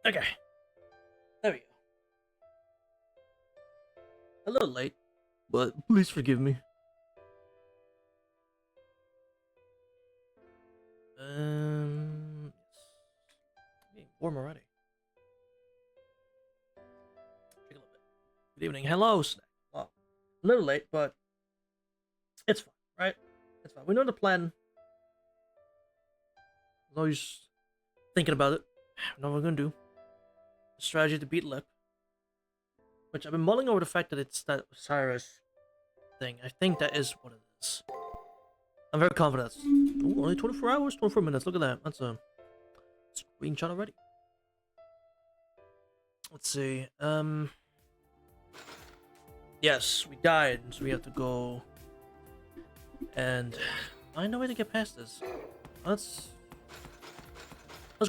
Okay. There we go. A little late, but please forgive me. Getting warm already. Take a little bit. Good evening. Hello, Snack. Well, a little late, but it's fine, right? It's fine. We know the plan. I'm always thinking about it. I know what we're gonna do. Strategy to beat Liiip. Which I've been mulling over the fact that it's that Osiris thing. I think that is what it is. I'm very confident. Ooh, only 24 hours, 24 minutes. Look at that. That's a screenshot already. Let's see. Yes, we died, so we have to go and find a way to get past this. Let's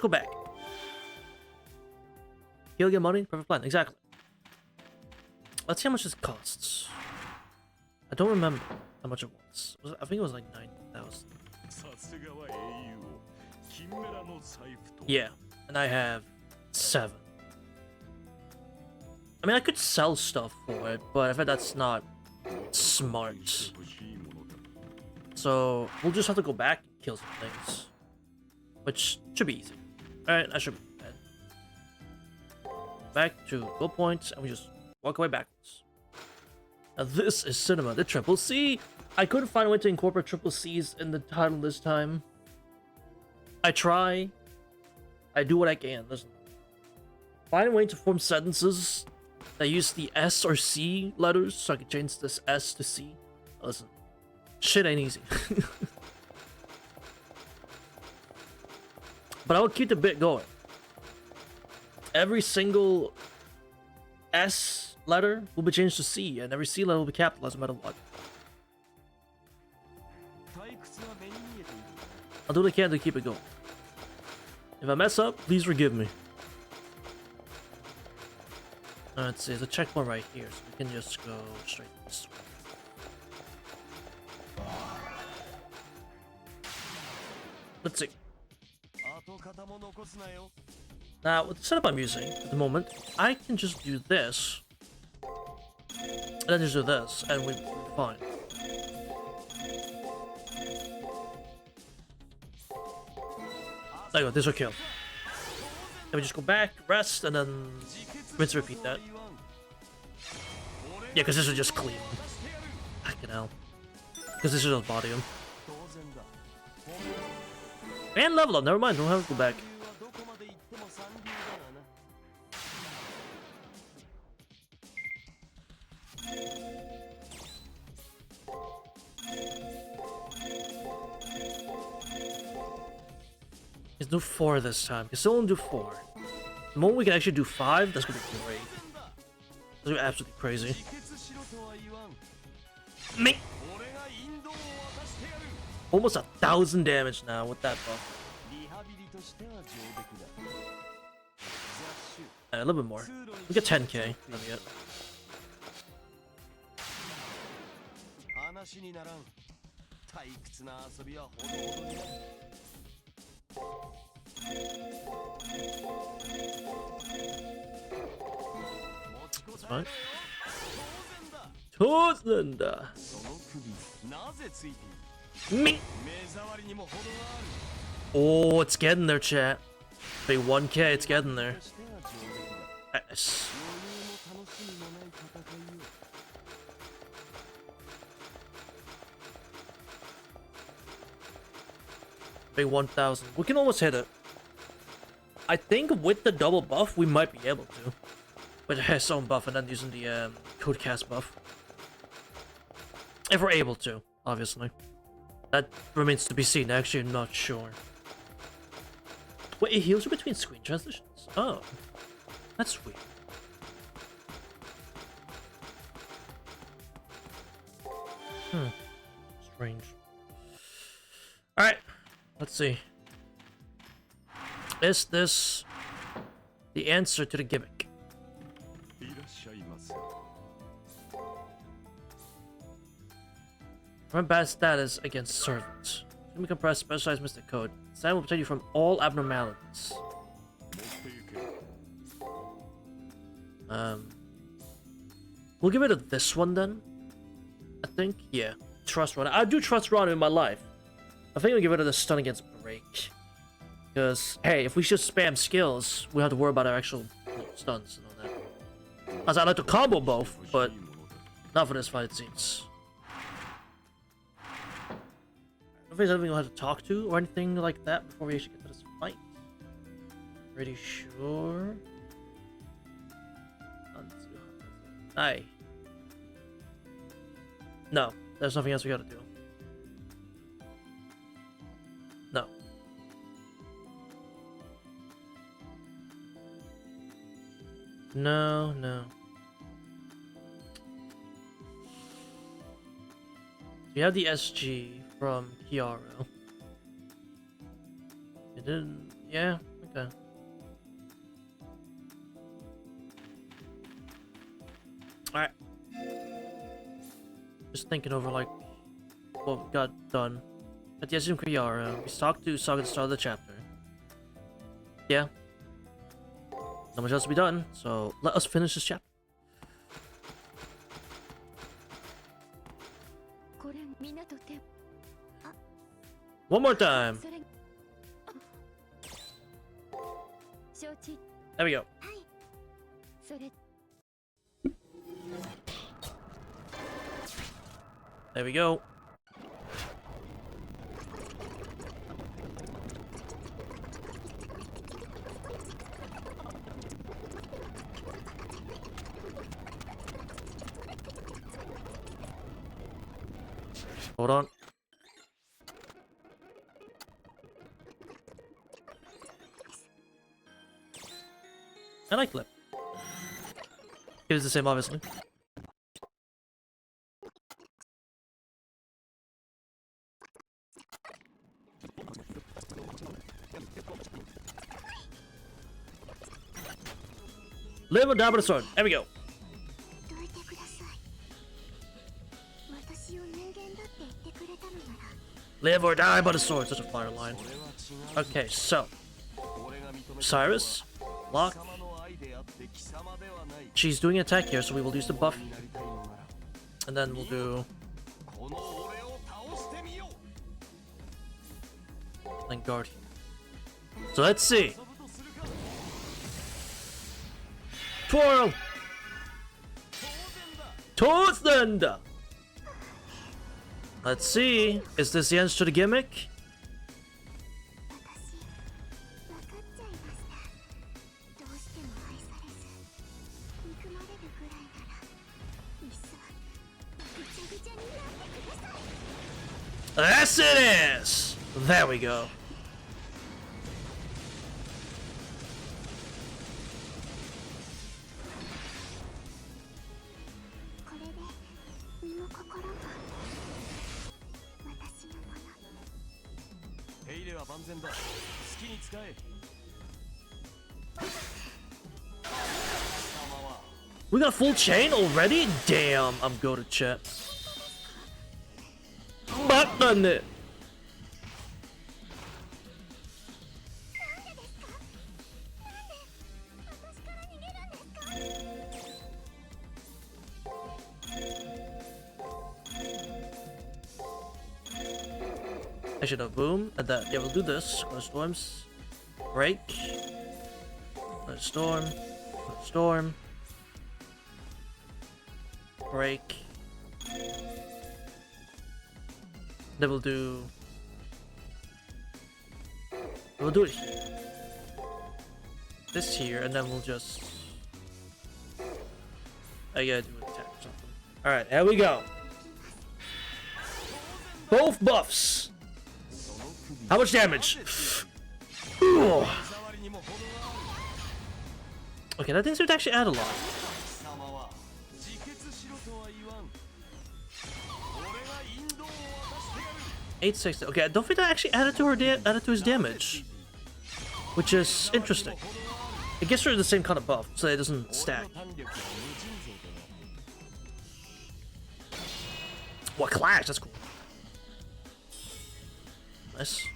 go back. He'll get money. Perfect plan. Exactly. Let's see how much this costs. I don't remember how much it was. I think it was like 9,000. Yeah, and I have 7. I mean, I could sell stuff for it, but I bet that's not smart. So we'll just have to go back and kill some things, which should be easy. All right, I should be dead. Back to goal points, and we just walk away backwards. Now this is cinema, the Triple C. I couldn't find a way to incorporate Triple C's in the title this time. I try. I do what I can. Listen. Find a way to form sentences that use the S or C letters, so I can change this S to C. Listen. Shit ain't easy. But I will keep the bit going. Every single S letter will be changed to C, and every C letter will be capitalized no matter what. I'll do what I can to keep it going. If I mess up, please forgive me. Let's see, there's a checkpoint right here, so we can just go straight this way. Let's see. Now, with the setup I'm using at the moment, I can just do this, and then just do this, and we're fine. There you go, this will kill. Then we just go back, rest, and then rinse and repeat that. Yeah, because this will just clean. Fucking hell. Because this will just body him. And level up, never mind, don't have to go back. Let's do 4 this time. Can still only do 4. The moment we can actually do 5, that's gonna be great. That's gonna be absolutely crazy. Me. Almost 1,000 damage now with that buff. A little bit more. We get 10k. Let me get. That's fine. Tozenda. Me. Oh, it's getting there, chat. Big 1k, it's getting there. Yes. Big 1,000. We can almost hit it. I think with the double buff, we might be able to. With his own buff and then using the code cast buff. If we're able to, obviously. That remains to be seen. Actually, I'm not sure. Wait, it heals you between screen transitions? Oh. That's weird. Strange. Alright. Let's see. Is this the answer to the gimmick? From bad status against servants. You can press specialized mystic code. Sam will protect you from all abnormalities. Um, we'll give it a this one then. I think, yeah. Trust run. I do trust run in my life. I think we'll give it a stun against break. Because, hey, if we just spam skills, we don't have to worry about our actual stuns and all that. As I'd like to combo both, but not for this fight, it seems. I don't think there's anything we'll have to talk to or anything like that before we actually get to this fight. Pretty sure. Aye. No, there's nothing else we gotta do. No. No, no. We have the SG from Kiaro. It didn't. Yeah, okay. Alright. Just thinking over like what we got done. At the SG from Kiaro, we talked to Saga at the start of the chapter. Yeah. Not much else to be done, so let us finish this chapter. One more time. There we go. There we go. Hold on. And I clip. It is the same, obviously. Live or die by the sword. There we go. Live or die by the sword. Such a fire line. Okay, so Cyrus, lock. She's doing an attack here, so we will use the buff. And then we'll do. And guard. So let's see. Twirl! Towards the end! Let's see. Is this the answer to the gimmick? Yes, it is! There we go. We got a full chain already? Damn, I'm go to chat. Button it. I should have boom and that. Yeah, we'll do this. Storms. Break. Storm. Storm. Break. Then we'll do. We'll do it. This here, and then we'll just. I gotta do an attack or something. Alright, here we go. Both buffs. How much damage? Ooh. Okay, that thing would actually add a lot. 860. Okay, I don't think that actually added to his damage, which is interesting. It gets rid of the same kind of buff, so it doesn't stack. What clash? That's cool. Nice.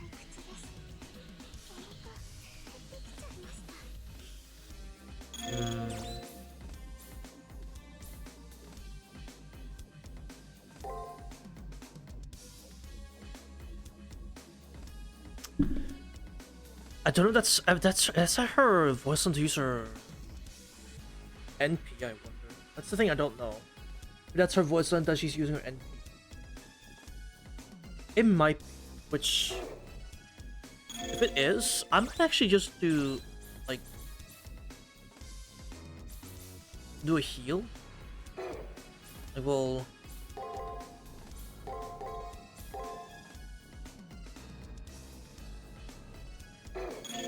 I don't know. That's her voice on to use her NP. I wonder. That's the thing I don't know. That's her voice on that she's using her NP. It might be, which if it is, I might actually just do like do a heal. I will.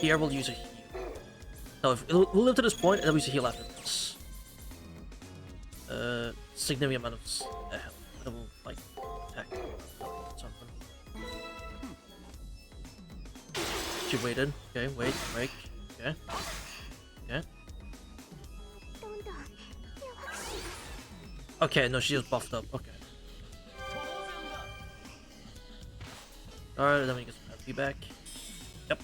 Here we'll use a heal. No, we'll live to this point, and then we use a heal after this. Significant amount of health. And we'll like attack something. She waited. Okay, wait, break. Okay. Okay. Okay, no, she just buffed up. Okay. Alright, then we get some HP back. Yep.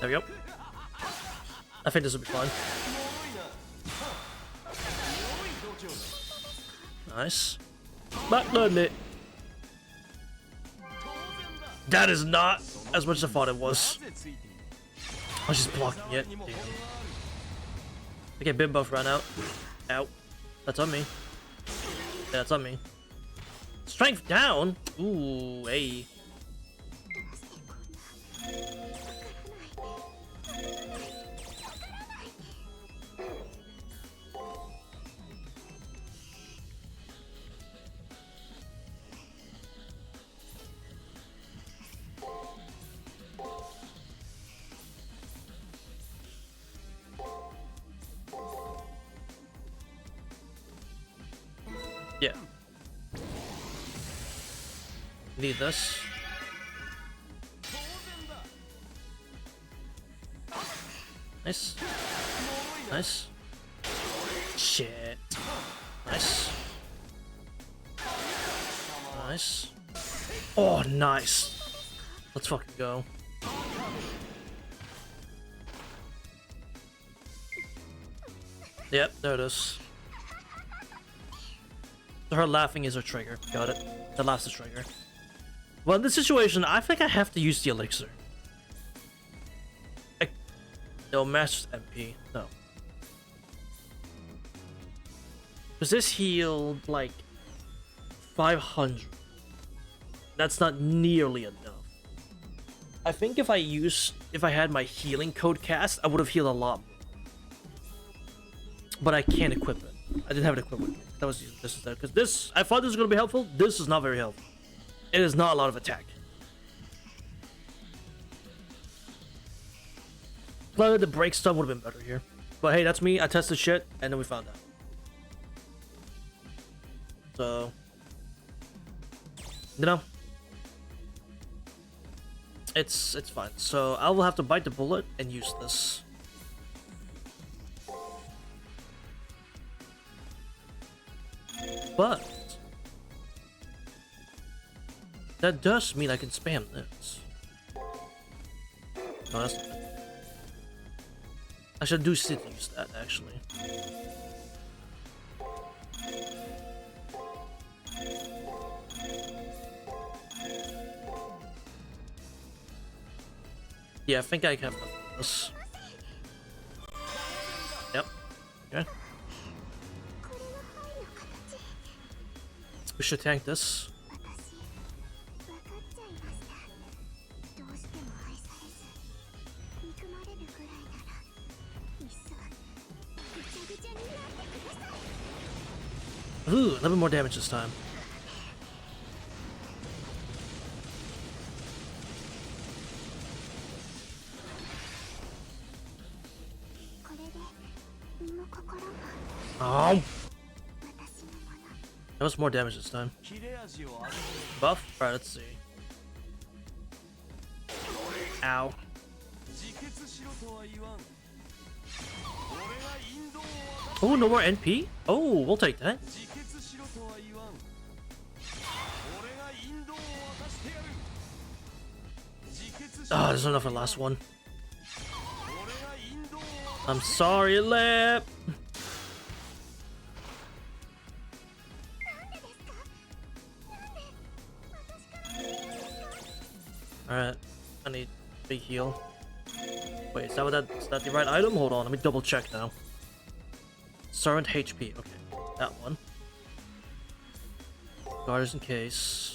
There we go. I think this will be fun. Nice. Backload it. That is not as much as I thought it was. I was just blocking it. Damn. Okay, bit buff ran out. Out. That's on me. Yeah, that's on me. Strength down? Ooh, hey. Yeah. Need this. Nice. Nice. Shit. Nice. Nice. Oh, nice. Let's fucking go. Yep, there it is. So her laughing is her trigger. Got it. That laughs the trigger. Well, in this situation, I think I have to use the elixir. No, Master's MP. No. Because this healed, like, 500. That's not nearly enough. I think if I had my healing code cast, I would have healed a lot more. But I can't equip it. I didn't have it equipped with me. That was using this instead. Because this, I thought this was going to be helpful. This is not very helpful. It is not a lot of attack. Probably the break stuff would have been better here. But hey, that's me. I tested shit, and then we found out. So, you know, it's fine. So I will have to bite the bullet and use this. But that does mean I can spam this. No, that's not. I should do Cill use that actually. Yeah, I think I have enough of this. Yep. Okay. We should tank this. Ooh, a little bit more damage this time. Oh! That was more damage this time. Buff? Alright, let's see. Ow. Oh, no more NP? Oh, we'll take that. Ah, there's enough for the last one. I'm sorry, Liiip. Alright, I need big heal. Wait, is that the right item? Hold on, let me double check now. Servant HP, okay, that one. Guarders in case.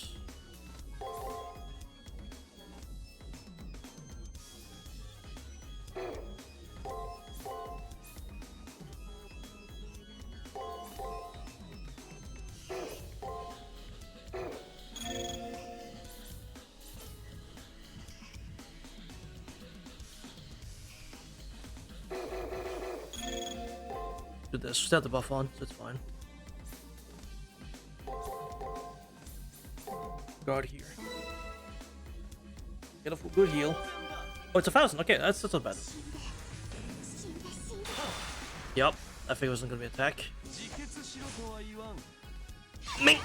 Do this. Still have the buff on, so it's fine. Guard here. Get a good heal. Oh, it's 1,000. Okay, that's not bad. Yup, I figured it wasn't gonna be attack. Ming!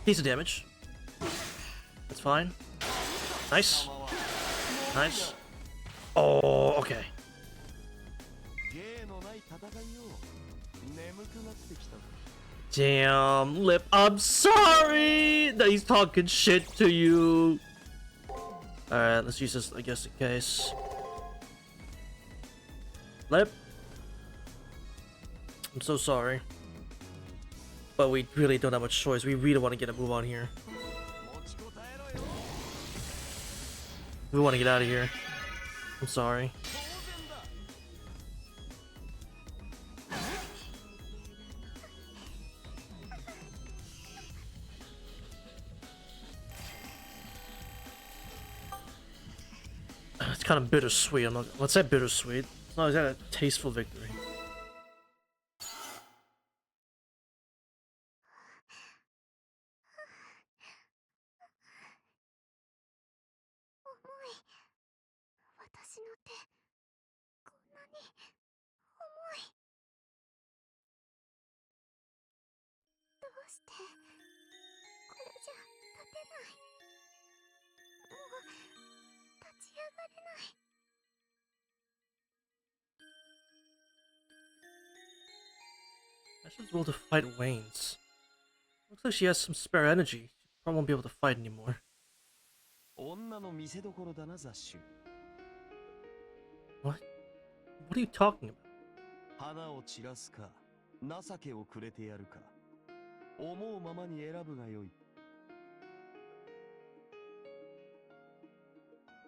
Piece of damage. That's fine. Nice. Nice. Oh, okay. Damn, Liiip, I'm sorry that he's talking shit to you. Alright, let's use this, I guess, in case. Liiip, I'm so sorry. But we really don't have much choice. We really want to get a move on here. We want to get out of here. I'm sorry. It's kind of bittersweet. Let's say bittersweet. It's not exactly a tasteful victory. I should be able to fight Wayne's. Looks like she has some spare energy. She probably won't be able to fight anymore. What? What are you talking about?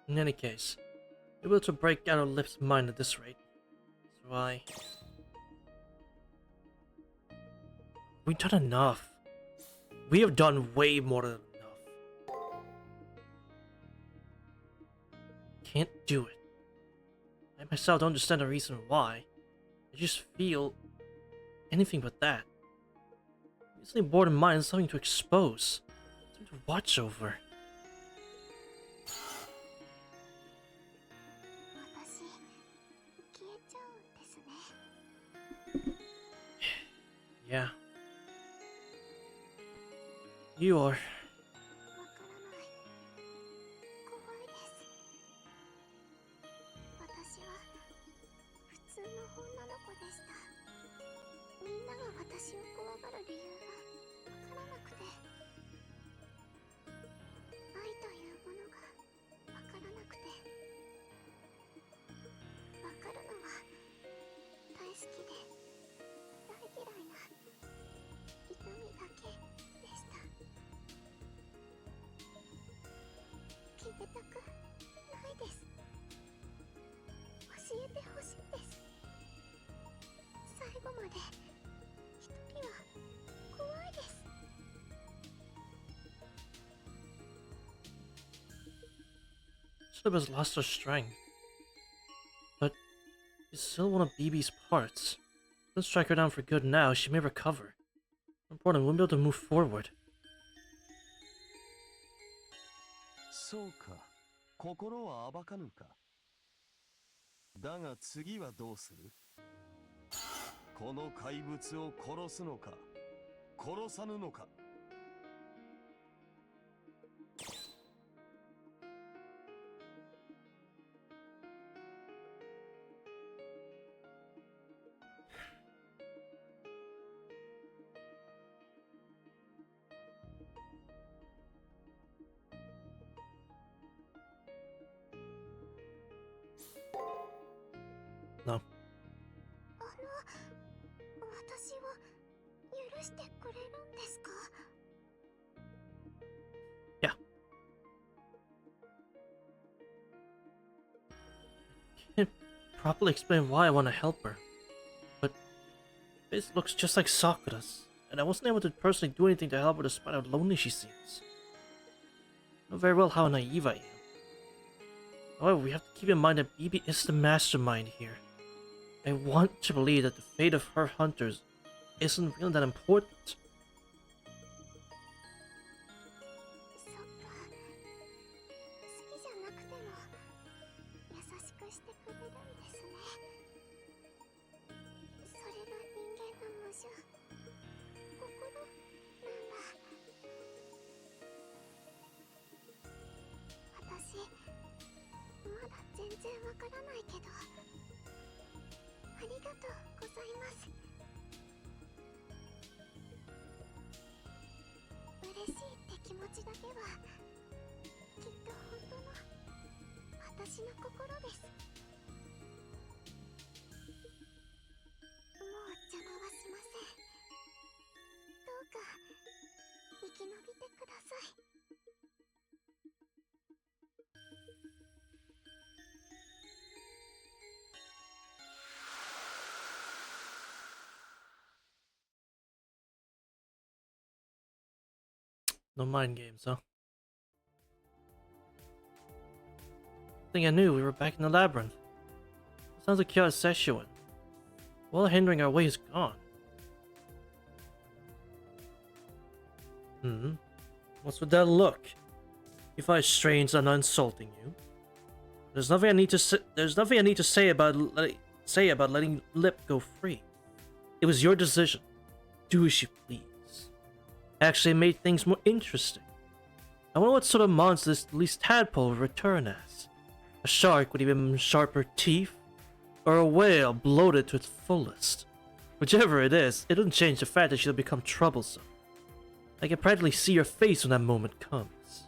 In any case, you're able to break out of Liip's mind at this rate. So we've done enough. We have done way more than enough. Can't do it. I myself don't understand the reason why. I just feel anything but that. Easily bored in mind is something to expose. Something to watch over. Yeah. You are. Cill has lost her strength. But she's still one of BB's parts. Don't strike her down for good now, she may recover. More important, we'll be able to move forward. 心は暴かぬか。だが次はどうする？この怪物を殺すのか、殺さぬのか。No. 私を許してくれるんですか? Yeah. Can't properly explain why I want to help her, but this looks just like Sakura's, and I wasn't able to personally do anything to help her despite how lonely she seems. I know very well how naive I am. However, we have to keep in mind that Bibi is the mastermind here. I want to believe that the fate of her hunters isn't really that important. そっか。好きじゃなくても優しくしてくれるんですね。それが人間の無助、心なんだ。私、まだ全然わからないけど、ありがとうございます。嬉しいって気持ちだけはきっと本当の私の心です。もう邪魔はしません。どうか生き延びてください。No mind games, huh? I think I knew we were back in the labyrinth. Sounds like Kyo's Seshuan. All hindering our way is gone. What's with that look? You find it strange that I'm not insulting you. There's nothing I need to say. There's nothing I need to say about letting Liiip go free. It was your decision. Do as you please. Actually made things more interesting. I wonder what sort of monster this least tadpole will return as. A shark with even sharper teeth? Or a whale bloated to its fullest? Whichever it is, it doesn't change the fact that she'll become troublesome. I can practically see your face when that moment comes.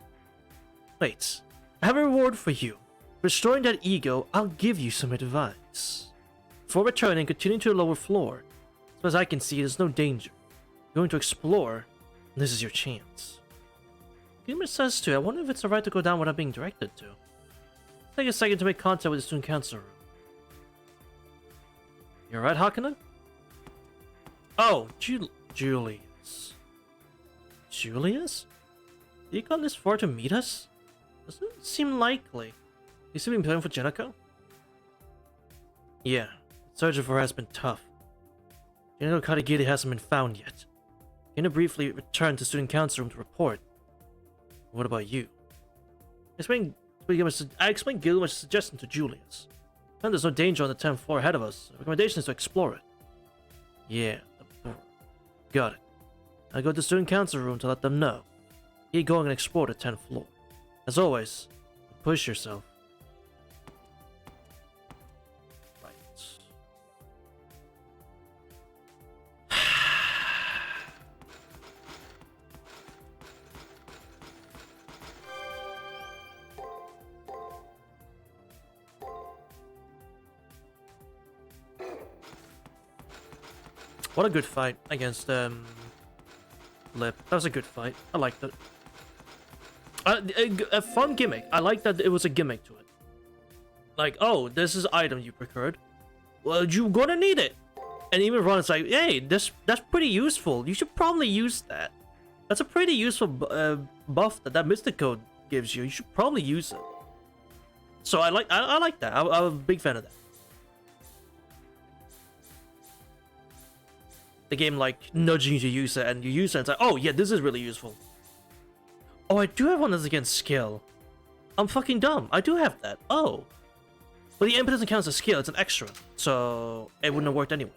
Wait, I have a reward for you. For destroying that ego, I'll give you some advice. Before returning, continue to the lower floor. As far as I can see, there's no danger. You're going to explore. This is your chance. Gamer says to, I wonder if it's alright to go down without being directed to. Take a second to make contact with the student council room. You alright, Hakuna? Oh, Julius. Julius? Did you come this far to meet us? Doesn't seem likely. You still been playing for Jenako? Yeah, searching for her has been tough. Jenako Katagiri hasn't been found yet. Gonna briefly return to student council room to report. What about you? I explained Gilgamesh suggestion to Julius. And there's no danger on the 10th floor ahead of us. The recommendation is to explore it. Yeah, got it. I'll go to the student council room to let them know. Keep going and explore the 10th floor. As always, push yourself. Right. What a good fight against Liiip. That was a good fight. I liked it. A fun gimmick. I like that it was a gimmick to it. Like, oh, this is item you procured. Well, you're gonna need it. And even Ron's like, hey, that's pretty useful. You should probably use that. That's a pretty useful buff that Mystic Code gives you. You should probably use it. So I like that. I'm a big fan of that. The game like nudging you to use it, and you use it and it's like, oh yeah, this is really useful. Oh, I do have one that's against skill. I'm fucking dumb. I do have that. Oh. But the imp doesn't count as a skill, it's an extra. So it wouldn't have worked anyway.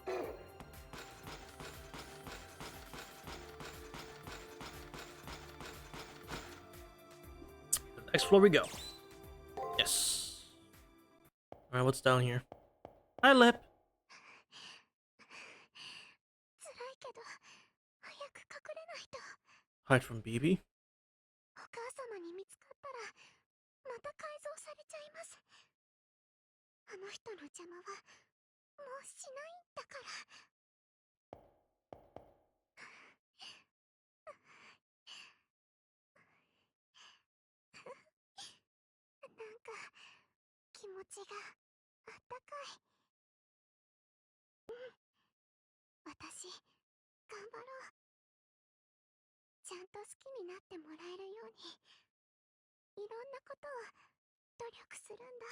Next floor we go. Yes. Alright, what's down here? Hi, Liiip. 辛いけど早く隠れないと。 Hide from BB. お母様に見つかったらまた改造されちゃいます。あの人の邪魔はもうしないんだから。なんか気持ちがあったかい。私頑張ろう。ちゃんと好きになってもらえるようにいろんなことを努力するんだ。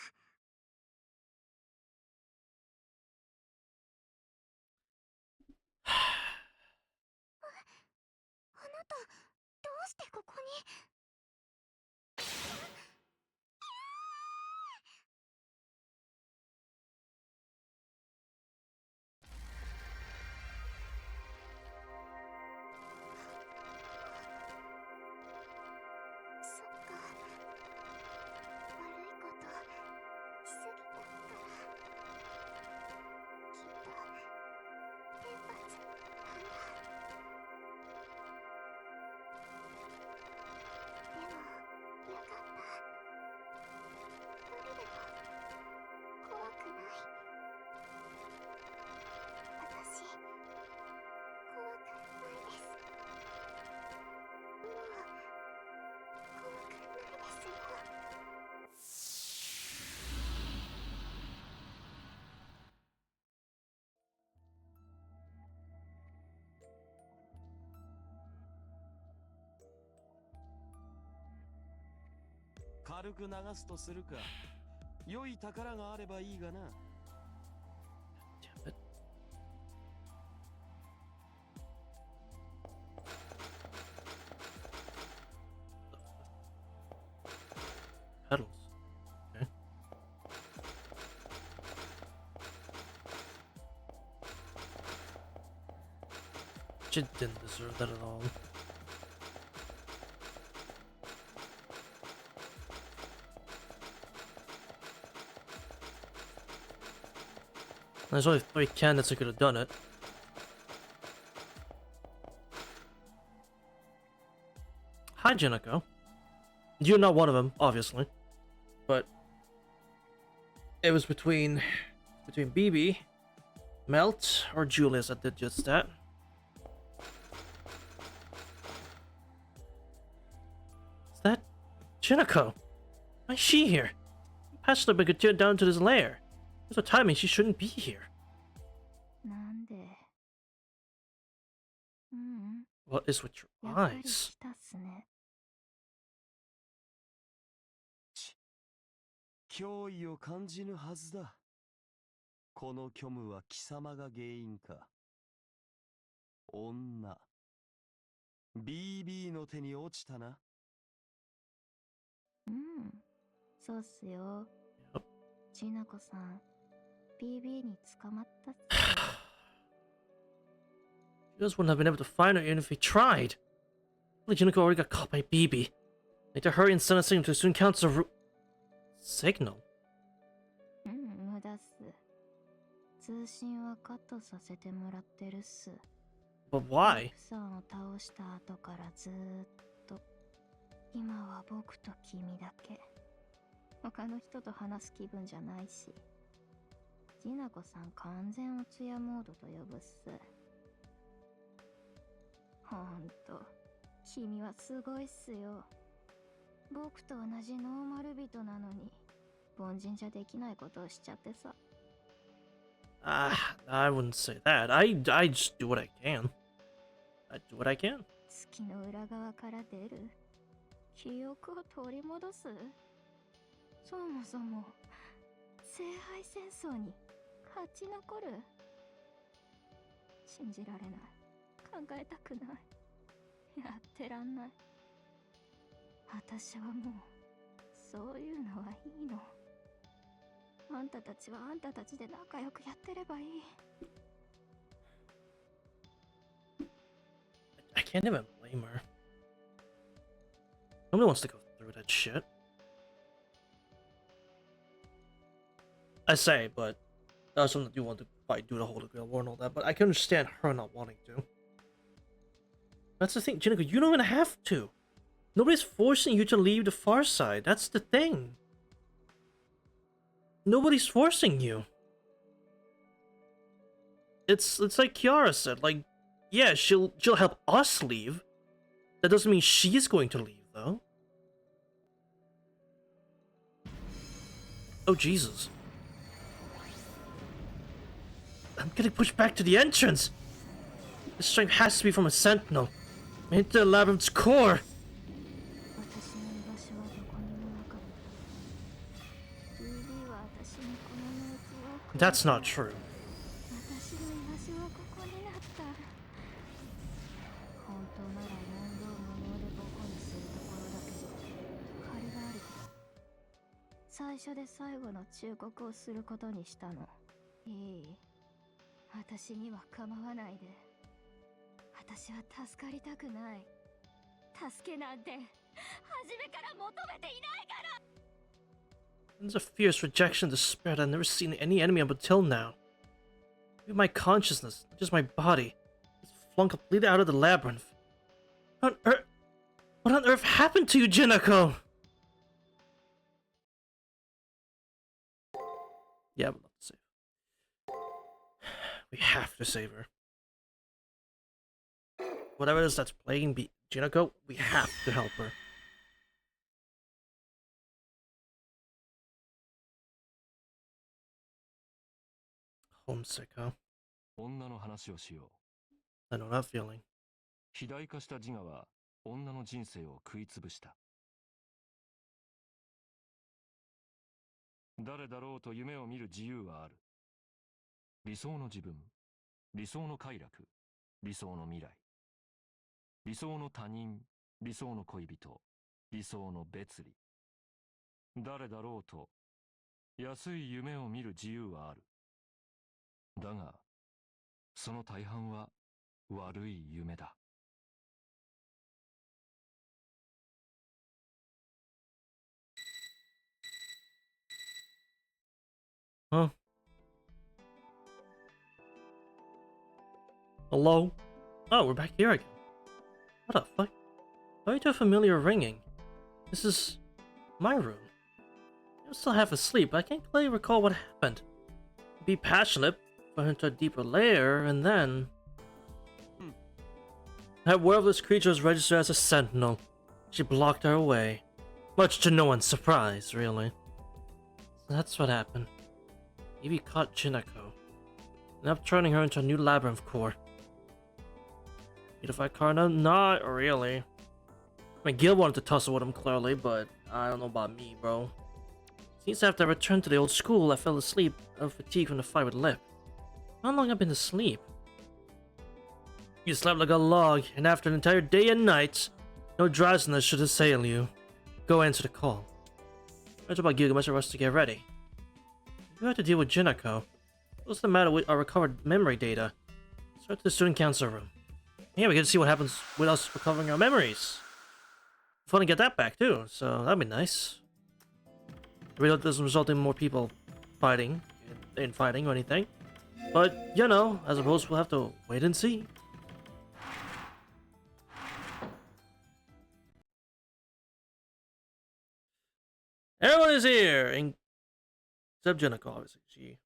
あなたどうしてここに。そっか、悪いことしすぎたから。きっと天罰なんだ。でもよかった。一人でも怖くない。私怖くないです。もう怖くないですよ。軽く流すとするか。良い宝があればいいがな。Damn it. Petals. Okay. She didn't deserve that at all. There's only 3 candidates who could have done it. Hi, Jinako. You're not one of them, obviously. But it was between BB, Melt, or Julius that did just that. Is that Jinako? Why is she here? Patched up and could get down to this lair. There's no timing, she shouldn't be here. なんで。What is with your やっぱり eyes? 来たっすね。脅威を感じぬはずだ。この虚無は貴様が原因か。女。BB の手に落ちたな。そうっすよ。 Yep. ジナコさん、BB に捕まったっす。 You just wouldn't have been able to find her even if he tried. Really, Jinako already got caught by BB. Need to hurry and send a signal to soon count as a signal? 無駄っす。通信はカットさせてもらってるっす。 But why? さんを倒した後からずーっと。今は僕と君だけ。他の人と話す気分じゃないし。ジナコさん完全おつやモードと呼ぶっす。ほんと、君はすごいっすよ。僕と同じノーマル人なのに、凡人じゃできないことをしちゃってさ。I wouldn't say that. I just do what I can. I do what I can. 月の裏側から出る記憶を取り戻す。そもそも聖杯戦争に勝ち残る。信じられない。考えたくない。やってらんない。私はもうそういうのはいいの。あんたたちはあんたたちで仲良くやってればいい。I can't even blame her. Nobody wants to go through that shit. I say, but that's something you want to fight, do the Holy Grail War and all that, but I can understand her not wanting to. That's the thing, Jinako, you don't even have to. Nobody's forcing you to leave the far side. That's the thing. Nobody's forcing you. It's like Kiara said, like, yeah, she'll help us leave. That doesn't mean she's going to leave, though. Oh, Jesus. I'm getting pushed back to the entrance. This strength has to be from a sentinel. Into the labyrinth's core. 私の居場所はどこにもなかった。UB は私にこの熱をくれた。 That's not true. 私の居場所はここになった。本当なら問答無用でボコにするところだけど、借りがある。最初で最後の忠告をすることにしたの。いい？私には構わないで。私は助かりたくない。助けなんて初めから求めていないから。 There's a fierce rejection and despair that I've never seen in any enemy up until now. Even my consciousness, not just my body, is flung completely out of the labyrinth. What on earth happened to you, Jinako? Yeah, I would love to save. We have to save her. Whatever it is that's plaguing Jinako, we have to help her. Homesick, huh? 女の話をしよ I know that feeling. う。肥大化した自我は女の人生を食いつぶした。誰だろうと夢を見る自由はある。理想の自分、理想の快楽、理想の未来。理想の他人、理想の恋人、理想の別離。誰だろうと安い夢を見る自由はある。だが、その大半は悪い夢だ。Huh? Hello? Oh, we're back here again. What the fuck? Why are you familiar ringing? This is my room. I'm still half asleep, but I can't clearly recall what happened. Be passionate, but into a deeper layer, and then... That worthless creature was registered as a sentinel. She blocked our way. Much to no one's surprise, really. So that's what happened. Maybe caught Jinako. And up turning her into a new labyrinth core. Unified Karna? Not really. I mean, Gil wanted to tussle with him clearly, but I don't know about me, bro. Since after I returned to the old school, I fell asleep of fatigue from the fight with Liiip. How long I've been asleep? You slept like a log, and after an entire day and night, no drowsiness should assail you. Go answer the call. Right about Gilgamesh and rush to get ready. You have to deal with Jinako. What's the matter with our recovered memory data? Start to the student council room. Yeah, we get to see what happens with us recovering our memories. Fun to get that back too, so that'd be nice. I really hope it doesn't result in more people fighting or anything. But, you know, I suppose we'll have to wait and see. Everyone is here! Except Jinako, obviously. She's not.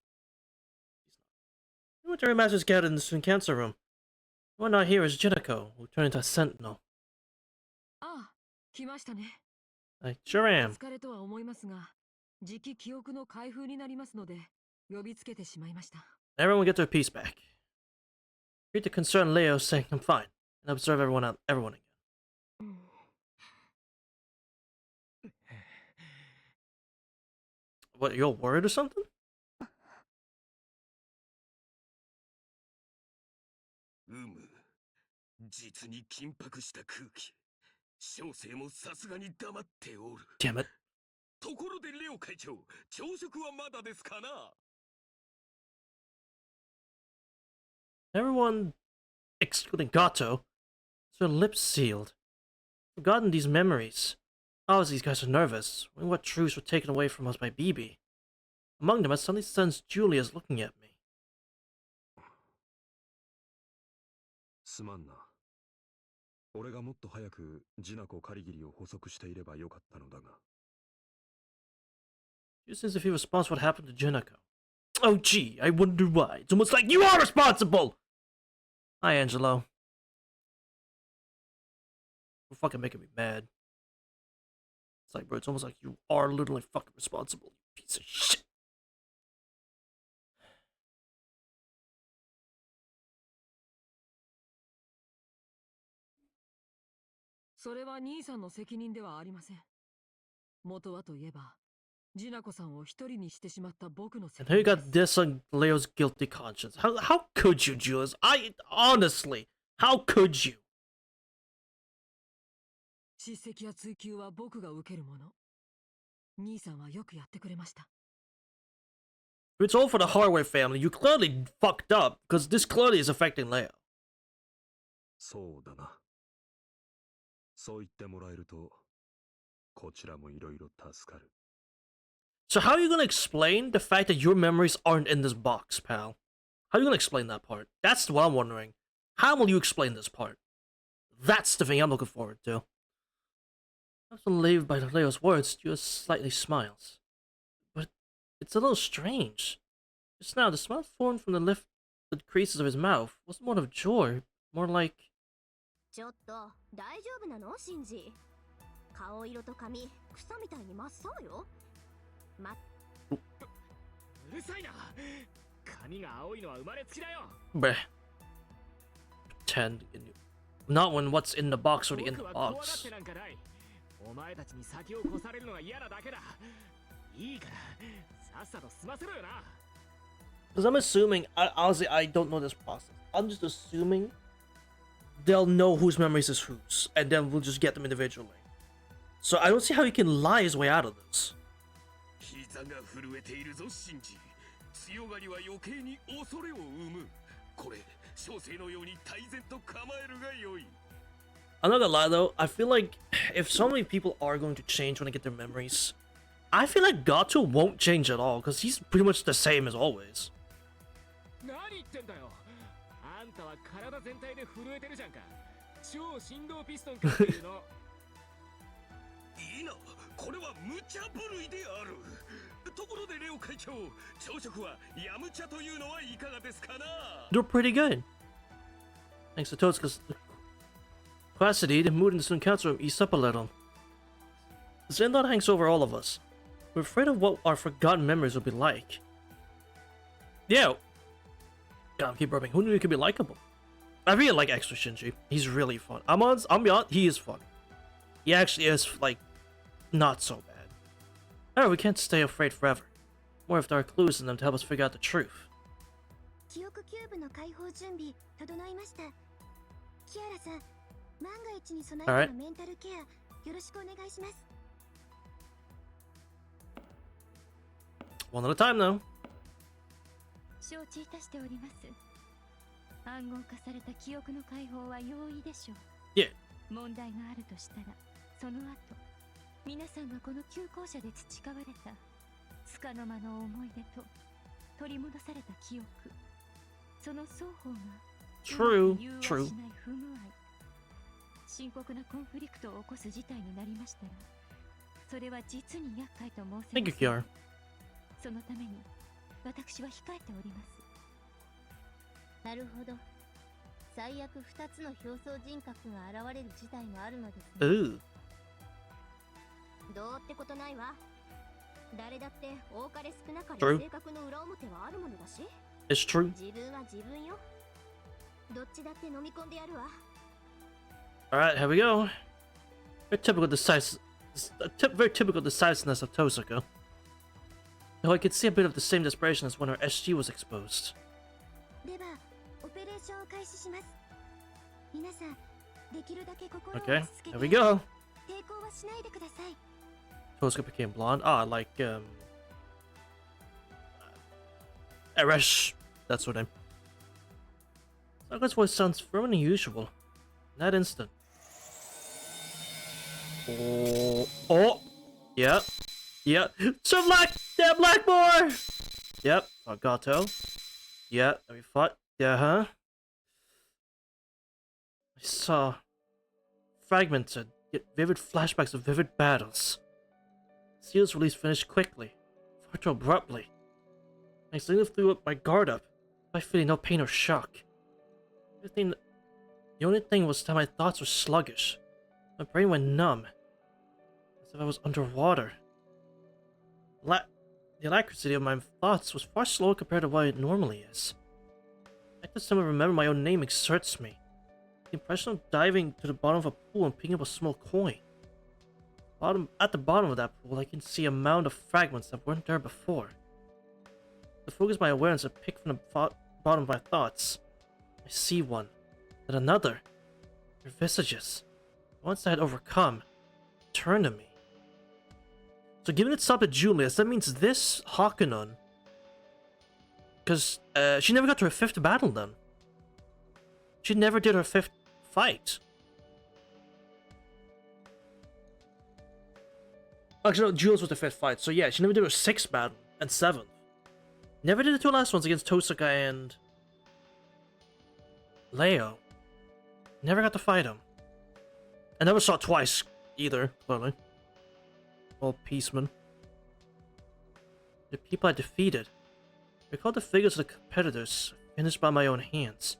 Military Master scattered in the student council room. The one not here is Jinako, who turned into a sentinel. ああ、来ましたね。 I sure am. 疲れとは思いますが、じき記憶の開封になりますので、呼びつけてしまいました。 Everyone will get their peace back. Read the concerned Leo saying I'm fine, and observe everyone again. What, you're worried or something? 実に緊迫した空気。小生もさすがに黙っておる。Damn it. ところでレオ会長、朝食はまだですかな？ Everyone, excluding Gato, has their lips sealed. Forgotten these memories. Obviously, these guys are nervous, wondering what truths were taken away from us by BB. Among them, I suddenly sensed Julia's looking at me. すまんな。俺がもっと早くジナコカリギリを捕捉していればよかったのだが。Just seems if he was responsible for what happened to Junako. Oh gee, I wonder why. It's almost like you are responsible! Hi, Angelo. You're fucking making me mad. It's like, bro, it's almost like you are literally fucking responsible, you piece of shit. それは兄さんの責任ではありません。元はといえば、ジナコさんを一人にしてしまった僕の And 責 here you 任 got です。 this on Leo's guilty conscience. How could you, Julius? Honestly, how could you? 叱責や追及は僕が受けるもの。兄さんはよくやってくれました。If it's all for the Hardware family, you clearly fucked up, because this clearly is affecting Leo. そうだな。そう言ってもらえると、こちらもいろいろ助かる。So how are you gonna explain the fact that your memories aren't in this box, pal? How are you gonna explain that part? That's what I'm wondering. How will you explain this part? That's the thing I'm looking forward to. I was relieved by Leo's words, Julius slightly smiles. But it's a little strange. Just now, the smile formed from the lifted creases of his mouth wasn't one of joy, more like... ちょっと大丈夫なのシンジ？顔色と髪草みたいに真っ青よ。うるさいな。髪が青いのは生まれつきだよ。 Bruh. Pretend. Not when what's in the box already in the 僕は怖がっ box. てなんかない。お前たちに先を越されるのが嫌なだけだ。いいから、さっさと済ませろよな。 Because I'm assuming, honestly, I don't know this process. I'm just assuming they'll know whose memories is whose, and then we'll just get them individually. So I don't see how he can lie his way out of this. 膝が震えているぞ、シンジ。強がりは余計に恐れを生む。これ、小生のように泰然と構えるがよい。 I'm not gonna lie though, I feel like if so many people are going to change when they get their memories, I feel like Gato won't change at all, because he's pretty much the same as always. 何言ってんだよ。あんたは体全体で震えてるじゃんか。超振動ピストンかっていうの。いいな、これは無茶ぶるいである。ところでレオ会長、朝食はヤムチャというのはいかがですかな？ They're pretty good. Thanks to Totsuka's capacity, the mood in the student council room eased up a little. The same thought hangs over all of us. We're afraid of what our forgotten memories will be like. Yeah. God, keep rubbing. Who knew he could be likable? I really like Extra Shinji. He's really fun. I'm honest, he is fun. He actually is, like, not so bad. However, we can't stay afraid forever. More if there are clues in them to help us figure out the truth. 記憶キューブの開放準備整いました。キアラさん、万が一に備えてのメンタルケアよろしくお願いします。One at a time, though. 承知いたしております。暗号化された記憶の解放は容易でしょう。Yeah. 問題があるとしたら、その後、皆さんがこの旧校舎で培われた束の間の思い出と取り戻された記憶、その双方が True, うまく融和 true. しない不具合、深刻なコンフリクトを起こす事態になりましたら、それは実に厄介と申せます。 Thank you, Kiara. そのために私は控えております。なるほど。最悪2つの表層人格が現れる事態もあるのですね。Ooh. どうってことないわ。誰だって多かれ少なかれ True. 性格の裏表はあるものだし。 It's true. 自分は自分よ。どっちだって飲み込んでやるわ。 Alright, here we go. Very typical decisiveness of Totsuka. Though I could see a bit of the same desperation as when her SG was exposed. では、オペレーションを開始します。皆さん、できるだけ心を Okay, 落ち着けて here we go. 抵抗はしないでください。Kosuke became blonde. Ah, like, Eresh. That's her name. Saka's voice sounds very unusual. In that instant. Oh. Oh! Yeah. Yeah. So black! Yeah, Blackmore! Yep. Gato. Yeah, we fought. Yeah, huh? I saw fragmented, yet vivid flashbacks of vivid battles. Cill's release finished quickly, far too abruptly. I suddenly threw up my guard up, by feeling no pain or shock. The only thing was that my thoughts were sluggish. My brain went numb, as if I was underwater. The alacrity of my thoughts was far slower compared to what it normally is. I just somehow remember my own name exerts me. The impression of diving to the bottom of a pool and picking up a small coin. At the bottom of that pool, I can see a mound of fragments that weren't there before. To focus my awareness and pick from the bottom of my thoughts, I see one, then another. Their visages, the ones I had overcome, turn to me. So given it's up to Julius, that means this Hakunon, because she never got to her 5th battle then. She never did her 5th fight. Actually, no, Julius was the 5th fight, so yeah, she never did her 6th battle, and 7th. Never did the 2 last ones against Tosaka and Leo. Never got to fight him. I never saw it twice, either, clearly. All peacemen. The people I defeated. I recall the figures of the competitors, finished by my own hands.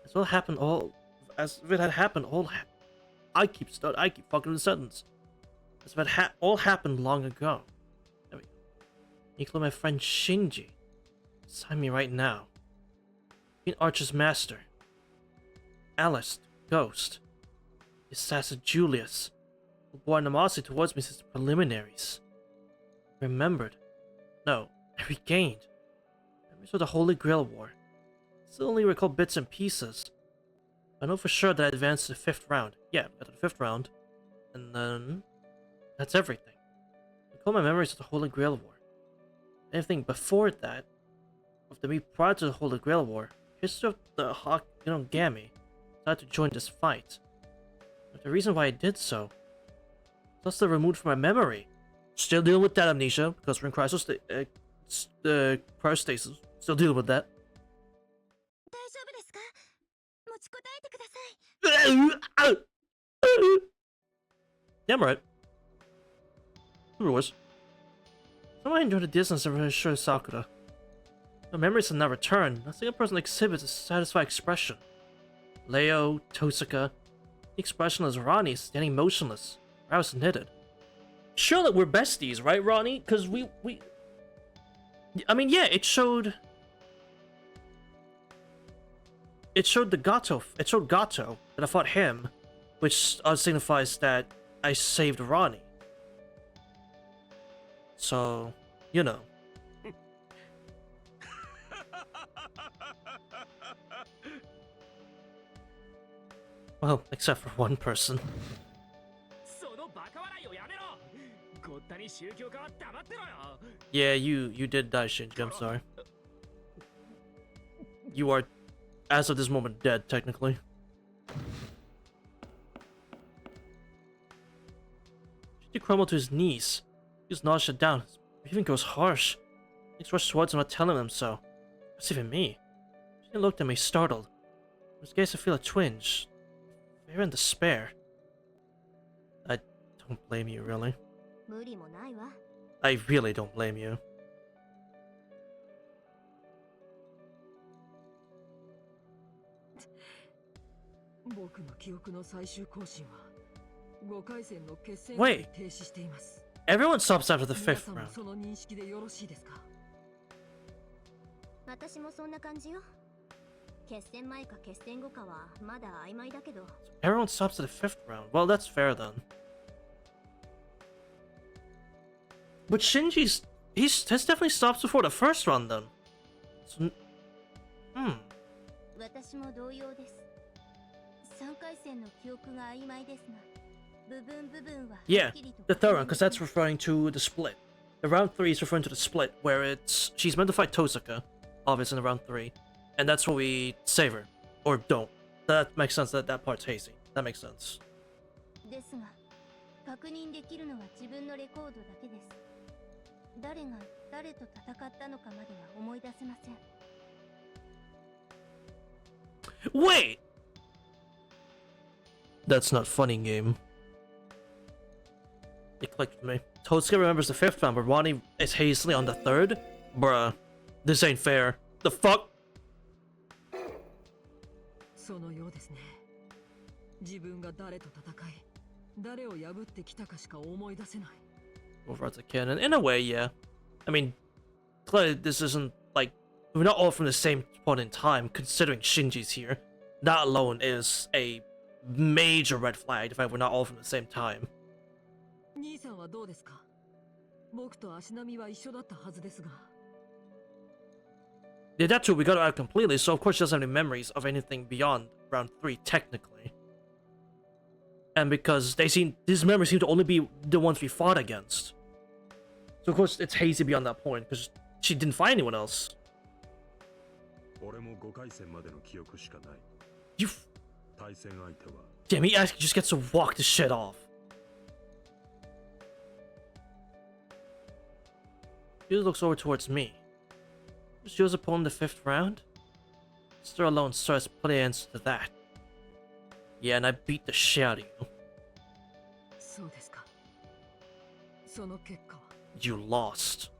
As well happened all... As if it had happened all... I keep fucking the sentence. As if it all happened long ago. There we go. Include my friend Shinji. Sign me right now. Queen Archer's master. Alice, Ghost. The assassin Julius, who bore animosity towards me since the preliminaries. I remembered. No, I regained. Memories of the Holy Grail War. Still only recall bits and pieces. I know for sure that I advanced to the 5th round. Yeah, got to the 5th round. And then... that's everything. I recall my memories of the Holy Grail War. Anything before that, of the me prior to the Holy Grail War, history of the Gami, decided to join this fight. But the reason why I did so was also removed from my memory. Still dealing with that amnesia, because we're in cryostasis. Still dealing with that. Yeah, I'm right. Who was? Someone enjoyed the distance and reassured Sakura. The memories have not returned. A single person exhibits a satisfied expression. Leo, Tosaka. The expression is Ronnie standing motionless. I was knitted. Sure that we're besties, right, Ronnie? Because we... I mean, yeah, it showed... It showed the Gato. It showed Gato that I fought him, which signifies that I saved Ronnie. So, you know. Well, except for one person. Yeah, you did die, Shinji. I'm sorry. You are, as of this moment, dead, technically. Shinji crumbled to his knees. He was nauseated down. His breathing goes harsh. He rushed towards him, not telling him so. What's even me? Shinji looked at me, startled. In his gaze, I feel a twinge. Fear and despair. I don't blame you, really. I really don't blame you. Wait. Everyone stops after the 5th round. Everyone stops at the 5th round. Well, that's fair then. But Shinji's... He's definitely stops before the 1st round then. So, Yeah, the third round, because that's referring to the split. The round 3 is referring to the split, where she's meant to fight Tosaka, obviously in the round 3, and that's where we save her. Or don't. That makes sense that that part's hazy. That makes sense. ですが、確認できるのは自分のレコードだけです。誰が誰と戦ったのかまでは思い出せません。Wait! That's not funny, game. It clicked with me. Tosuke remembers the 5th round, but Ronnie is hazily on the 3rd? Bruh. This ain't fair. The fuck? そのようですね。自分が誰と戦い、誰を破ってきたかしか思い出せない。Over as a canon. In a way, yeah. I mean, clearly this isn't like we're not all from the same point in time, considering Shinji's here. That alone is a major red flag, the fact we're not all from the same time. 兄さんはどうですか？僕と足並みは一緒だったはずですが。Yeah, that too, we got it out completely, so of course she doesn't have any memories of anything beyond round 3, technically. And because these memories seem to only be the ones we fought against. So of course it's hazy beyond that point, because she didn't find anyone else. 俺も5回戦までの記憶しかない。You... 対戦相手は Damn, he actually just gets to walk the shit off. He looks over towards me. Was yours opponent the 5th round? Stir alone starts put an answer to that. Yeah, and I beat the shit out of you. そうですか。その結果は You lost.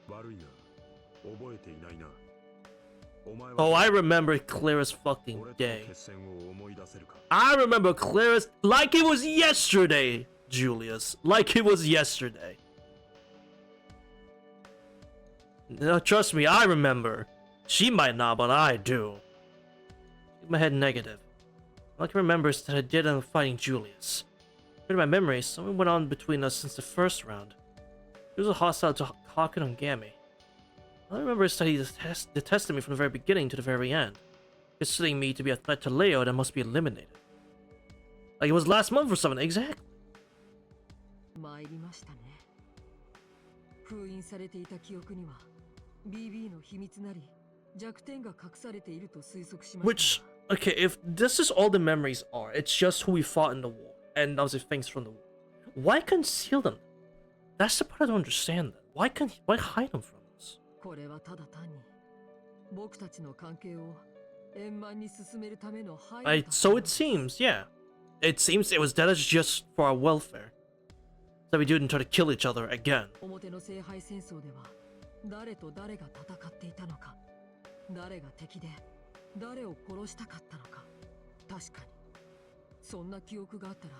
悪いな。覚えていないな。お前は Oh, I remember clear as fucking 俺との day. 決戦を思い出せるか。 I remember clear as... Like it was yesterday, Julius. Like it was yesterday. No, trust me, I remember. She might not, but I do. Shake my head negative. All I can remember is that I did end up fighting Julius. In my memories, something went on between us since the 1st round. He was hostile to Haken and Gami. All I remember is that he detested me from the very beginning to the very end, considering me to be a threat to Leo that must be eliminated. Like it was last month or something, exactly. 参りましたね。封印されていた記憶には BB の秘密なり弱点が隠されていると推測しました。 Which, okay, if this is all the memories are, it's just who we fought in the war, and obviously things from the war. Why conceal them? That's the part I don't understand. Why hide them from us? これはただ単に僕たちの関係を円満に進めるための配慮だ。 So it seems, yeah. It seems it was that is just for our welfare. So we didn't try to kill each other again. 表の聖杯戦争では誰と誰が戦っていたのか、誰が敵で誰を殺したかったのか。確かにそんな記憶があったら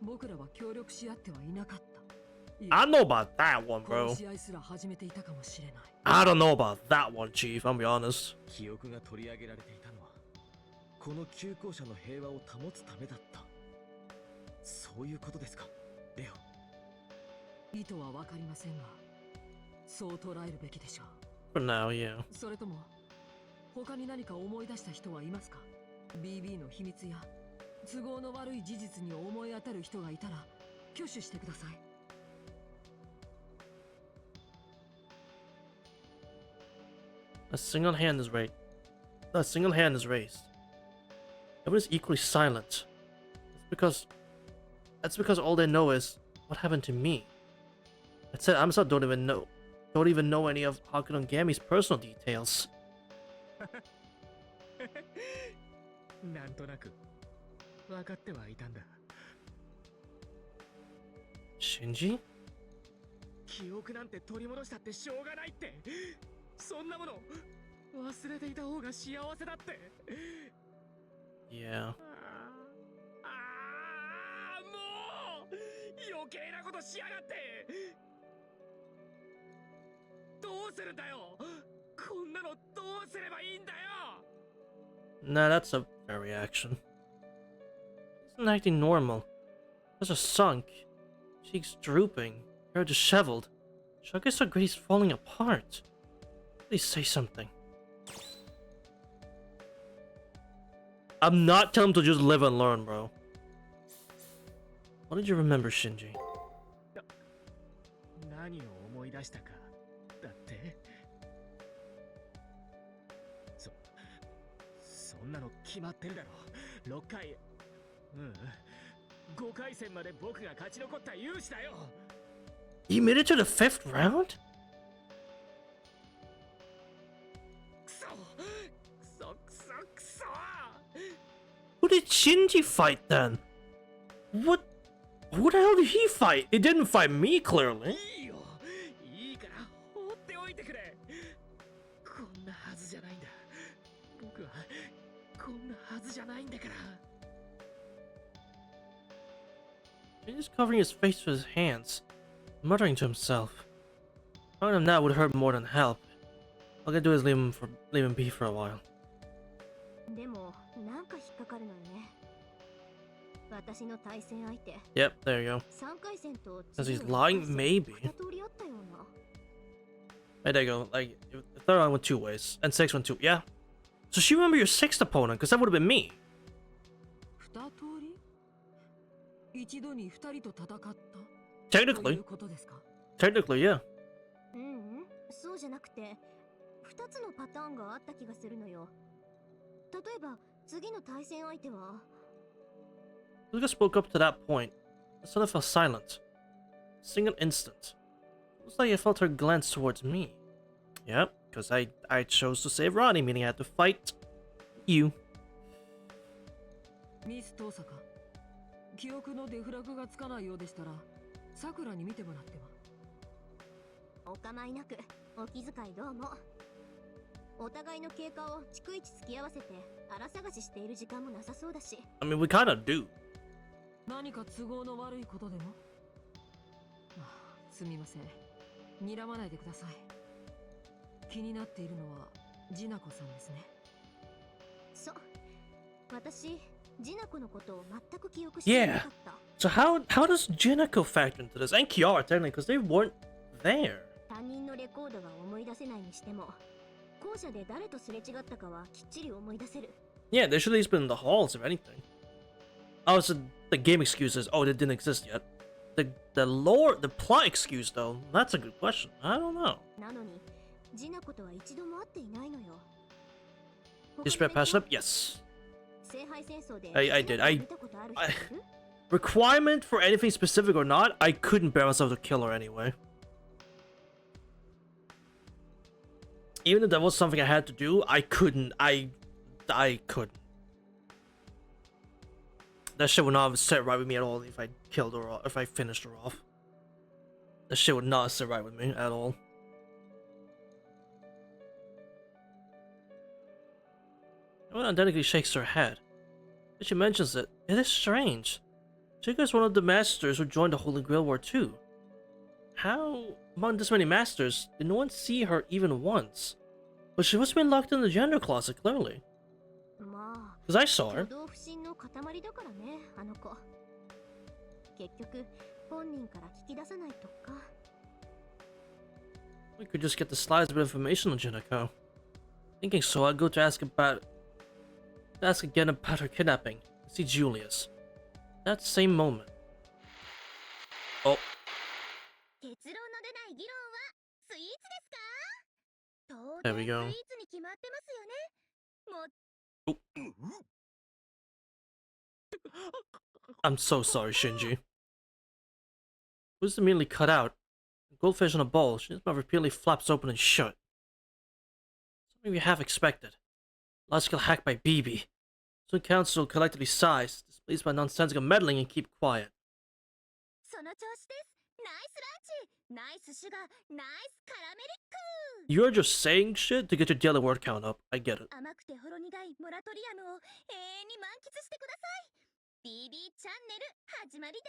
僕らは協力し合ってはいなかった。 I know about that one, bro. 殺し合いすら始めていたかもしれない。 I don't know about that one, Chief. I'll be honest. 記憶が取り上げられていたのはこの旧校舎の平和を保つためだった。そういうことですか、レオ。意図は分かりませんが、そう捉えるべきでしょう。 For now, yeah. それとも他に何か思い出した人はいますか？ BB の秘密や都合の悪い事実に思い当たる人がいたら挙手してください。 A single hand is raised. A single hand is raised. Everyone is equally silent. That's because all they know is what happened to me. That said, I myself don't even know any of Hakuno and Gami's personal details. なんとなく分かってはいたんだ。 Shinji? 記憶なんて取り戻したってしょうがないって。そんなもの忘れていた方が幸せだって。 Yeah. もう余計なことしやがって。どうするんだよ。こんなのどうすればいいんだよ。 Nah, that's a fair reaction. Isn't acting normal. Eyes are sunk, cheeks drooping, hair disheveled. Shuggy so great he's falling apart. Please say something. I'm not telling him to just live and learn, bro. What did you remember, Shinji? 何を思い出したかだって。そんなの決まってるだろ。6回、5回戦まで僕が勝ち残った勇士だよ。 You made it to the 5th round? くそくそ。 Who did Shinji fight then? What? Who the hell did he fight? He didn't fight me, clearly. いいよ、いいから放っておいてくれ。こんなはずじゃないんだ。僕はこんなはずじゃないんだから。 He's covering his face with his hands, muttering to himself. Telling him that would hurt more than help. All I can do is leave him be for a while. でもなんか引っかかるのよね。私の対戦相手。 Yep, there you go. 3回戦と Because he's lying, maybe. 二通りあったような。 Hey, there you go. Like, the third round went 2 ways, and 6 went 2. Yeah. So she remember your 6th opponent, because that would have been me. 二通り一度に二人と戦った Technically. ということですか Technically, yeah. そうじゃなくて、2つのパターンがあった気がするのよ。例えば、次の対戦相手は Luca spoke up to that point. The son fell silent. Single instant. It was like I felt her glance towards me. Yep, because I chose to save Ronnie, meaning I had to fight you. ミス登坂記憶のデフラグがつかないようでしたらさくらに見てもらっては。お構いなく、お気遣いどうも。お互いの経過を逐一突き合わせて荒探ししている時間もなさそうだし。 I mean, we kinda do. 何か都合の悪いことでもすみません。睨まないでください。気になっているのはジナコさんですね。そう。私、ジナコのことを全く記憶してなかった。So how does Jinako factor into this? And Kiara, technically, because they weren't there. 他人のレコードが思い出せないにしても、校舎で誰とすれ違ったかはきっちり思い出せる。Yeah, they should at least been in the halls, if anything. Oh, so the game excuse is, oh, they didn't exist yet. The plot excuse, though, that's a good question. I don't know. なのに、ジナコとは一度も会っていないのよ。 You spare pass up? Yes. 聖杯戦争で I did. 見たことある人いる？ Requirement for anything specific or not, I couldn't bear myself to kill her anyway. Even if that was something I had to do, I couldn't. I couldn't. That shit would not have set right with me at all if I killed her or if I finished her off. That shit would not sit right with me at all. Everyone identically shakes her head. When she mentions it, it is strange. Chica is one of the masters who joined the Holy Grail War too. How, among this many masters, did no one see her even once? But she must have been locked in the gender closet, clearly. まあ、 Because I saw her. 挙動不審の塊だからね、あの子。結局、本人から聞き出さないとか。 We could just get the slightest bit of information on Jinako. Thinking so, I'd go to ask again about her kidnapping. See Julius. That same moment. Oh. 結論の出ない議論はスイーツですか？当 There 然 we スイ go. ーツに決まってますよね。も I'm so sorry, Shinji. Was immediately cut out. Goldfish in a bowl, Shinji's mouth repeatedly flaps open and shut. Something we half expected. Logical hack by BB. Soon council collectively sighs, displeased by nonsensical meddling and keep quiet. その調子です。ナイスランチ、ナイスシュガー、ナイスカラメリック。 You're just saying shit to get your daily word count up. I get it. 甘くてほろ苦いモラトリアムを永遠に満喫してください。BB チャンネル始まりで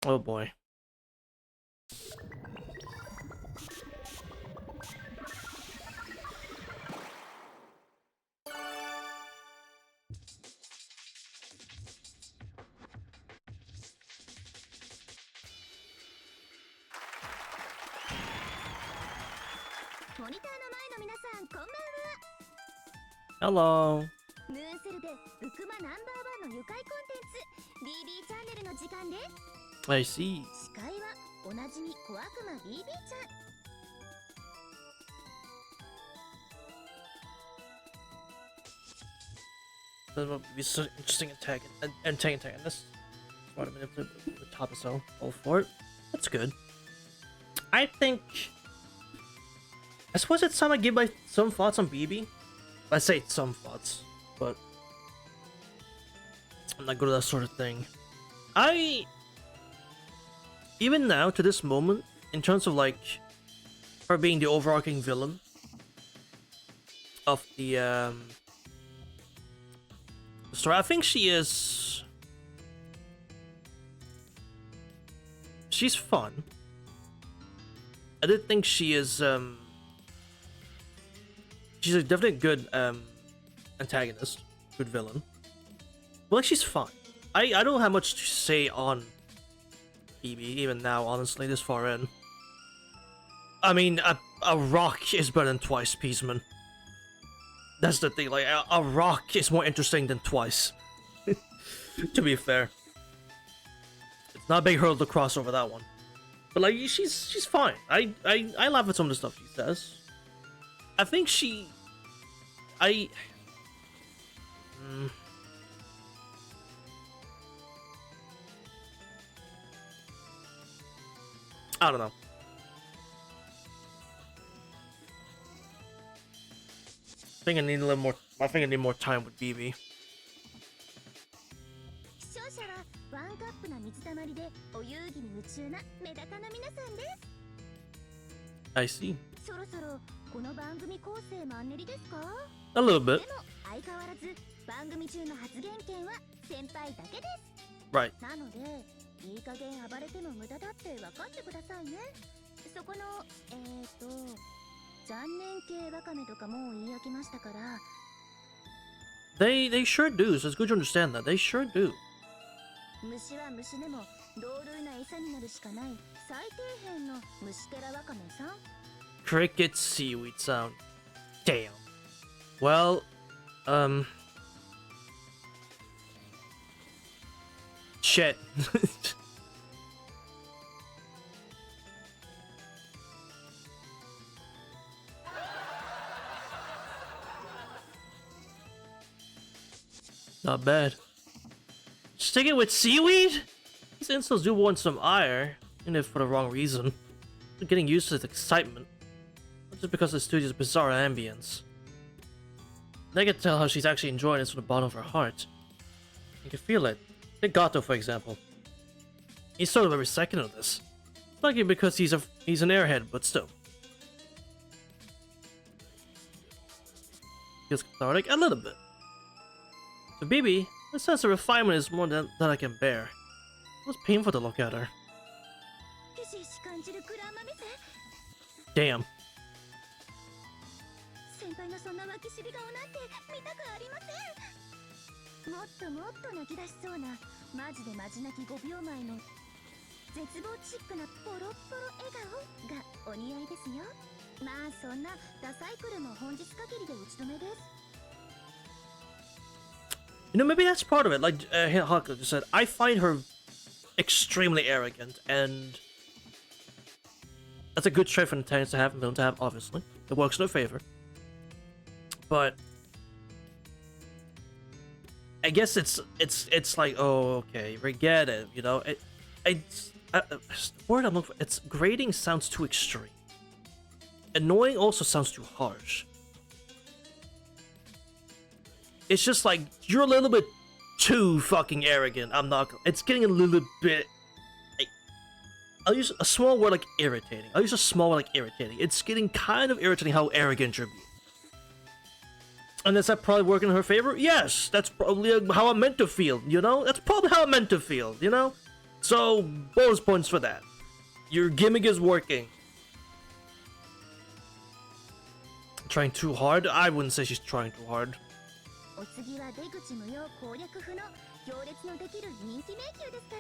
す。 Oh boy. Hello. ムーンセルでウクマナンバーワンのの愉快コンテンツ BB チャンネルの時間です。 I see. 司会はおなじみ小悪魔 BB ちゃん。 That would be so interesting antagonist. What a minute to the top of so all for it. That's good. I think. I suppose it's time I give my some thoughts on BB. I say some thoughts, but I'm not good at that sort of thing. Even now to this moment, in terms of like her being the overarching villain of the story, I think she is. She's fun. I did think she is she's a definitely good antagonist, good villain. But like she's fun. I don't have much to say on BB even now, honestly, this far in. I mean, a rock is better than twice, Peaceman. That's the thing, like a rock is more interesting than twice. To be fair. It's not a big hurdle to cross over that one. But like she's fine. I laugh at some of the stuff she says. I think she I don't know. I think I need a little more. I think I need more time with BB. 視聴者はワンカップな水たまりでお遊戯に夢中なメダカの皆さんです。 I see. そろそろこの番組構成マンネリですか？ A little で bit. も相変わらず番組中の発言権は先輩だけです。 Right. なのでいい加減暴れても無駄だって分かってくださいね。そこの残念系ワカメとかもう言い飽きましたから。 They sure do. So it's good to understand that. They sure do. 虫は虫でも同類な餌になるしかない最底辺の虫けらワカメさん。 Cricket seaweed sound. Damn. Well, shit. Not bad. Sticking with seaweed? These insults do want some ire, even if for the wrong reason. They're getting used to the excitement. Not just because of the studio's bizarre ambience. I can tell how she's actually enjoying this from the bottom of her heart. You can feel it. Take Gato, for example. He's sort of every second of this. Lucky because he's an airhead, but still. Feels cathartic a little bit. For BB, the sense of refinement is more than I can bear. It was painful to look at her. Damn. 先輩のそんな脇尻顔なんて見たくありません。もっともっと泣き出しそうなマジでマジ泣き5秒前の絶望チックなポロッポロ笑顔がお似合いですよ。まあそんなダサイクルも本日限りで打ち止めです。 You know, maybe that's part of it. Like Haka just said, I find her extremely arrogant, and that's a good trait for the Titans to have and villain to have, obviously. It works in her favor. But I guess it's like, oh, okay, we get it, you know. The word I'm looking for, it's grating sounds too extreme. Annoying also sounds too harsh. It's just like, you're a little bit too fucking arrogant. I'm not. It's getting a little bit. I'll use a small word like irritating. I'll use a small word like irritating. It's getting kind of irritating how arrogant you're being. And is that probably working in her favor? Yes, that's probably how I'm meant to feel, you know? That's probably how I'm meant to feel, you know? So, bonus points for that. Your gimmick is working. Trying too hard? I wouldn't say she's trying too hard. お次は出口無用攻略不能行列のできる人気迷宮ですか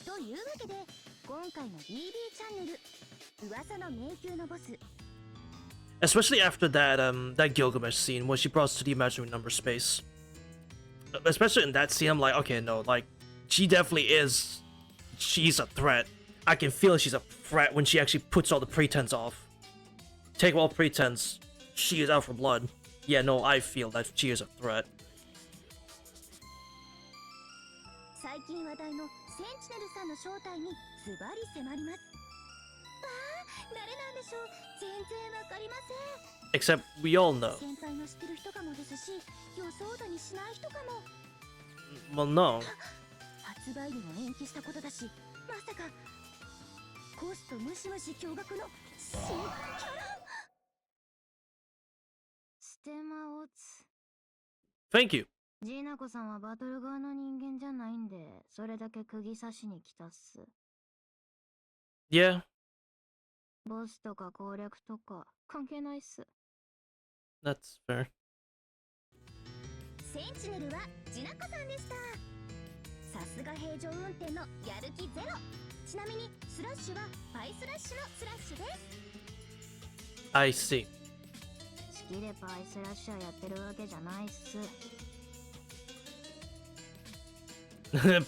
ら。というわけで今回の BB チャンネル噂の迷宮のボス Especially after that that Gilgamesh scene where she brought us to the imaginary number space. Especially in that scene, I'm like, okay, no, like, she definitely is. She's a threat. I can feel she's a threat when she actually puts all the pretense off. Take all pretense. She is out for blood. Yeah, no, I feel that she is a threat. 最近話題のセンチネルさんの正体にズバリ迫ります。誰なんでしょう。全然わかりません。 Except we all know. 先輩の知ってる人かもですし、予想だにしない人かも。 Well, no. 発売日も延期したことだし、まさかコストムシムシ驚愕の新キャラ。ステマオツ。 Thank you. ジーナコさんはバトル側の人間じゃないんで、それだけ釘刺しに来たっす。 Yeah. ボスとか攻略とか関係ないっす。 That's fair. センチネルはジナコさんでした。さすが平常運転のやる気ゼロ。ちなみにスラッシュはパイスラッシュのスラッシュです。 I see. 好きでパイスラッシュやってるわけじゃないっす。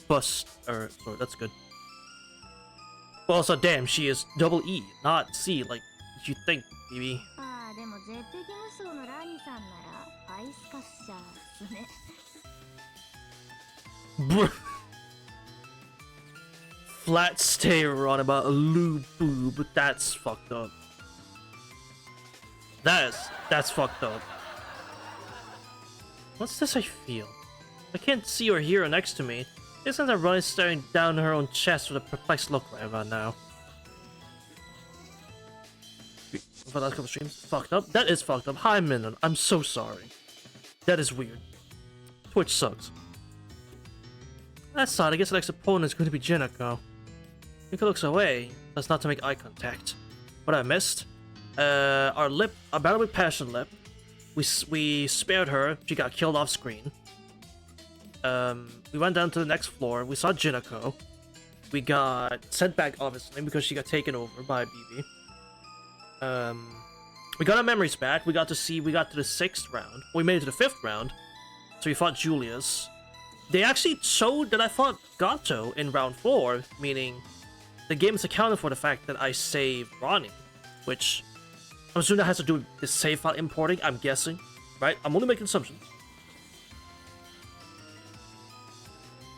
Bust. Or, sorry, that's good. Well, so damn, she is double E, not C, like you think, BB. ああ、でも絶壁無双のラニさんならパイスカッシャーっすね。 Bruh. Flat stare on about a lube boob, that's fucked up. That's fucked up. What's this I feel? I can't see or hear her next to me. Isn't that Ronnie staring down her own chest with a perplexed look right about now? For the last couple streams, fucked up. That is fucked up. Hi, Minnon. I'm so sorry. That is weird. Twitch sucks. That's odd. I guess the next opponent is going to be Jinako. Yuka looks away. That's not to make eye contact. What I missed? Our battle with Passion Lip. We spared her. She got killed off screen. We went down to the next floor. We saw Jinako. We got sent back, obviously, because she got taken over by BB. We got our memories back. We got to the 6th round. We made it to the 5th round. So we fought Julius. They actually showed that I fought Gato in round 4, meaning the game is accounted for the fact that I saved Ronnie, which I'm assuming that has to do with the save file importing, I'm guessing, right? I'm only making assumptions.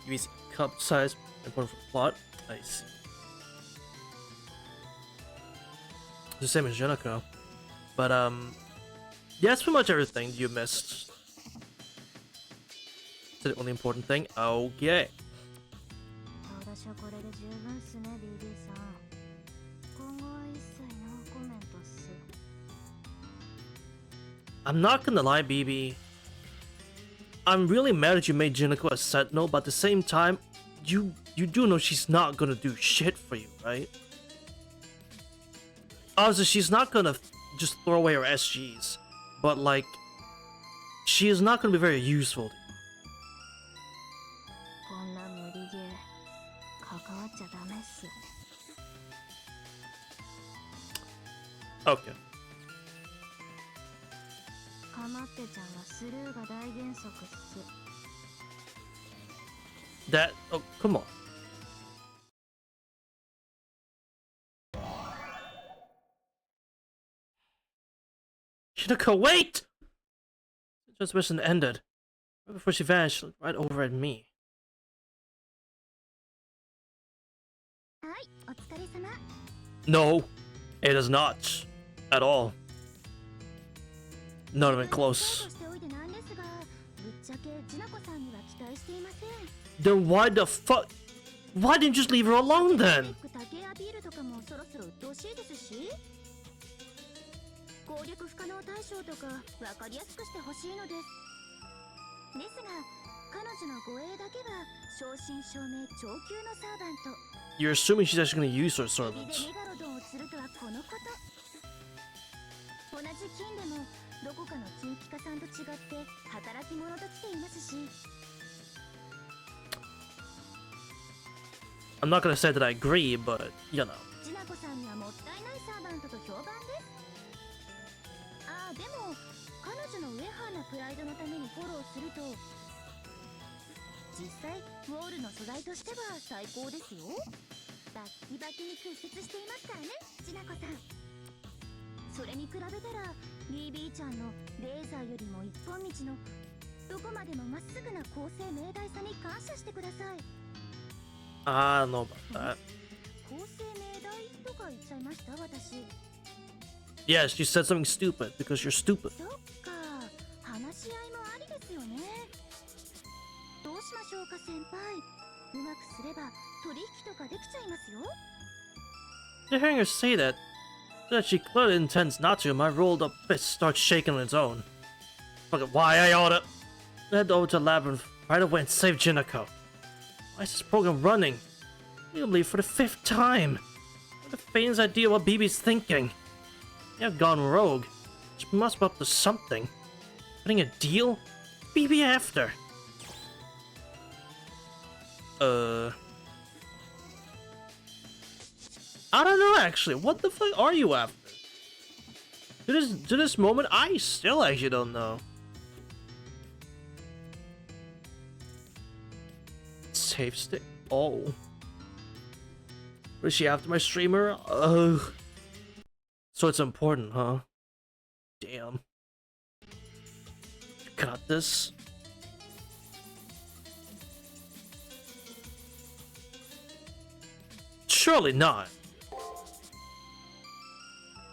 Use cup size important for the plot. I see. It's the same as Jinako. But yeah, that's pretty much everything you missed. That's the only important thing. Okay. I'm not gonna lie, BB. I'm really mad that you made Jinako a sentinel, but at the same time, you do know she's not gonna do shit for you, right? Obviously, she's not gonna just throw away her SGs, but like, she is not gonna be very useful to you. Okay. That, oh, come on. Jinako, wait! The transmission ended. Right before she vanished, she looked right over at me. No, it is not. At all. Not even close. Then why the fuck? Why didn't you just leave her alone then? You're assuming she's actually gonna use her servants. I'm not gonna say that I agree, but you know. あでも彼女のウェハーなプライドのためにフォローすると実際ウォールの素材としては最高ですよ。バッキバキに屈折していますからね、ちなこさん。それに比べたら BB ちゃんのレーザーよりも一本道のどこまでもまっすぐな構成明大さに感謝してください。I don't know about that. 構成明大とか言っちゃいました私。Yes, you said something stupid because you're stupid. そっか、話し合いもありですよね。どうしましょうか先輩。うまくすれば取引とかできちゃいますよ。You're hearing her say that she clearly intends not to. My rolled up fist starts shaking on its own. Fuck it, why I oughta head over to Labyrinth right away and save Jinako. Why is this program running? We'll leave for the 5th time. What the faintest idea what BB's thinking. They've gone rogue. She must be up to something. Putting a deal? BB after. I don't know actually. What the fuck are you after? To this moment, I still actually don't know. Save state? Oh. Was she after my streamer? Ugh. So it's important, huh? Damn. You got this? Surely not.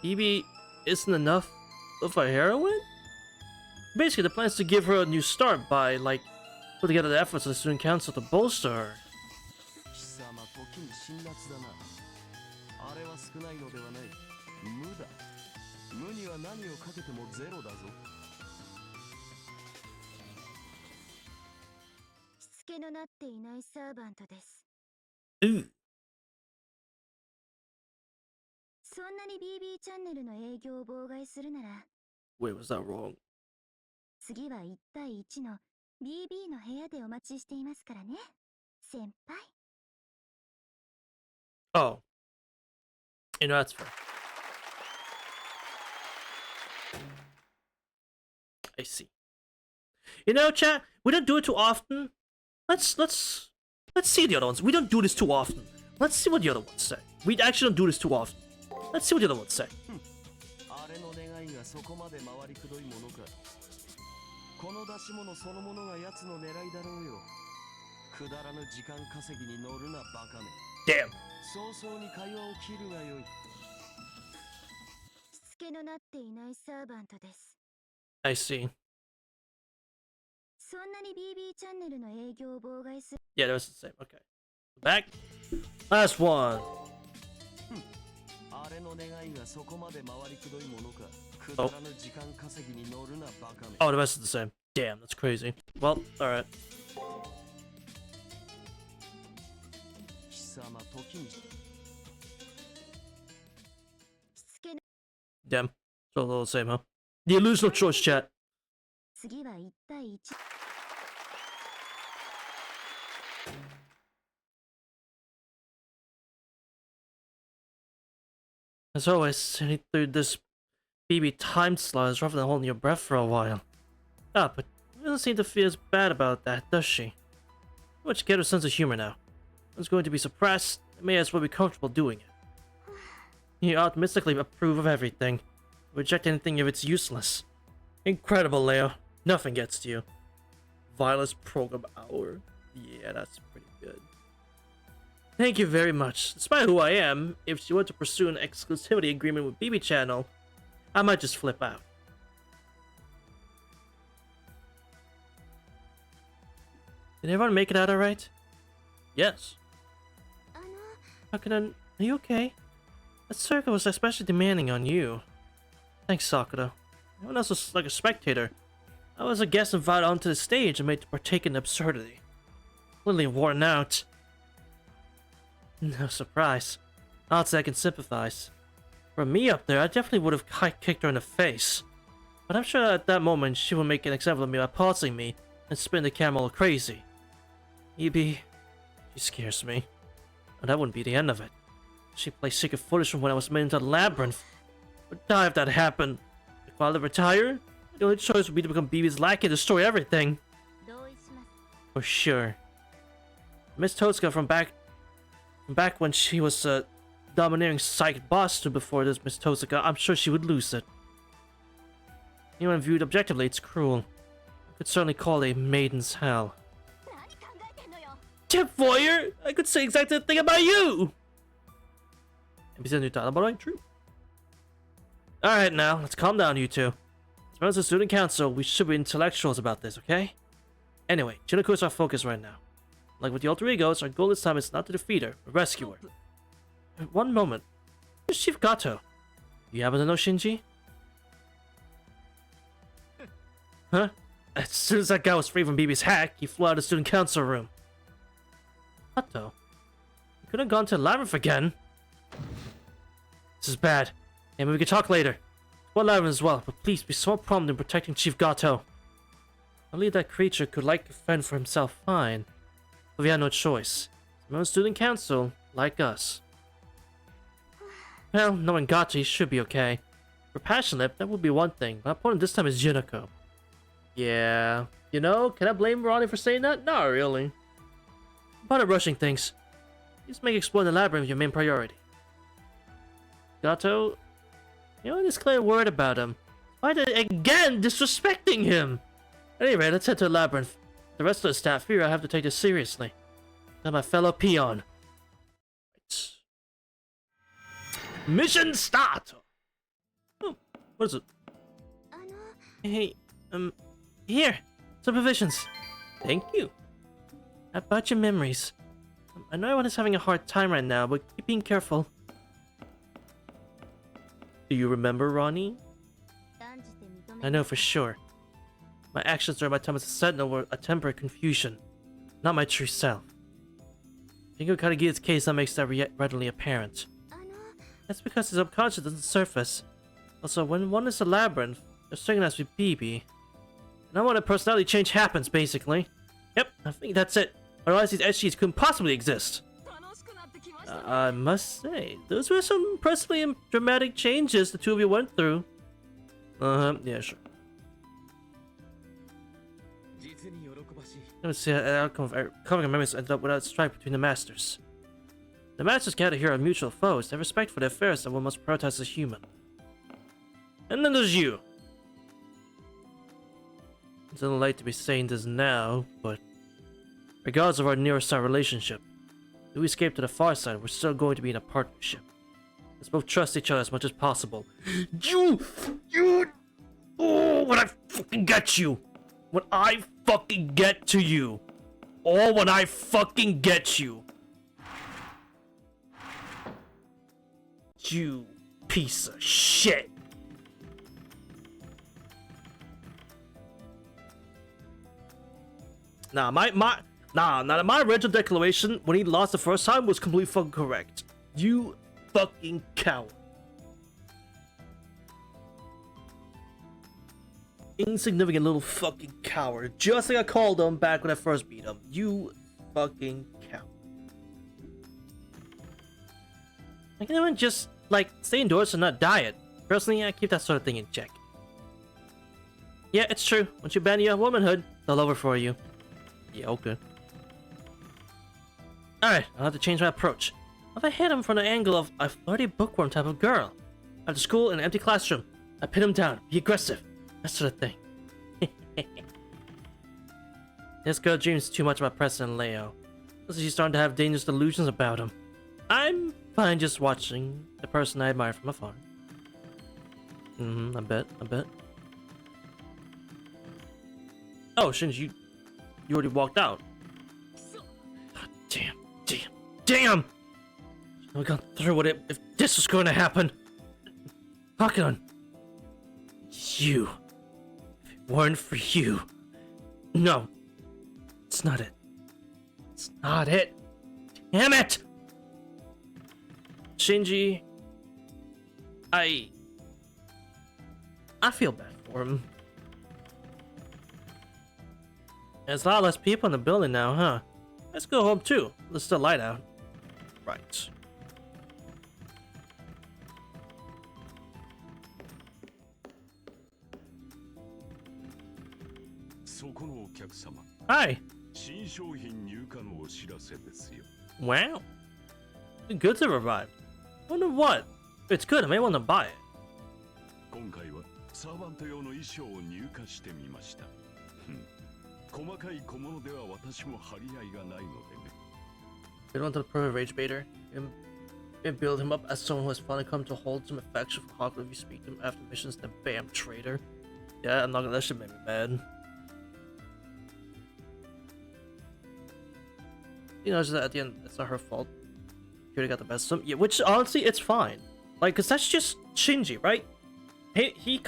BB isn't enough of a heroine? Basically, the plan is to give her a new start by, like, put together the efforts of the student council to bolster her. 貴様時に辛辣だな。あれは少ないのではない。無だ。無には何をかけてもゼロだぞ。しつけのなっていないサーバントです。Ooh. そんなに BB チャンネルの営業を妨害するなら Wait, was that wrong? 次は1対1の BB の部屋でお待ちしていますからね、先輩。Oh. You know, that's fair. I see. You know, chat, we don't do it too often. Let's see the other ones. We don't do this too often. Let's see what the other ones say. We actually don't do this too often. Let's see what the other ones say. あれの願いがそこまで回りくどいものか。この出し物そのものが奴の狙いだろうよ。くだらぬ時間稼ぎに乗るなバカめ。Damn. 早々に会話を切るがよい。しつけのなっていないサーバントです。I see. そんなに BB チャンネルの営業を妨害する。 Yeah, that's the same. Okay. Back. Last one. あれの願いがそこまで回りくどいものか。くだらぬ時間稼ぎに乗るなバカめ。Oh, the rest is the same. Damn, that's crazy. Well, alright. 貴様時に。しつけの Damn. So all the same, huh? The illusion of choice, chat. 次は1対1。As always, sitting through this BB time slot is rougher than holding your breath for a while. Ah, but she doesn't seem to feel as bad about that, does she? Once you get her sense of humor now. It's going to be suppressed, it may as well be comfortable doing it. You optimistically approve of everything. Reject anything if it's useless. Incredible, Leo. Nothing gets to you. Violence program hour. Yeah, that's pretty good. Thank you very much. Despite who I am, if she were to pursue an exclusivity agreement with BB Channel, I might just flip out. Did everyone make it out alright? Yes. How can I... Are you okay? That circle was especially demanding on you. Thanks, Sakura. Everyone else was like a spectator. I was a guest invited onto the stage and made to partake in absurdity. Clearly worn out. No surprise. I'd say I can sympathize. For me up there, I definitely would have kicked her in the face. But I'm sure at that moment she would make an example of me by pausing me and spin the camera all crazy. Ibi, she scares me. And that wouldn't be the end of it. She plays secret footage from when I was made into the labyrinth. Would die if that happened. The While they retire, the only choice would be to become BB's lackey and destroy everything. 同意します。 For sure. Miss Totsuka from back when she was a domineering psychic boss to before this Miss Totsuka, I'm sure she would lose it. Even viewed objectively, it's cruel. I could certainly call it a maiden's hell. 何考えてんのよ。 Tip Foyer! I could say exactly the thing about you! NPC new title, but right, true. Alright now, let's calm down, you two. As members of the student council, we should be intellectuals about this, okay? Anyway, Jinako is our focus right now. Like with the alter egos, our goal this time is not to defeat her, but rescue her. One moment. Where's Chief Gato? You happen to know Shinji? Huh? As soon as that guy was free from BB's hack, he flew out of the student council room. Gato? You could have gone to the labyrinth again. This is bad. Maybe we can talk later. Well, labyrinth as well, but please be so prompt in protecting Chief Gato. I believe that creature could like to fend for himself fine. But we had no choice. Most student council, like us. Well, knowing Gato, he should be okay. For Passionate, that would be one thing, but our opponent this time is Jinako. Yeah. You know, can I blame Ronnie for saying that? Not really. About rushing things. Please make exploring the labyrinth your main priority. Gato, you know, just clear word about him. Why did again disrespecting him? Anyway, let's head to the labyrinth. The rest of the staff here, I have to take this seriously. And my fellow peon. Right. Mission start! Oh, what is it? あの、 Hey, here. Some provisions. Thank you. About your memories. I know everyone is having a hard time right now, but keep being careful. Do you remember, Ronnie? 断じて認め I know for sure. My actions during my time as a sentinel were a temporary confusion, not my true self. Jingo Karagi's case that makes that readily apparent. あの、 That's because his subconscious doesn't surface. Also, when one is a labyrinth, there's something has to be BB. And I want a personality change happens, basically. Yep, I think that's it. Otherwise, these SGs couldn't possibly exist. 楽しくなってきましたね。 I must say, those were some impressively dramatic changes the two of you went through. Yeah, sure. 実に喜ばしい。 Let me see how the outcome of our covering memories ended up without strife between the masters. The masters gather here are mutual foes. They have respect for the affairs that one must prioritize as human. And then there's you. It's a little late to be saying this now, but regardless of our near side relationship, if we escape to the far side, we're still going to be in a partnership. Let's both trust each other as much as possible. You! Oh, when I fucking get you! When I fucking get to you! Oh, when I fucking get you! You piece of shit! Nah, my original declaration when he lost the first time was completely fucking correct. You fucking coward. Insignificant little fucking coward. Just like I called him back when I first beat him. You fucking coward. I can even just, like, stay indoors and not diet. Personally, I keep that sort of thing in check. Yeah, it's true. Once you ban your womanhood, they'll over for you. Yeah, okay. Alright, I'll have to change my approach. If I hit him from the angle of a flirty bookworm type of girl. After school in an empty classroom, I pin him down, be aggressive. That sort of thing. This girl dreams too much about President Leo. Looks like she's starting to have dangerous delusions about him. I'm fine just watching the person I admire from afar. I bet. Oh, Shinji, you already walked out. God damn! I gone through with it if this was going to happen. Hakan, you. If it weren't for you. No. It's not it. It's not it. Damn it! Shinji. I feel bad for him. There's a lot less people in the building now, huh? Let's go home too. There's still light out. Right. そこのお客様。 Hi. 新商品入荷のお知らせですよ。 Wow. Goods have arrived. Wonder what? If it's good, I may want to buy it. 今回はサーバント用の衣装を入荷してみました。細かい小物では私も張り合いがないのでね。 They want to prove rage baiter and build him up as someone who has finally come to hold some affection for Hawk if you speak to him after missions, then bam, traitor. Yeah, I'm not gonna, that should make me mad. You know, that at the end, it's not her fault. She got the best of him. Yeah, which honestly, it's fine. Like, cause that's just Shinji, right? He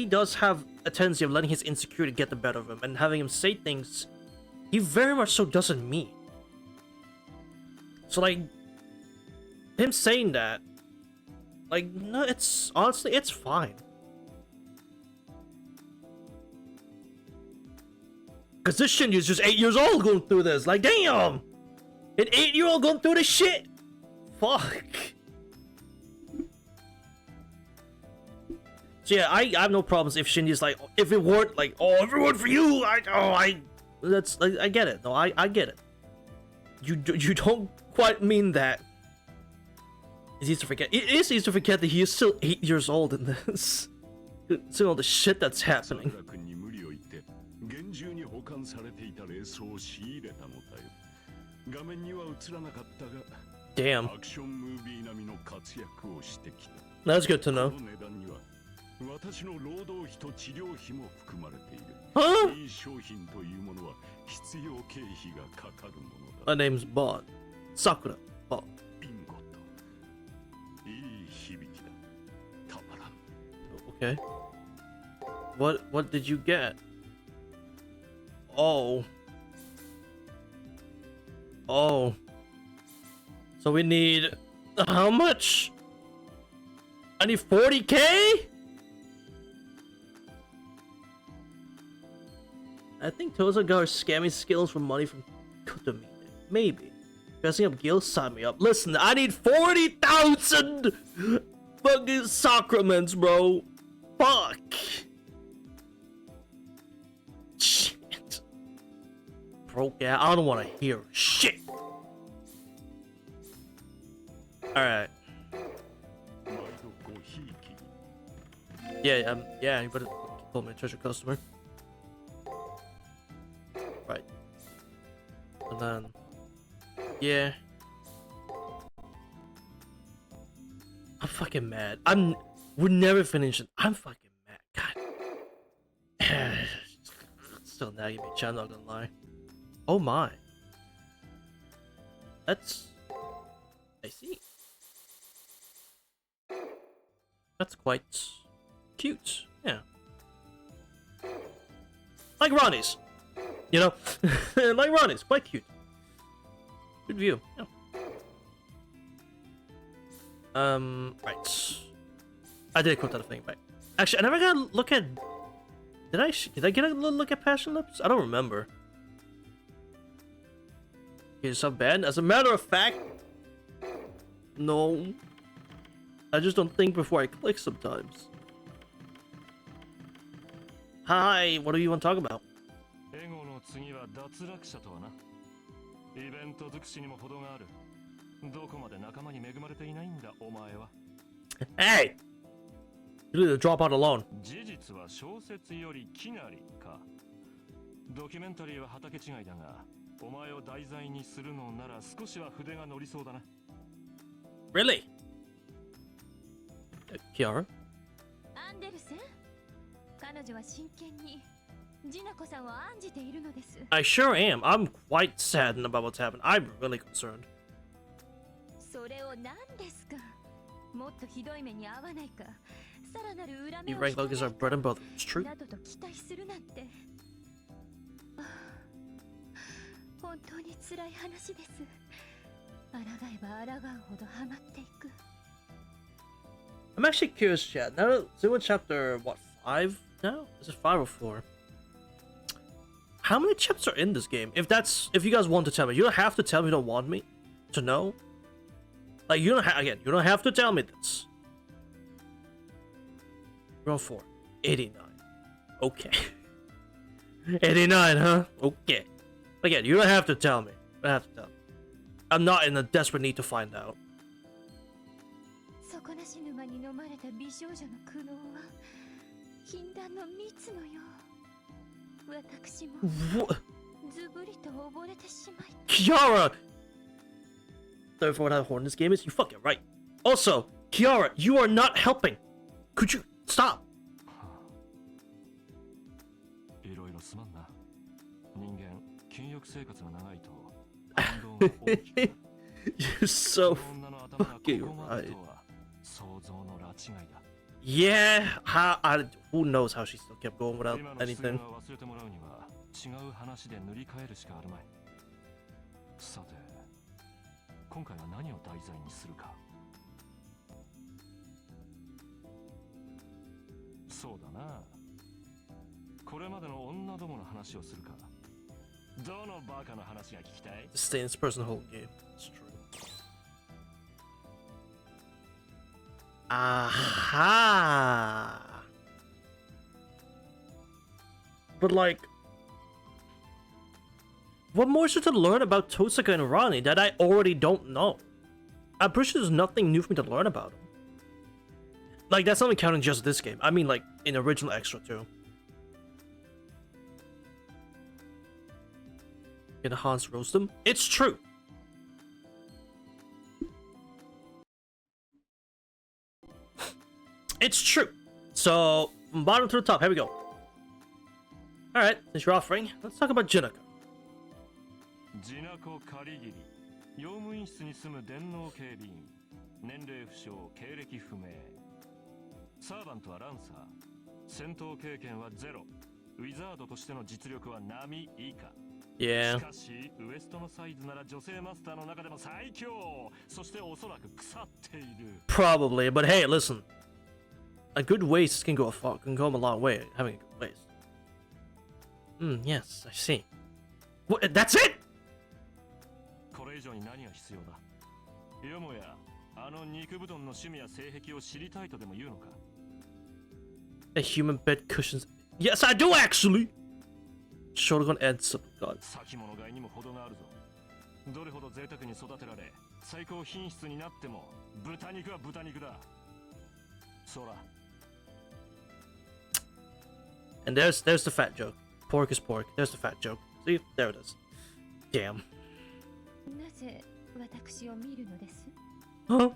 does have a tendency of letting his insecurity get the better of him and having him say things he very much so doesn't mean. So like, him saying that, like, no, it's honestly, it's fine. Cause this Shinji is just 8 years old going through this. Like, damn, an 8-year-old going through this shit. Fuck. So yeah, I have no problems if Shinji's like, if it weren't like, oh, everyone for you, that's like, I get it. No, I get it. You don't quite mean that. It's easy to forget. It is easy to forget that he is still 8 years old in this. Seeing all the shit that's happening. Damn. That's good to know. Huh? My name's Bond. Sakura. Bond. Okay. What did you get? Oh. Oh. So we need how much? I need 40k? I think Toza got her scammy skills for money from Kutamine. Maybe. Dressing up Gil, sign me up. Listen, I need 40,000 fucking sacraments, bro. Fuck. Shit. Broke yeah, I don't want to hear shit. Alright. Yeah, you better call me a treasure customer. Right. And then, yeah. I'm fucking mad. We're never finishing. I'm fucking mad. God. Still nagging me, Chan, not gonna lie. Oh my. That's... I see. That's quite cute. Yeah. Like Ronnie's. You know? Like Ronnie's. Quite cute. Good view. Yeah. Right. I did quote that thing, right? Actually, I never got to look at... Did I get a little look at Passion Lips? I don't remember. Is so bad? As a matter of fact... No. I just don't think before I click sometimes. Hi, what do you want to talk about? Hey! You need to drop out alone. Really? Kiara? I sure am. I'm quite saddened about what's happened. I'm really concerned. You rank Loki is our bread and butter. It's true. I'm actually curious, chat. Now, so we're in chapter, what, 5 now? Is it 5 or 4? How many chapters are in this game? If you guys want to tell me. You don't have to tell me you don't want me to know. Like, you don't have to tell me this. We're on 4. 89. Okay. 89, huh? Okay. Again, you don't have to tell me. You don't have to tell me. I'm not in a desperate need to find out. 底なし沼に飲まれた美少女の苦悩は禁断の蜜のよう。私も What? ずぶりと溺れてしまい。 Kiara! Sorry for what how horny this game is. You fucking right. Also, Kiara, you are not helping. Could you stop? いろいろすまんな。人間、禁欲生活が長いと運動が大きくなる。You're so 女の頭がこ fucking こまで right. とは想像の拉違いだ。Yeah, who knows how she still kept going without 今の失 anything. 言は忘れてもらうには違う話で塗り替えるしかあるまい。さて、今回は何を題材にするか。そうだな。これまでの女どもの話をするか。どのバカの話が聞きたい？ Stay in this person the whole game. It's true. Aha! But like, what more is there to learn about Tosaka and Rani that I already don't know? I'm pretty sure there's nothing new for me to learn about them. Like, that's not even counting just this game. I mean, like, in original extra too. Can Hans roast them? It's true. It's true. So, from bottom to the top, here we go. Alright, since you're offering, let's talk about Jinaka. ジナコカリギリ、用務員室に住む電脳警備員、年齢不詳、経歴不明。サーバントはランサー、戦闘経験はゼロ、ウィザードとしての実力は並以下。Yeah. しかし、ウエストのサイズなら女性マスターの中でも最強。そしておそらく腐っている。Probably, but hey, listen. A good waist can go a long way. Having a good waist. Yes, I see. What? That's it? これ以上に何が必要だ。よもや、あの肉布団の趣味や性癖を知りたいとでも言うのか。A human bed cushions. Yes, I do actually. Shoulder gun and some god. 先物買いにも程があるぞ。どれほど贅沢に育てられ、最高品質になっても、豚肉は豚肉だ。そら。And there's the fat joke. Pork is pork. There's the fat joke. See? There it is. Damn. なぜ私を見るのです？ Huh?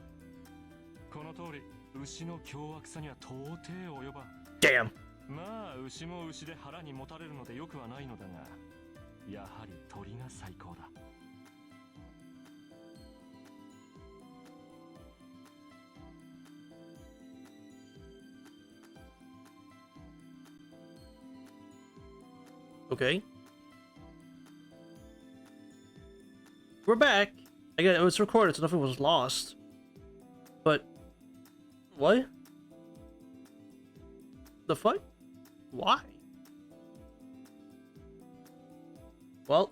この通り、牛の凶悪さには到底及ばん。Damn. まあ、牛も牛で腹にもたれるのでよくはないのだが、やはり鳥が最高だ。Okay. We're back. Again, it was recorded, so nothing was lost. But what? The fuck? Why? Well,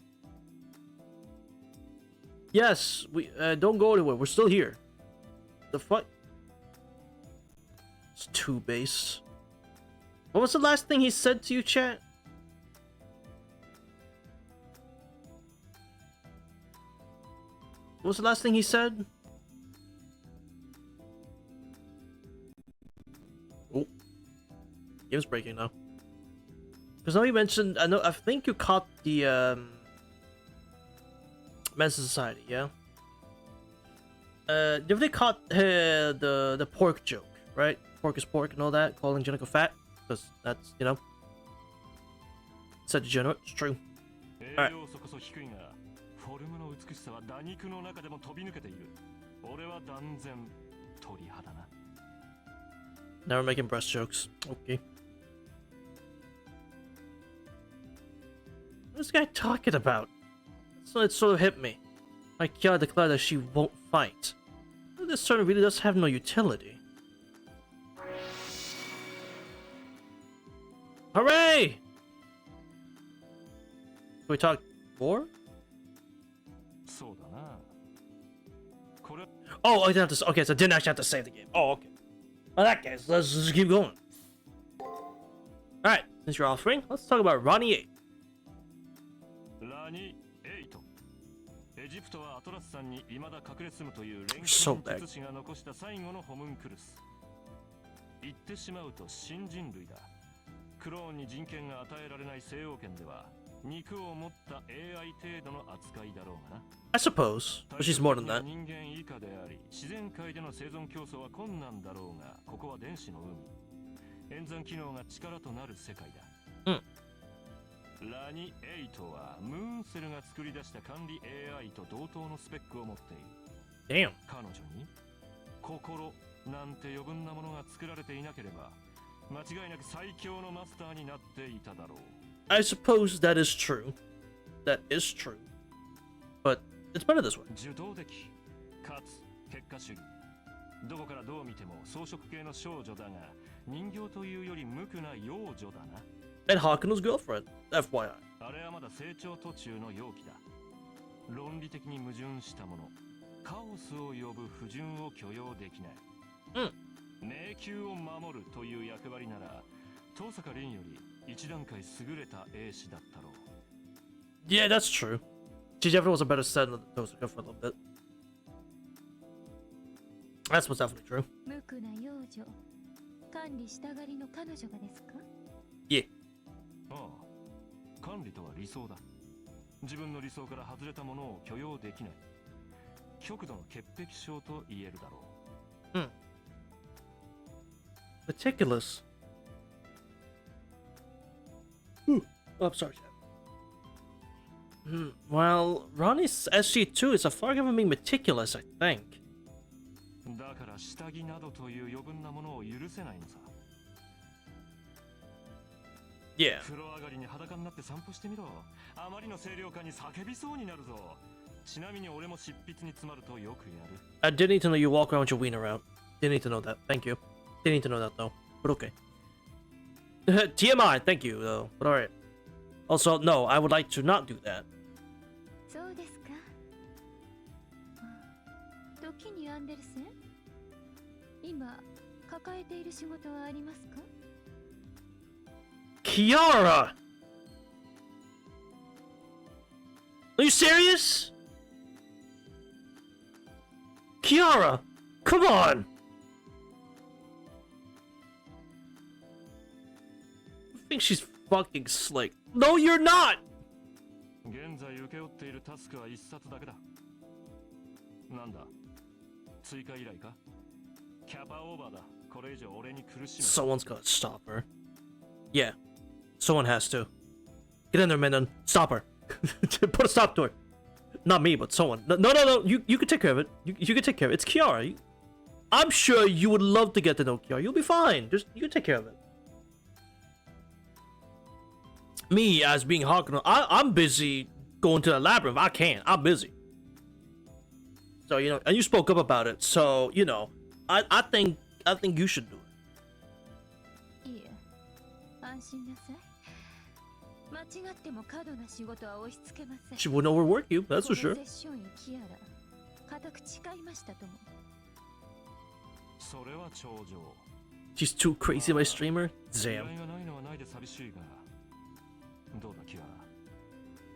yes, we don't go anywhere. We're still here. The fuck? It's too base. What was the last thing he said to you, chat? What was the last thing he said? Oh, game's breaking now. Because now you mentioned, I think you caught the Men's Society, yeah. Definitely caught the pork joke, right? Pork is pork and all that, calling Jinako fat, because that's, you know, said degenerate. It's true. Alright. フォルムの美しさは打肉の中でも飛び抜けている。俺は断然鳥派だな。Now we're making breast jokes. Okay. What's this guy talking about? So it sort of hit me. Like Kiara declared that she won't fight. This turn really does have no utility. Hooray! Can we talk more? Oh, I didn't have to. Okay, so I didn't actually have to save the game. Oh, okay. In that case, let's just keep going. Alright, since you're offering, let's talk about Ronnie 8. ラニ・エイト。エジプトはアトラス山に未だ隠れ住むという錬 So 金 bad. 術師が残した最後のホムンクルス。言ってしまうと新人類だ。クローンに人権が与えられない西欧圏では肉を持った AI 程度の扱いだろうがな。 I suppose, but she's more than that. 人間以下であり、自然界での生存競争は困難だろうが、ここは電子の海。演算機能が力となる世界だ。ラニ・エイトはムーンセルが作り出した管理 AI と同等のスペックを持っている。 Damn. 彼女に心なんて余分なものが作られていなければ、間違いなく最強のマスターになっていただろう。 I suppose that is true. That is true. But it's better this way. 受動的かつ結果主義。どこからどう見ても装飾系の少女だが、人形というより無垢な幼女だな。 And Hakuno's girlfriend, FYI. あれはまだ成長途中の容器だ。論理的に矛盾したもの、カオスを呼ぶ不純を許容できない。迷宮を守るという役割なら、遠坂凛より一段階優れた英士だったろう。 Yeah, that's true. She definitely was a better set than Tosaka for a little bit. That's what's definitely true. 無垢な幼女、管理したがりの彼女がですか？ Yeah. ああ、管理とは理想だ。自分の理想から外れたものを許容できない。極度の潔癖症と言えるだろう。Meticulous. Ooh. Oh, I'm sorry, Chad. Well, Ronnie's SG2 is a far from being meticulous, I think. だから下着などという余分なものを許せないのさ。 Yeah. 風呂上がりに裸になって散歩してみろ。あまりの清涼感に叫びそうになるぞ。ちなみに俺も執筆に詰まるとよくやる。 I did need to know you walk around with your wiener out. Didn't need to know that. Thank you. Didn't need to know that though. But okay. TMI, thank you though. But alright. Also, no, I would like to not do that. そうですか。時にアンデルセン、今抱えている仕事はありますか？ Kiara! Are you serious? Kiara! Come on! I think she's fucking slick. No, you're not! 現在請け負っているタスクは一冊だけだ。なんだ、追加依頼か？キャパオーバーだ。これ以上俺に苦しむ。 Someone's gotta stop her. Yeah, someone has to. Get in there, Mendon. Stop her. Put a stop to her. Not me, but someone. No. You can take care of it. You can take care of it. It's Kiara. I'm sure you would love to get to know Kiara. You'll be fine. You can take care of it. Me, as being Hakuno, I'm busy going to the labyrinth. I can't. I'm busy. So, you know, and you spoke up about it. So, you know, I think you should do it. いえ、安心なさい。間違っても過度な仕事は押し付けません。 She wouldn't overwork you, that's for この sure. セッション員キアラ、固く誓いましたとも。それは頂上。 She's too crazy, my streamer. 依 Damn. 頼がないのはないで寂しいが。どうだキアラ。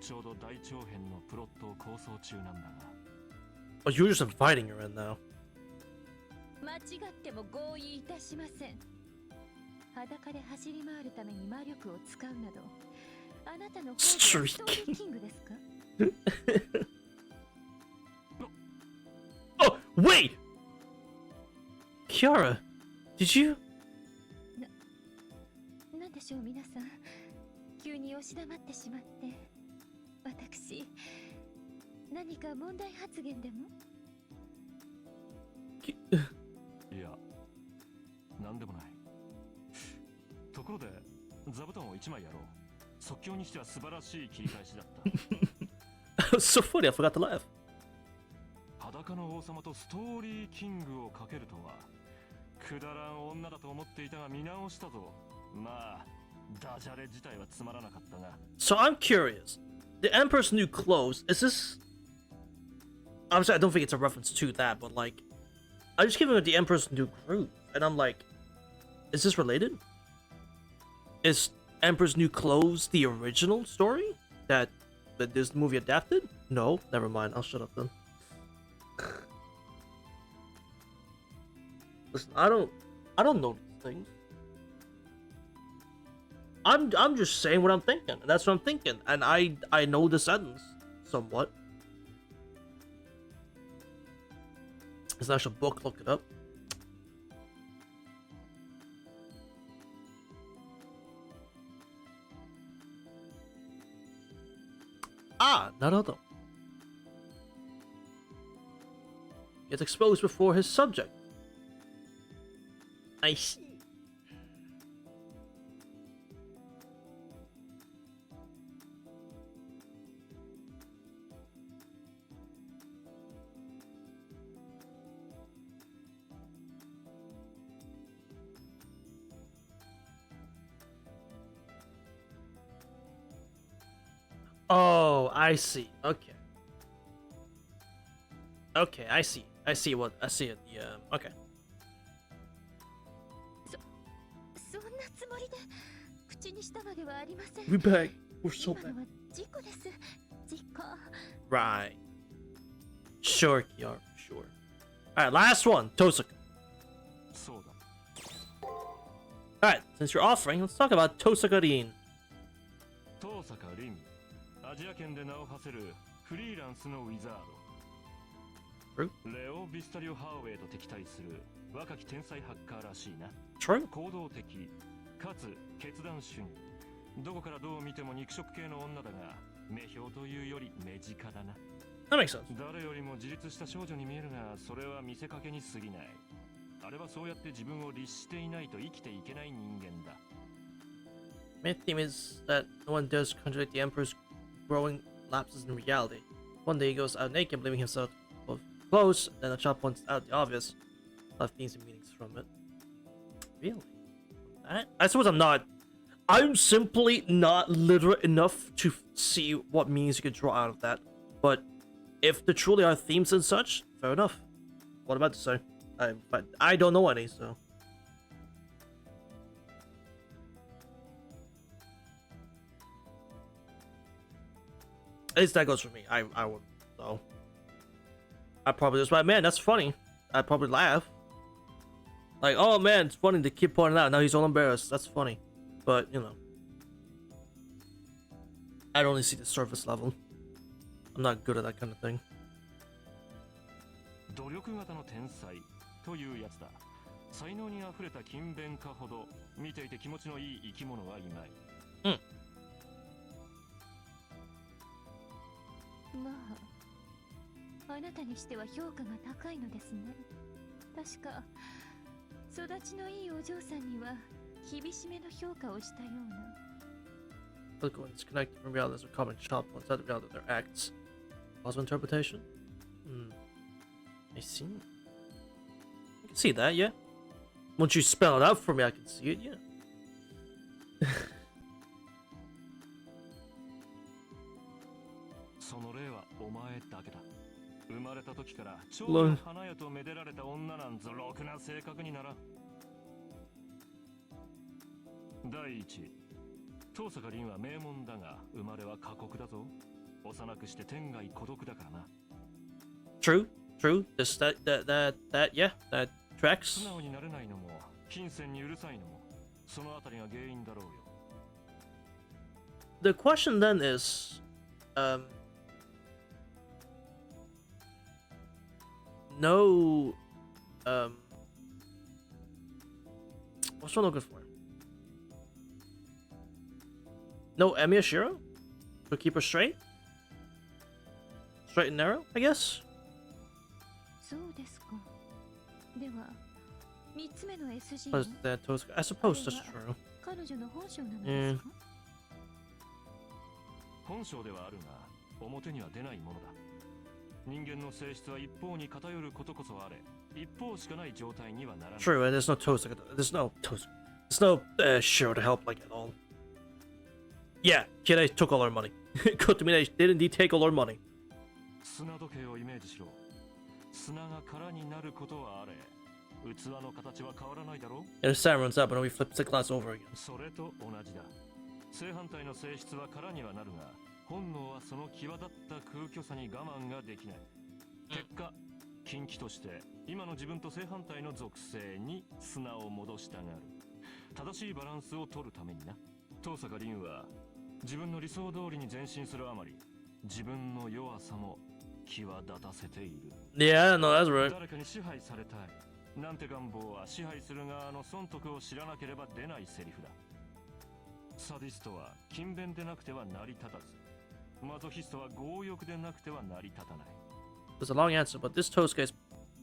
ちょうど大長編のプロットを構想中なんだが。 Oh, you're just inviting her in now. 間違っても合意いたしません。裸で走り回るために魔力を使うなど、あなたの方でストーリーキングですか？ Oh, wait! Kiara, did you? なんでしょう皆さん、急に押し黙ってしまって。私、何か問題発言でも？いや、なんでもない。ところで、座布団を一枚やろう。即興にしては素晴らしい切り返しだった。That was so funny, I forgot to laugh. 裸の王様とストーリーキングをかけるとは、くだらん女だと思っていたが見直したぞ。まあ、ダジャレ自体はつまらなかったが。 So I'm curious. The Emperor's New Clothes, is this... Obviously, I don't think it's a reference to that, but like... I just gave it the Emperor's New Groove, and I'm like... Is this related? Is Emperor's New Clothes the original story? That But this movie adapted? No, never mind. I'll shut up then. Listen, I don't know these things. I'm just saying what I'm thinking, and that's what I'm thinking, and I know the sentence somewhat. It's an actual book. Look it up. Ah, Naruto. Gets exposed before his subject. I see. Oh, I see. Okay. Okay, I see. I see it. Yeah. Okay. そんなつもりで口にしたのではありません。 We back. We're so 今 back. のは事故です。事故。 Right. Sure, Kiara. Sure. All right, last one. Tosaka. そうだ。 All right, since you're offering, let's talk about Tosaka Rin. 東坂凛、アジア圏で名を馳せるフリーランスのウィザード。 True. レオ・ビスタリオ・ハーウェイと敵対する若き天才ハッカーらしいな。 True. 行動的かつ決断主義、どこからどう見ても肉食系の女だが目標というより目近だな。 That makes sense. 誰よりも自立した少女に見えるが、それは見せかけに過ぎない。あれはそうやって自分を律していないと生きていけない人間だ。 Main theme is that no one dares contradict the Emperor's growing lapses in reality. One day he goes out naked, believing himself full of clothes, then the child points out the obvious. A lot of themes and meanings from it. Really? I suppose I'm not. I'm simply not literate enough to see what meanings you could draw out of that. But if there truly are themes and such, fair enough. What am I to say? But I don't know any, so. At least that goes for me. I wouldn't, so. I probably just like, man, that's funny. I'd probably laugh. Like, oh man, it's funny to keep pointing out. Now he's all embarrassed. That's funny. But, you know. I'd only see the surface level. I'm not good at that kind of thing. 努力型の天才というやつだ。才能にあふれた勤勉家ほど見ていて気持ちのいい生き物はいない。まあ、あなたにしては評価が高いのですね。確か育ちのいいお嬢さんには厳しめの評価をしたような。 Political and disconnected from reality as a common shop outside the reality of their acts. Plausible interpretation? I see. I can see that, yeah. Once you spell it out for me, I can see it, yeah. その例はお前だけだ。生まれた時から蝶の花よとめでられた女なんぞろくな性格にならん。第一、東坂凛は名門だが生まれは過酷だぞ。幼くして天涯孤独だからな。 True, true. Yeah, that tracks. 素直になれないのも金銭にうるさいのもそのあたりが原因だろうよ。 The question then is, no, what's one looking for? No Emiyashiro? To keep her straight? Straight and narrow, I guess? そうですか。では、三つ目の SG Was は that Tosaka? I suppose that's true. 彼女の本性なのですか？本性ではあるが表には出ないものだ。人間の性質は一方に偏ることこそあれ、一方しかない状態にはならない。 True, and there's no Tosaka. There's no Tosaka. There's no Shiro to help like at all. Yeah, Kirei took all our money. Good to me, they did indeed take all our money. 砂時計をイメージしろ。砂が空になることはあれ、器の形は変わらないだろう。 And the sun runs up and we flip the glass over again. それと同じだ。正反対の性質は空にはなるが、本能はその際立った空虚さに我慢ができない。結果、禁忌として今の自分と正反対の属性に砂を戻したがる。正しいバランスを取るためにな。遠坂凛は自分の理想通りに前進するあまり、自分の弱さも際立たせている。Yeah, no, that's right. 誰かに支配されたいなんて願望は支配する側の損得を知らなければ出ないセリフだ。サディストは勤勉でなくては成り立たず、マゾヒストは強欲でなくては成り立たない。There's a long answer, but this Tosca is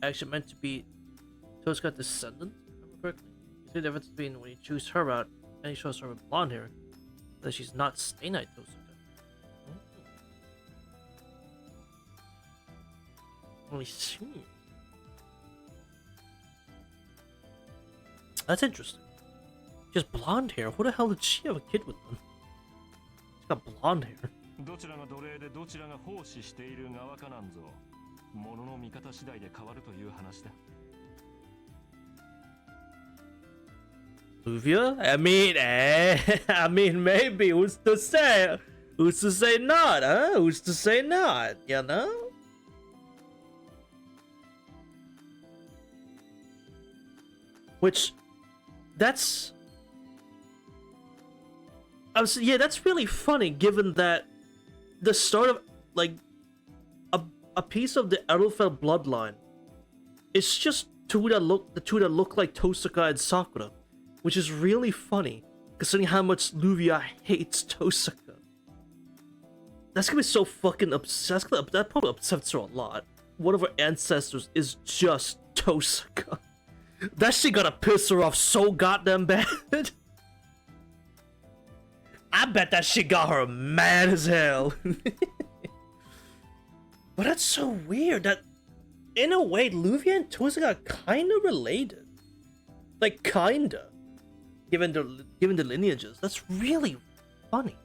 actually meant to be Tosca descendant, if I remember correctly. You see the difference between when you choose her route and you choose her with blonde hair, that she's not Stay Night Tosca. I see. That's interesting. Just blonde hair. Who the hell did she have a kid with them? She's got blonde hair. どちらが奴隷でどちらが奉仕している側かなんぞ、物の見方次第で変わるという話だ。Luvia? I mean, I mean, maybe. Who's to say? Who's to say not, huh? Who's to say not? You know? Which, that's... yeah, that's really funny, given that the start of, like, a piece of the Erufel bloodline is just the two that look like Tosaka and Sakura, which is really funny, considering how much Luvia hates Tosaka. That's gonna be so fucking obsessed. That probably upsets her a lot. One of her ancestors is just Tosaka. That shit gotta piss her off so goddamn bad. I bet that shit got her mad as hell. But that's so weird that, in a way, Luvia and Tosaka are kinda related. Like, kinda. Given the lineages. That's really funny.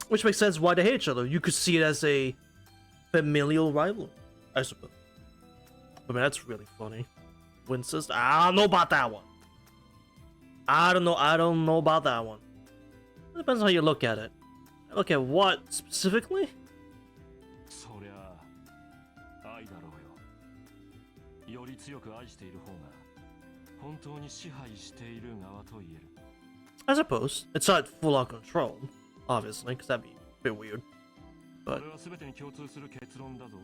Which makes sense why they hate each other. You could see it as a familial rivalry, I suppose. I mean, that's really funny. Twin sister? I don't know about that one. I don't know about that one. It depends on how you look at it. Look at what specifically? そりゃ愛だろうよ。より強く愛している方が本当に支配している側と言える。I suppose. It's not full on control, obviously, because that'd be a bit weird. But これは全てに共通する結論だぞ。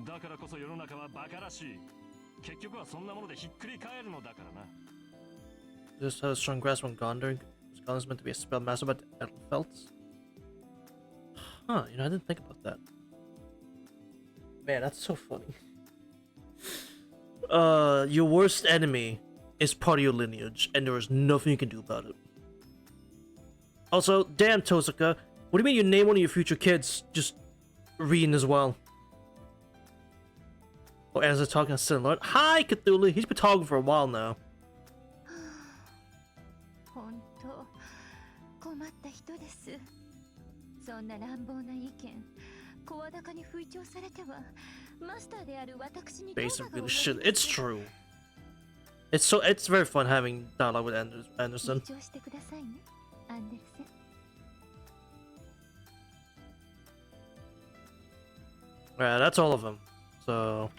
だからこそ世の中はバカらしい。結局はそんなものでひっくり返るのだからな。just had a strong grasp on Gondor. Gondor's meant to be a spell master by Edelfelts. Huh, you know, I didn't think about that. Man, that's so funny. Your worst enemy is part of your lineage, and there is nothing you can do about it. Also, damn Tosaka, what do you mean you name one of your future kids just Rin as well? Oh, as they're talking to Cill. Hi, Cthulhu. He's been talking for a while now. 本当困った人です。そんな乱暴な意見、声高に吹聴されてはマスターである私に Basic really shit. It's true. It's very fun having dialogue with Anderson. 吹聴してくださいね、アンデルセン。Alright, that's all of them. So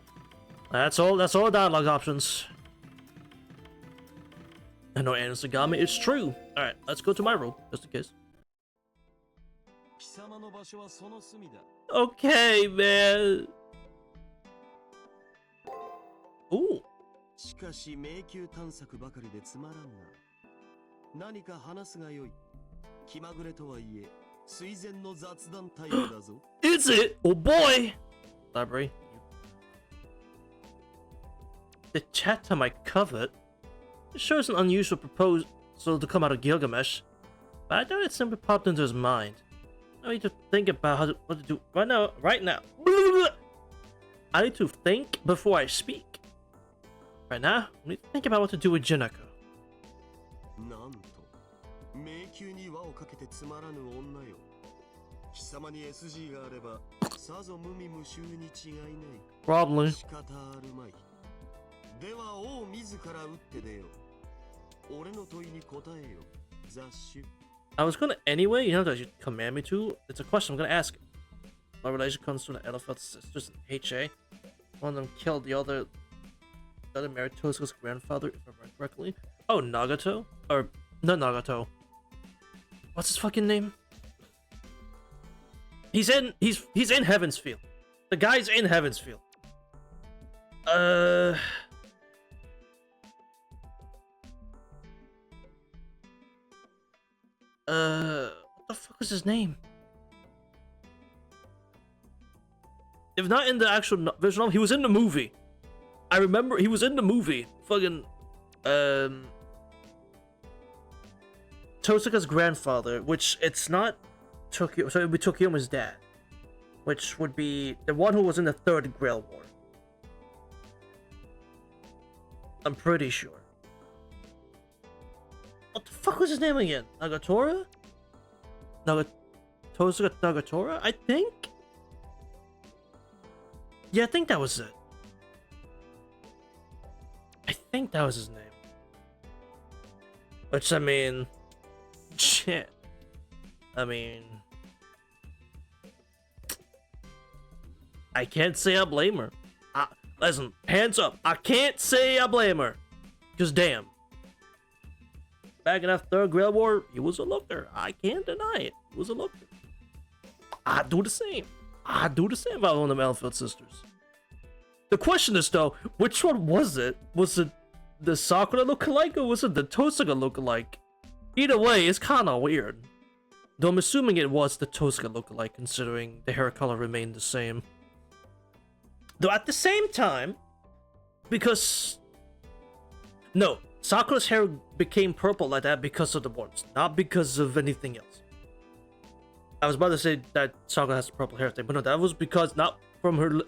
that's all dialogue options. I know Anderson got me. It's true. Alright, let's go to my room, just in case. Okay, man. Ooh. しかし迷宮探索ばかりでつまらんな。何か話すがよい。気まぐれとはいえ、垂涎の雑談タイムだぞ。Is it? Oh boy! Library. The chat time I covet. It sure is an unusual proposal to come out of Gilgamesh, but I doubt it simply popped into his mind. I need to think about what to do right now. I need to think before I speak. Right now, I need to think about what to do with Jinaka. なんと、迷宮に輪をかけてつまらぬ女よ。貴様に SG があれば、さぞ無味無臭に違いない。Probably. 仕方あるまい。では王自ら打って出よう。俺の問いに答えよ、雑種。I was gonna anyway, you know that you command me to. It's a question I'm gonna ask. My relation comes from the Elephant sisters in HA. One of them killed the other married Tosuke's grandfather, if I remember correctly. Oh, Nagato? Or not Nagato. What's his fucking name? He's in Heaven's Field. The guy's in Heaven's Field. What the fuck was his name? If not in the actual visual novel, he was in the movie. I remember he was in the movie. Fucking, Tosuke's grandfather, which it's not Tokyo, so it would be Tokiyomi's dad, which would be the one who was in the Third Grail War. I'm pretty sure. What the fuck was his name again? Nagatora? Tosuke Nagatora, I think? Yeah, I think that was it. I think that was his name. Which, I mean... Shit. I mean... I can't say I blame her. Listen, hands up. I can't say I blame her. Because damn. Back in that Third Grail War, he was a looker. I can't deny it. He was a looker. I'd do the same. I'd do the same if I was one of the Elfield sisters. The question is, though, which one was it? Was it the Sakura lookalike or was it the Tosuke lookalike? Either way, it's kind of weird. Though I'm assuming it was the Tosuke lookalike, considering the hair color remained the same. Though at the same time, because... No, Sakura's hair became purple like that because of the worms, not because of anything else. I was about to say that Sakura has a purple hair thing, but no, that was because not from her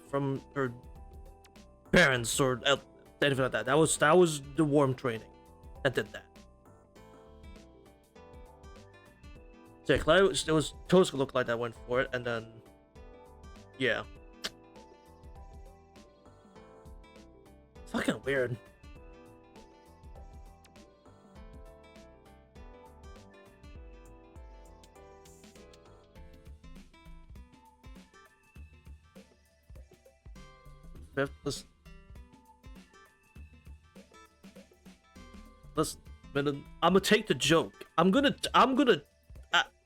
parents or anything like that. That was the worm training that did that. So yeah, it was Tosuke looked like that went for it, and then yeah, fucking weird. Listen, I'm gonna take the joke. I'm gonna,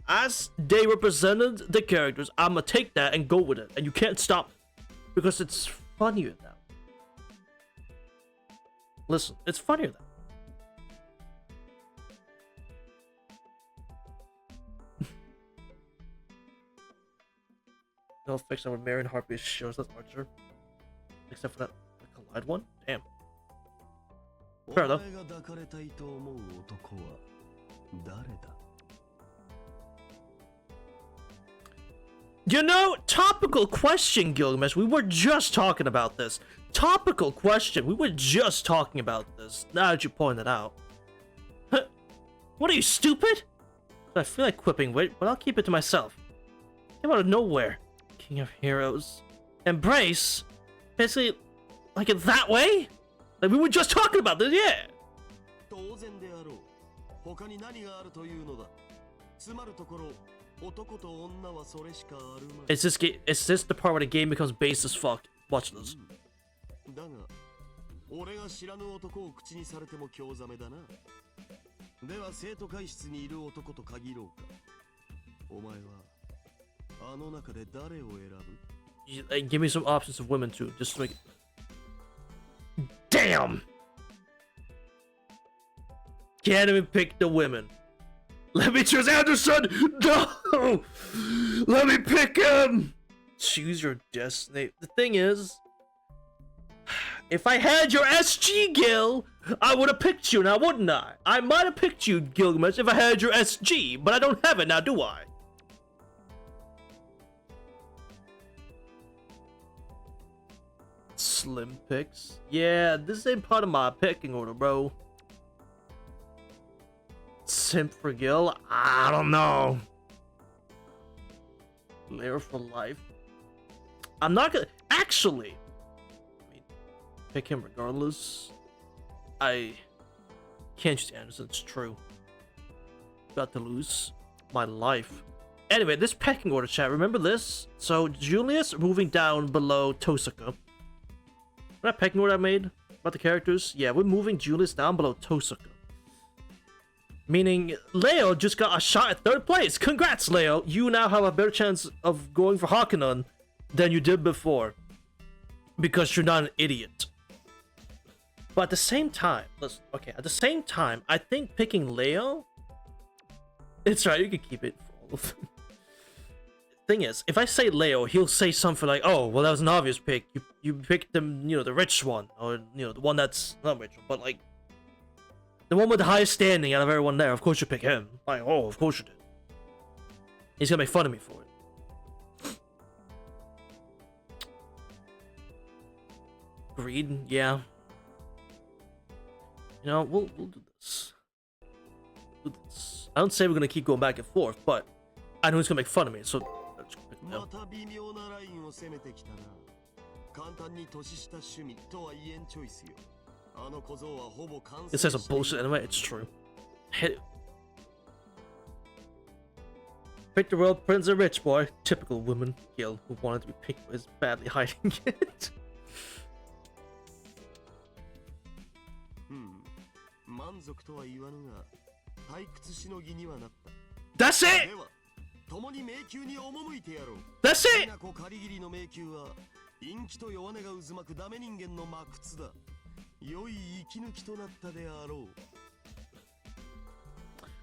as they represented the characters, I'm gonna take that and go with it, and you can't stop, because it's funnier now. Listen, it's funnier now. No fiction with Marion Harpy shows that Archer. Except for that the Collide one? Damn. Fair enough. You know, topical question, Gilgamesh. We were just talking about this. Topical question. We were just talking about this. Now that you point it out. Huh. What are you, stupid? I feel like quipping, but I'll keep it to myself. Came out of nowhere. King of Heroes. Embrace? Basically, like it that way? Like we were just talking about this, yeah. It's this the part where the game becomes base as fuck. Watch this. Give me some options of women too, just to make it... Damn! Can't even pick the women. Let me choose Anderson! No! Let me pick him! Choose your destiny. The thing is, if I had your SG, Gil, I would have picked you now, wouldn't I? I might have picked you, Gilgamesh, if I had your SG, but I don't have it now, do I? Slim picks. Yeah, this ain't part of my picking order, bro. Simp for Gil? I don't know. Lair for life. I'm not gonna... Actually, I mean, pick him regardless. I can't choose Anderson, it's true. Got to lose. my life. Anyway, this pecking order, chat. Remember this? So Julius moving down below Tosaka. That pecking order I made about the characters? Yeah, we're moving Julius down below Tosaka. Meaning, Leo just got a shot at 3rd place. Congrats, Leo. You now have a better chance of going for Hakunon than you did before. Because you're not an idiot. But at the same time, at the same time, I think picking Leo... It's right, you can keep it full. Thing is, if I say Leo, he'll say something like, oh, well, that was an obvious pick. You picked them, you know, the rich one. Or, you know, the one that's not rich, but like... The one with the highest standing out of everyone there. Of course you pick him. Like, oh, of course you did. He's gonna make fun of me for it. Greed, yeah. You know, we'll do this. I don't say we're gonna keep going back and forth, but I know he's gonna make fun of me, so let's pick him up. It says a bullshit anyway, it's true. Hit it. Pick the world, Prince a rich boy. Typical woman. Cill, who wanted to be picked, is badly hiding it. That's it! That's it!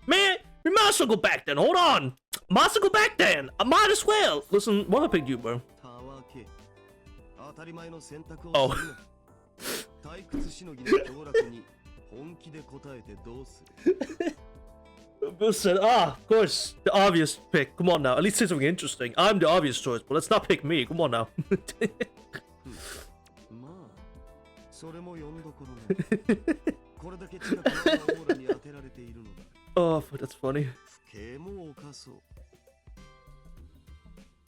Man, we might as well go back then. Hold on. Might as well go back then. I might as well. Listen, what I picked you, bro? Oh. Listen, of course, the obvious pick. Come on now. At least say something interesting. I'm the obvious choice, but let's not pick me. Come on now. Oh, that's funny.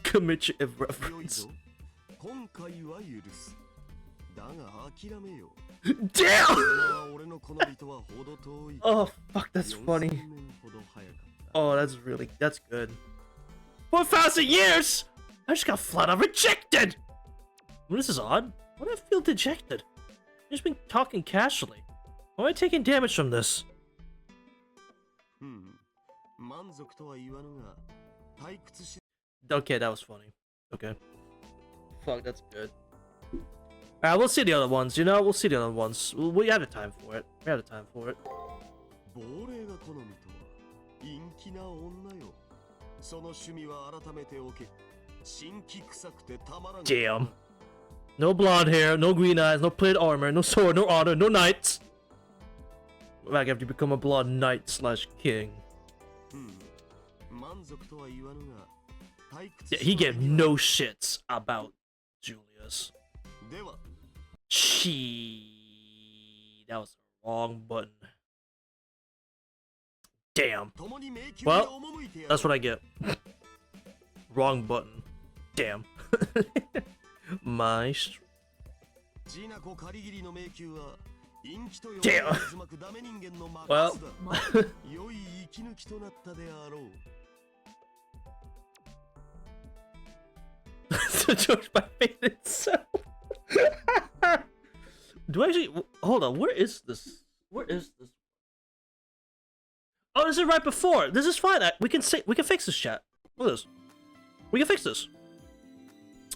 Commit your reference. Damn! Oh, fuck, that's funny. Oh, that's good. 4,000 years! I just got flat out rejected! Well, this is odd. Why do I feel dejected? I've just been talking casually. Why am I taking damage from this? Okay, that was funny. Okay. Fuck, that's good. Alright, we'll see the other ones, you know? We'll see the other ones. We have the time for it. We have the time for it. Damn. No blonde hair, no green eyes, no plate armor, no sword, no honor, no knights. Like after you become a blonde knight slash king. Yeah, he gave no shits about Julius. That was the wrong button. Damn. Well, that's what I get. Wrong button. Damn. My damn. Well. George, my favorite self. Do I actually hold on? Where is this? Where is this? Oh, this is right before. This is fine. We can fix this, chat. Look at this. We can fix this.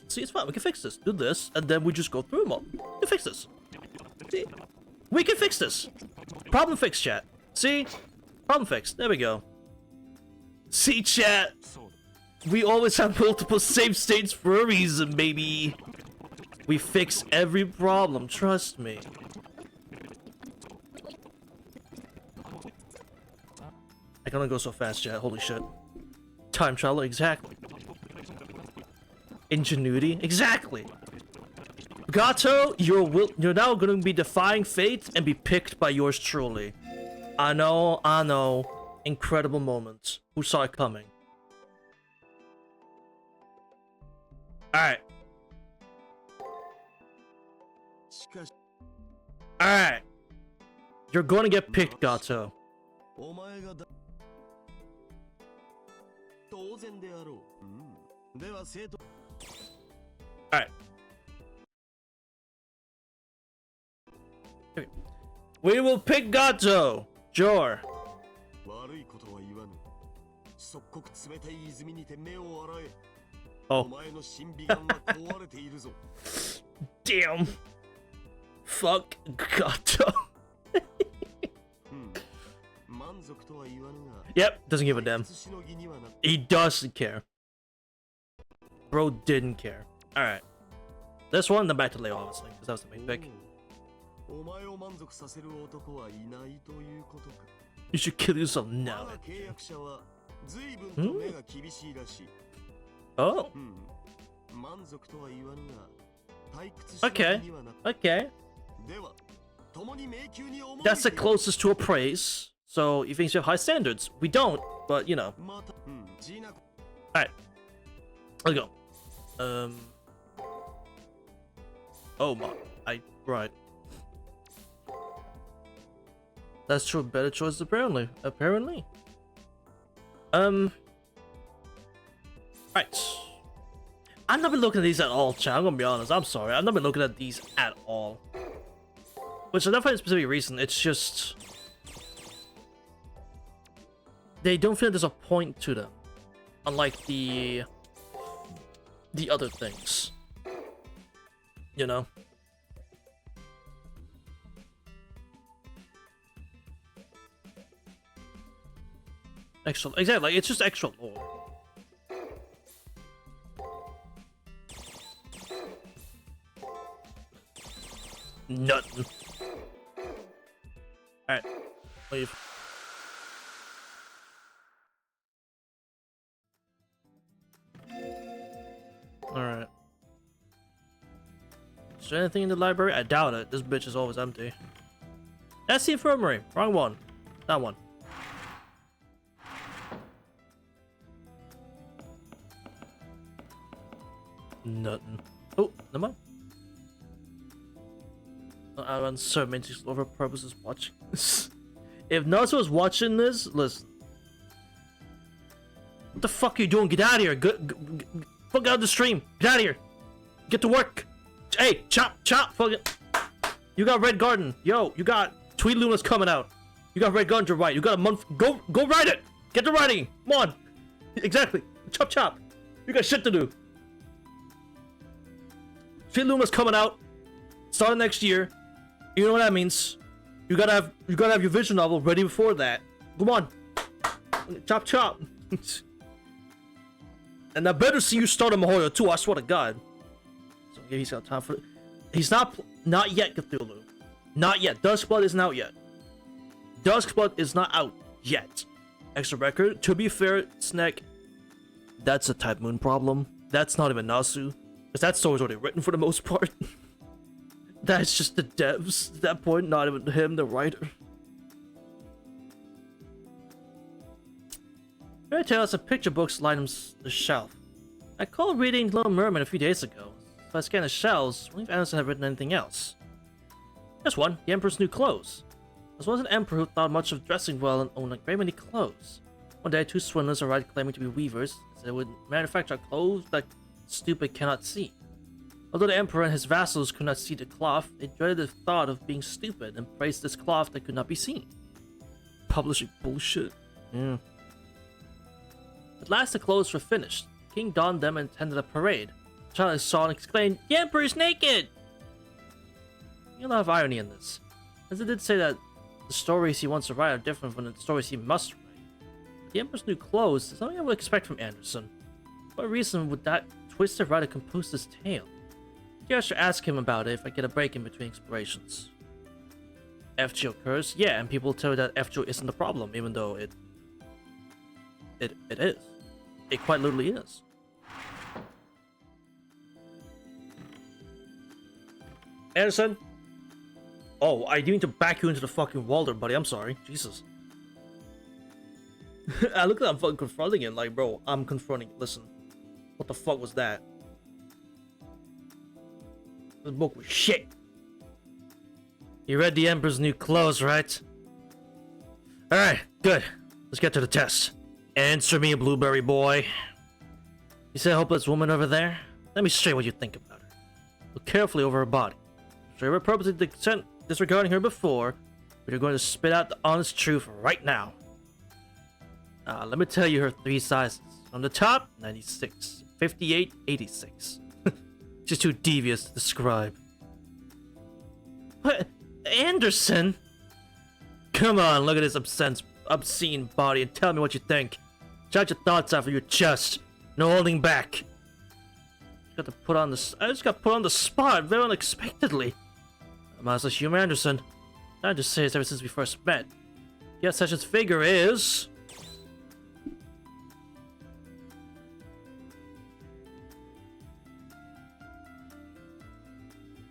See, it's fine. We can fix this. Do this, and then we just go through them all. We can fix this. See, we can fix this. Problem fixed, chat. See, problem fixed. There we go. See, chat. We always have multiple save states for a reason, baby. We fix every problem, trust me. I can only go so fast, chat. Holy shit. Time travel, exactly. Ingenuity, exactly. Gato, you're now going to be defying fate and be picked by yours truly. I know. Incredible moment. Who saw it coming? Alright. Alright. You're going to get picked, Gato. 然であろう。では生徒。Alright. Okay. We will pick Gato! Sure. 悪いことは言わぬ。即刻冷たい泉にて目を洗え。Oh. お前の審美眼は壊れているぞ。Damn. Fuck Gato. Yep, doesn't give a damn. He doesn't care. Bro didn't care. Alright. This one, then back to Leo, obviously, because that was the main pick. You should kill yourself now. Oh. Okay. Okay. That's the closest to a praise. So he thinks you have high standards. We don't, but you know. Alright. Let's go. Oh my. Right. That's true. Better choice apparently. Right. I've not been looking at these at all, chat. I'm gonna be honest. I'm sorry. I've not been looking at these at all. Which is not for a specific reason. It's just they don't feel there's a point to them, unlike the other things. You know. Extra, exactly. Like, it's just extra lore. Nothing. Alright, leave. Alright. Is there anything in the library? I doubt it. This bitch is always empty. That's the infirmary. Wrong one. That one. Nothing. Oh, never mind. I run so many over purposes watching this. If Naruto was watching this, listen. What the fuck are you doing? Get out of here. Fuck out of the stream. Get out of here. Get to work. Hey, chop. Fuck it. You got Red Garden. Yo, you got Tweet Luna's coming out. You got Red Garden to write. You got a month. Go write it. Get to writing. Come on. Exactly. Chop. You got shit to do. Tweet Luna's coming out. Starting next year. You know what that means. You gotta have your visual novel ready before that. Come on. Chop. And I better see you start a Mihoyo too, I swear to God. So yeah, he's got time for it. He's not yet, Cthulhu. Not yet. Duskblood isn't out yet. Duskblood is not out yet. Extra record. To be fair, Snack, that's a Type Moon problem. That's not even Nasu. Because that story's already written for the most part. That's just the devs at that point, not even him, the writer. Fairy Tales and picture books line the shelf. I called reading Little Mermaid a few days ago, so I scanned the shelves. I wonder if Anderson had written anything else. There's one, The Emperor's New Clothes. This was an emperor who thought much of dressing well and owned a great many clothes. One day, two swindlers arrived claiming to be weavers, said they would manufacture clothes that stupid cannot see. Although the emperor and his vassals could not see the cloth, they dreaded the thought of being stupid and praised this cloth that could not be seen. Publishing bullshit. Yeah. At last the clothes were finished. The king donned them and attended a parade. The child saw and exclaimed, "The emperor is naked!" There's a lot of irony in this, as it did say that the stories he wants to write are different from the stories he must write. The emperor's new clothes is something I would expect from Anderson. For what reason would that twisted writer compose this tale? I should ask him about it if I get a break in between explorations. FGO occurs? Yeah, and people tell you that FGO isn't the problem, even though it is. It quite literally is. Anderson? Oh, I didn't mean to back you into the fucking wall there, buddy. I'm sorry. Jesus. I look like I'm fucking confronting it. Like, bro, I'm confronting. Listen. What the fuck was that? The book was shit. You read The Emperor's New Clothes, right? Alright, good. Let's get to the test. Answer me, blueberry boy. You see a hopeless woman over there? Let me show you what you think about her. Look carefully over her body. I'm sure you were purposely disregarding her before, but you're going to spit out the honest truth right now. Let me tell you her 3 sizes. On the top, 96, 58, 86. Just too devious to describe. What? Anderson? Come on, look at this obscene body and tell me what you think. Shout your thoughts out of your chest. No holding back. I just got put on the spot very unexpectedly. Master Hume Anderson. I just say this ever since we first met. Yes, Session's figure is...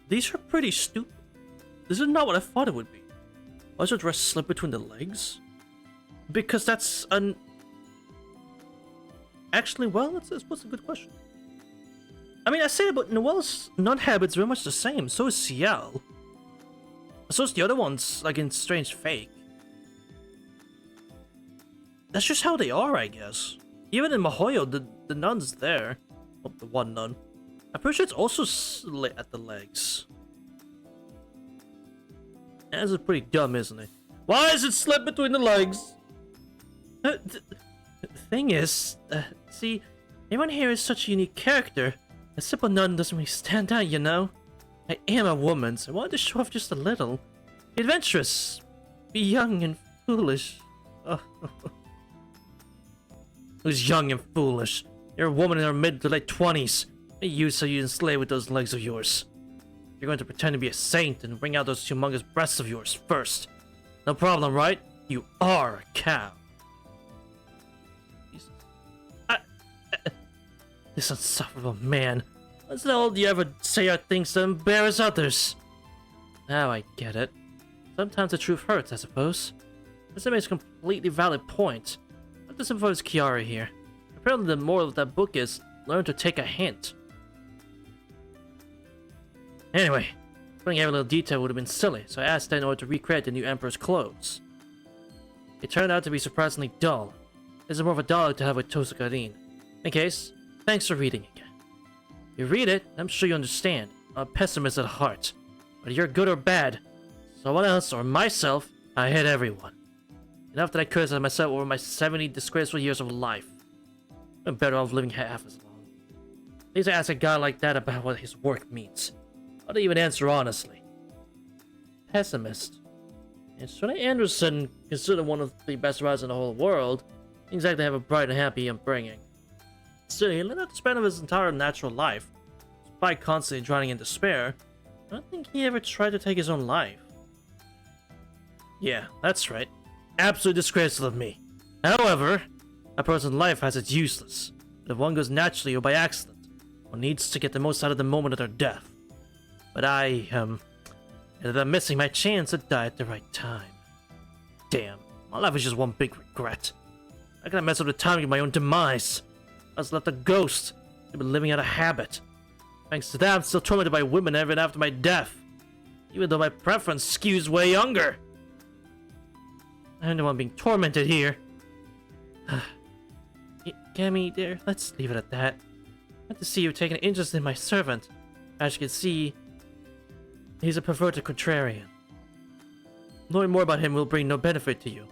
These are pretty stupid. This is not what I thought it would be. Why does her dress slip between the legs? Because that's an... Actually, well, that's a good question. I mean, I say it, but Noelle's nun habit's very much the same. So is Cill. So is the other ones, like in Strange Fake. That's just how they are, I guess. Even in Mihoyo, the nun's there. Well, the one nun. I'm pretty sure it's also slit at the legs. That's pretty dumb, isn't it? Why is it slit between the legs? The thing is, see, everyone here is such a unique character. A simple nun doesn't really stand out, you know? I am a woman, so I wanted to show off just a little. Be adventurous. Be young and foolish. Oh. Who's young and foolish? You're a woman in her mid to late 20s. What use are you enslaved with those legs of yours? You're going to pretend to be a saint and bring out those humongous breasts of yours first. No problem, right? You are a cow. This insufferable man. What's the all you ever say are things to embarrass others? Now I get it. Sometimes the truth hurts, I suppose. This makes a completely valid point. What does involve Kiara here? Apparently the moral of that book is, learn to take a hint. Anyway, putting every little detail would have been silly, so I asked in order to recreate the new Emperor's clothes. It turned out to be surprisingly dull. This is more of a dialogue to have with Tosukarin. In case, thanks for reading again. You read it, I'm sure you understand. I'm a pessimist at heart. Whether you're good or bad, someone else or myself, I hate everyone. Enough that I criticize myself over my 70 disgraceful years of life. I'm better off living half as long. At least I ask a guy like that about what his work means. How do you even answer honestly? Pessimist. And Sonny Anderson, considered one of the best writers in the whole world, didn't exactly have a bright and happy upbringing. Still, he lived out the span of his entire natural life. Despite constantly drowning in despair, I don't think he ever tried to take his own life. Yeah, that's right. Absolutely disgraceful of me. However, a person's life has its useless. But if one goes naturally or by accident, one needs to get the most out of the moment of their death. But I, ended up missing my chance to die at the right time. Damn, my life is just one big regret. How can I mess up the timing of my own demise? I was left a ghost. I've been living out of habit. Thanks to that, I'm still tormented by women even after my death. Even though my preference skews way younger. I'm the one being tormented here. Gammy, dear, let's leave it at that. Glad to see you've taken an interest in my servant. As you can see, he's a perverted contrarian. Knowing more about him will bring no benefit to you.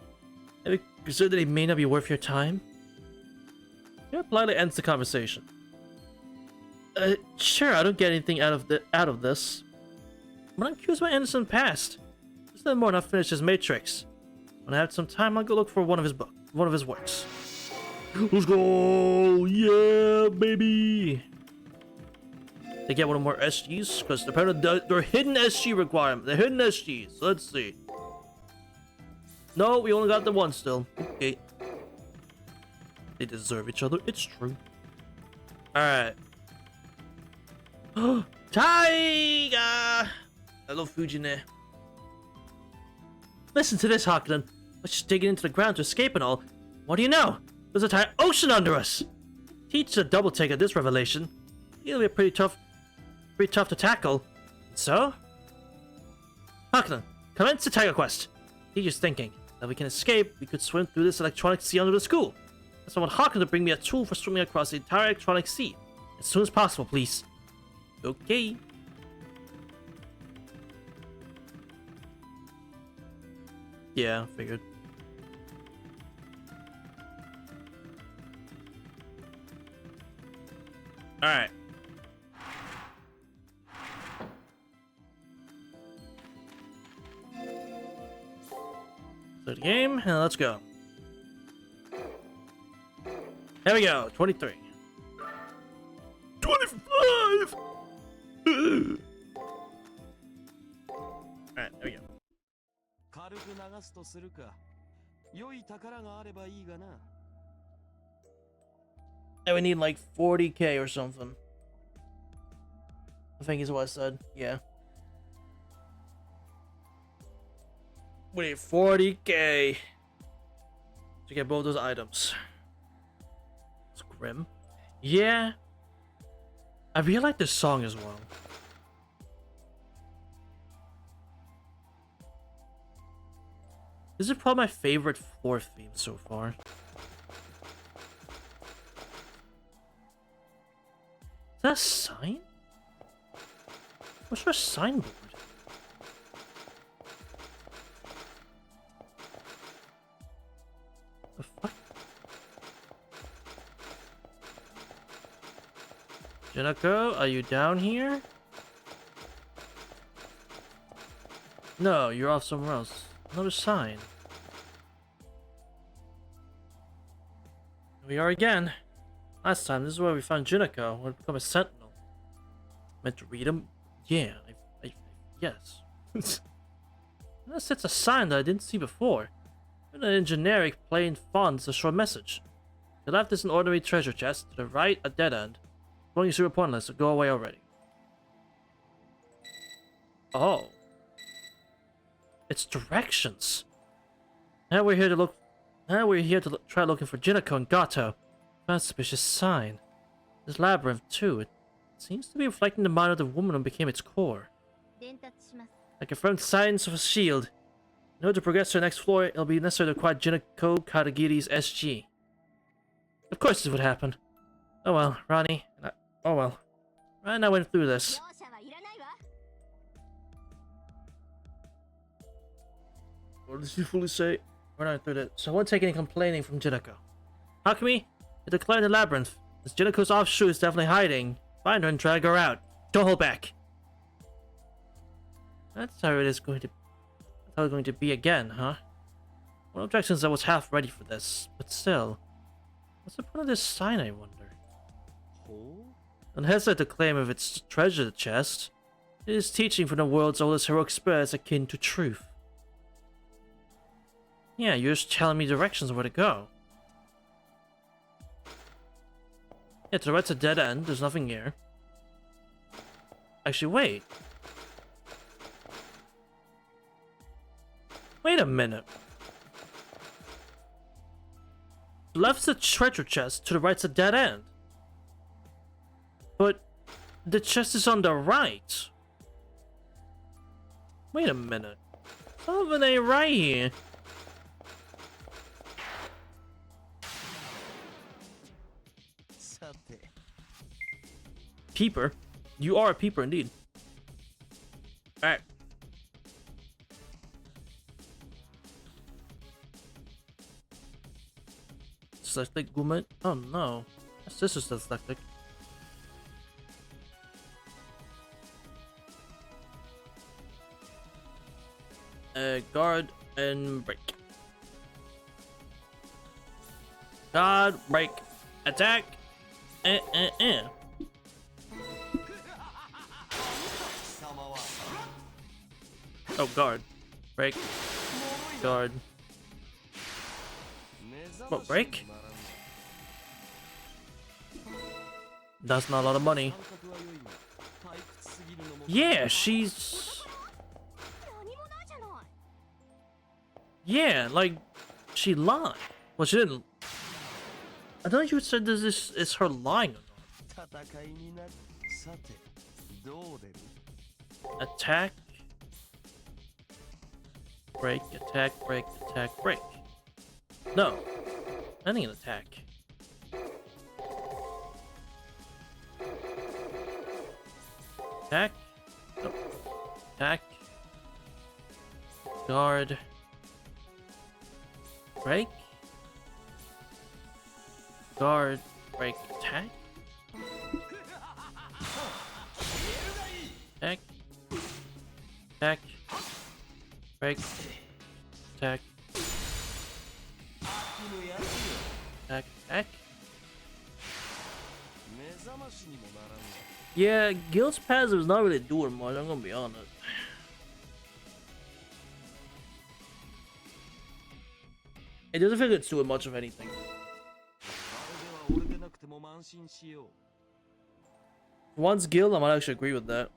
Have you considered that he may not be worth your time? He politely ends the conversation. Sure, I don't get anything out of this. But I'm curious about Anderson's past. Just let more not finish his Matrix. When I have some time, I'll go look for one of his works. Let's go! Yeah, baby! They get one more SGs because apparently they're hidden SG requirements. They're hidden SGs. So let's see. No, we only got the one still. Okay. They deserve each other. It's true. Alright. Taiga! Hello, Fujine. Listen to this, Hakunen. Let's just dig into the ground to escape and all. What do you know? There's an entire ocean under us. Teach the double take at this revelation. It'll be pretty tough to tackle. So? Hakunen, commence the Tiger Quest. Teacher's thinking that we can escape. We could swim through this electronic sea under the school. someone Hawken to bring me a tool for swimming across the entire electronic sea. As soon as possible, please. Okay. Yeah, figured. Alright. Start the game, and let's go. There we go, 23. 25! Alright, there we go. 軽く流すとするか。良い宝があればいいがな。And we need like 40k or something. I think is what I said. Yeah. We need 40k to get both those items. It's grim. Yeah. I really like this song as well. This is probably my favorite floor theme so far. Is that a sign? What's for a signboard? The fuck? Junako, are you down here? No, you're off somewhere else. Another sign. Here we are again. Last time, this is where we found Junako. Would become a sentinel. Meant to read him? Yeah, yes. Unless it's a sign that I didn't see before. Written in generic, plain font, it's a short message. To the left is an ordinary treasure chest. To the right, a dead end. Going super pointless, so go away already. Oh. It's directions. Now we're here to try looking for Junako and Gato. Found a suspicious sign. This labyrinth too. It seems to be reflecting the mind of the woman who became its core. I confirmed signs of a shield. In order to progress to the next floor, it'll be necessary to acquire Junako Katagiri's SG. Of course this would happen. Oh well, Ronnie. Oh well. Right now I went through this. What did you fully say? We're not through that. So I won't take any complaining from Junako. Hakumi, it declared the labyrinth. This Junako's offshoot is definitely hiding. Find her and drag her out. Don't hold back. That's how it is going to. That's how it's going to be again, huh? One objection is I was half ready for this, but still, what's the point of this sign? I wonder. Don't hesitate to claim if it's treasure chest. It is teaching from the world's oldest heroic spirit is akin to truth. Yeah, you're just telling me directions of where to go. Yeah, to the right's a dead end. There's nothing here. Actually, wait. Wait a minute. To the left's a treasure chest. To the right's a dead end. But the chest is on the right. Wait a minute. Something ain't right here. Peeper? You are a peeper indeed. Alright. Dyslexic woman? Oh no. My sister's dyslexic. Guard and break. Guard, break, attack. Oh, guard. Break. Guard. What, break? That's not a lot of money. Yeah, she's... Yeah, like, she lied. Well, she didn't... I thought you said this is her lying or not. Attack. Break, attack, break, attack, break. No. I need an attack. Attack. No. Attack. Guard. Break. Guard. Break. Attack. Attack. Attack. Break. Attack. Attack. Attack. Yeah, Guild's passive is not really doing much, I'm gonna be honest. It doesn't feel like it's doing much of anything. Once Guild, I might actually agree with that.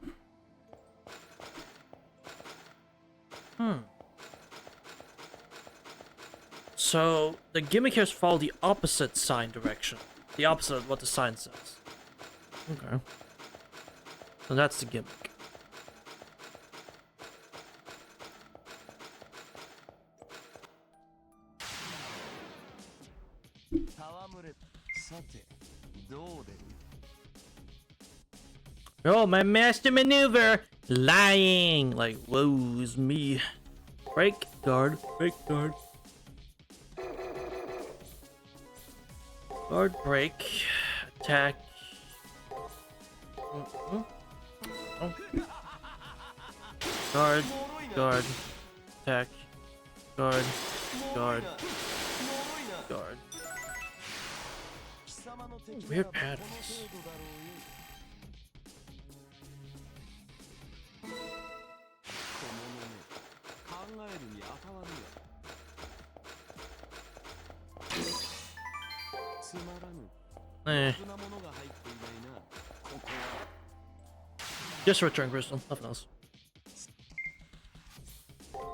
So, the gimmick here is follow the opposite sign direction. The opposite of what the sign says. Okay. So that's the gimmick. Oh, my master maneuver! Lying! Like, whoa, is me. Break, guard, break, guard. Guard, break, attack. Oh. Guard, guard, attack, guard, guard, guard. Weird patterns. Eh. Just return crystal, nothing else.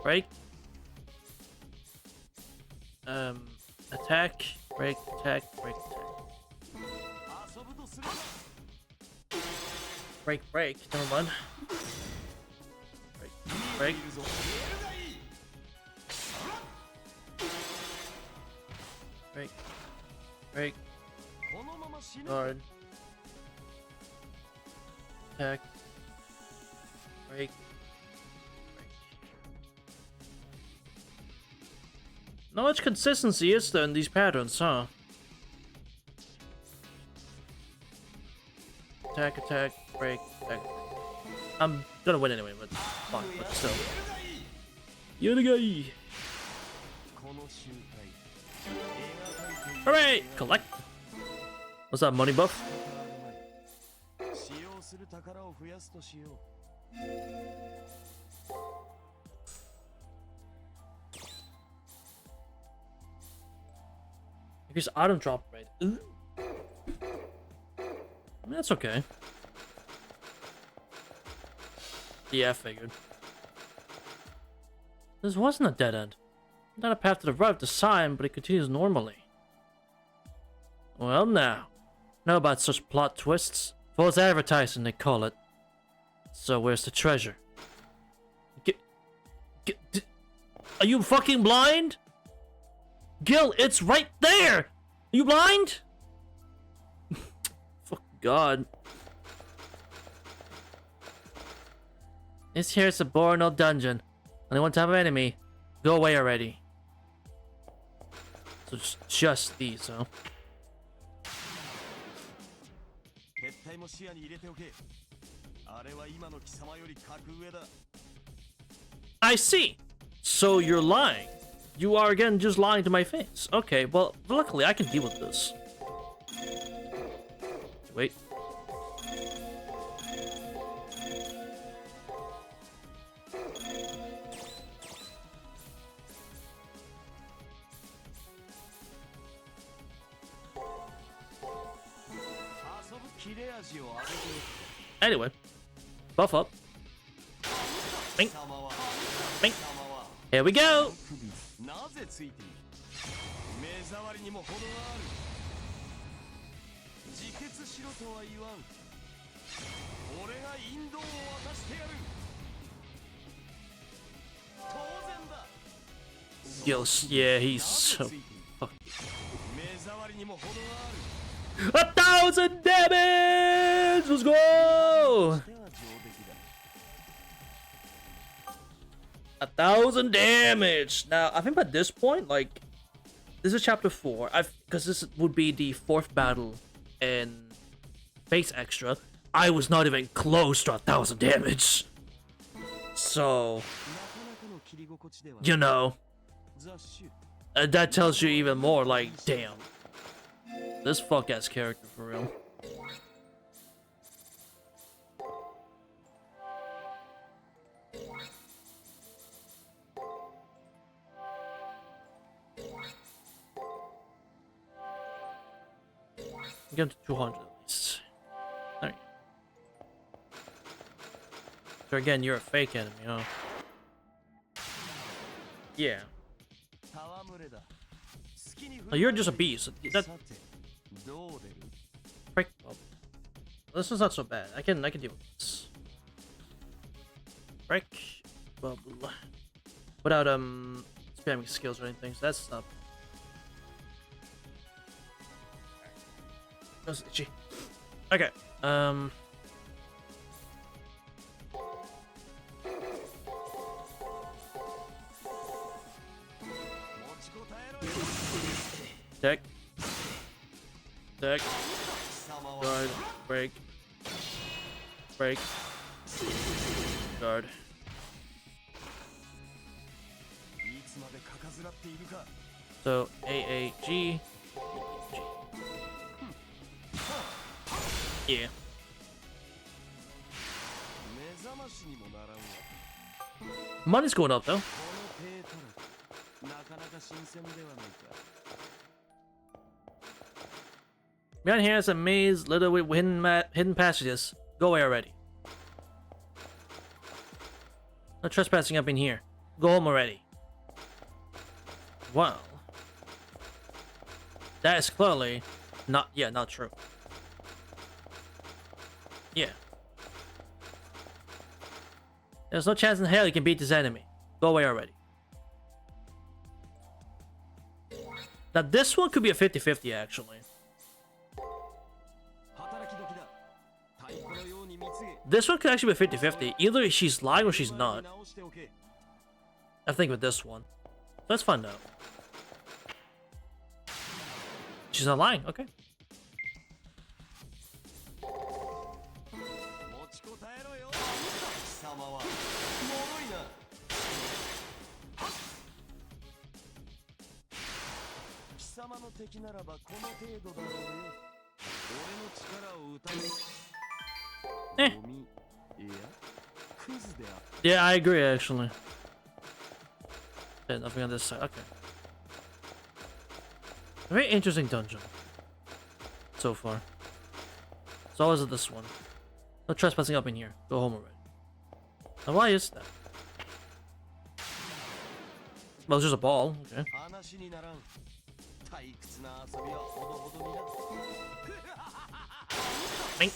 Break. Attack, break, attack, break, attack. Break, break, never mind. Break, break. Break, break. Guard. Attack. Break. Not much consistency is there in these patterns, huh? Attack, attack, break, attack. I'm gonna win anyway, but fine, but still. You're the guy! Hooray! Collect! What's that, money buff? I guess item drop rate. Ooh. I mean, that's okay. Yeah, I figured. This wasn't a dead end. Not a path to the right of the sign, but it continues normally. Well now. Know about such plot twists? False advertising, they call it. So where's the treasure? Are you fucking blind? Gil, it's right there! Are you blind? Fuck God. This here's a boring old dungeon. Only one type of enemy. Go away already. So it's just these, huh? I see. So you're lying. You are again just lying to my face. Okay, well, luckily I can deal with this. Wait. Anyway, buff up. Bink. Bink. Here we go. Gil's, yeah, he's so fucking. 1,000 damage! Let's go! 1,000 damage. Now, I think by this point, like, this is chapter 4. Because this would be the 4th battle in Base Extra. I was not even close to 1,000 damage. So, you know, that tells you even more, like, damn. This fuck-ass character, for real. Get to 200 at least. There you go. So again, you're a fake enemy, huh? Yeah. Oh, you're just a beast. That frick. Oh. This is not so bad. I can deal with this. Frick bubble. Without spamming skills or anything. So that's not. That's itchy. Okay. Deck. Deck. Guard. Break. Break. Guard. So AAG. Yeah. Money's going up though. Behind here is a maze littered with hidden passages. Go away already. No trespassing up in here. Go home already. Well, that is clearly not true. Yeah. There's no chance in hell you can beat this enemy. Go away already. Now this one could be a 50-50 actually. This one could actually be a 50-50. Either she's lying or she's not. I think with this one. Let's find out. She's not lying, okay. Eh. Yeah, I agree actually. Yeah, nothing on this side. Okay. A very interesting dungeon so far. So is it this one? No trespassing up in here. Go home already. Now why is that? Well, it's just a ball. Okay. Bing.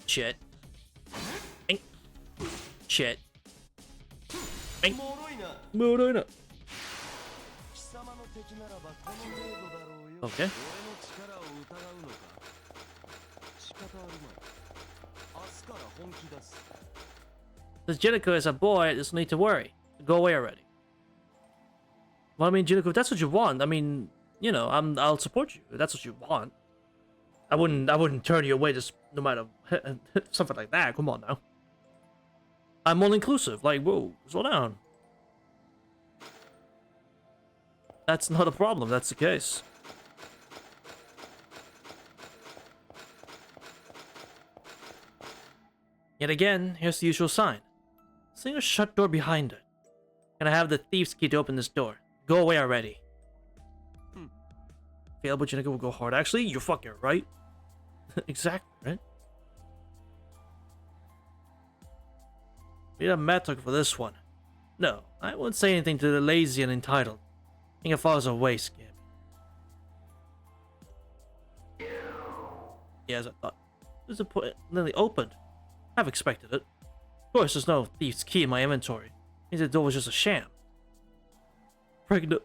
Shit. Bing. Shit. Bing. Moroina. Okay. This Jinako is a boy, there's no need to worry. Go away already. Well, I mean, Jinako, if that's what you want, I mean, you know, I'll support you. If that's what you want. I wouldn't turn you away just no matter something like that. Come on now. I'm all inclusive. Like, whoa, slow down. That's not a problem. That's the case. Yet again, here's the usual sign. Seeing a shut door behind it. Can I have the thief's key to open this door? Go away already. Fail, but Jinako will go hard. Actually, you're fucking right. Exactly, right? We need a mad talk for this one. No, I won't say anything to the lazy and entitled. Being a father's a waste, Gabby. Yeah, as I thought. There's a point nearly opened. I've expected it. Of course, there's no thief's key in my inventory. Means the door was just a sham. Pregnant.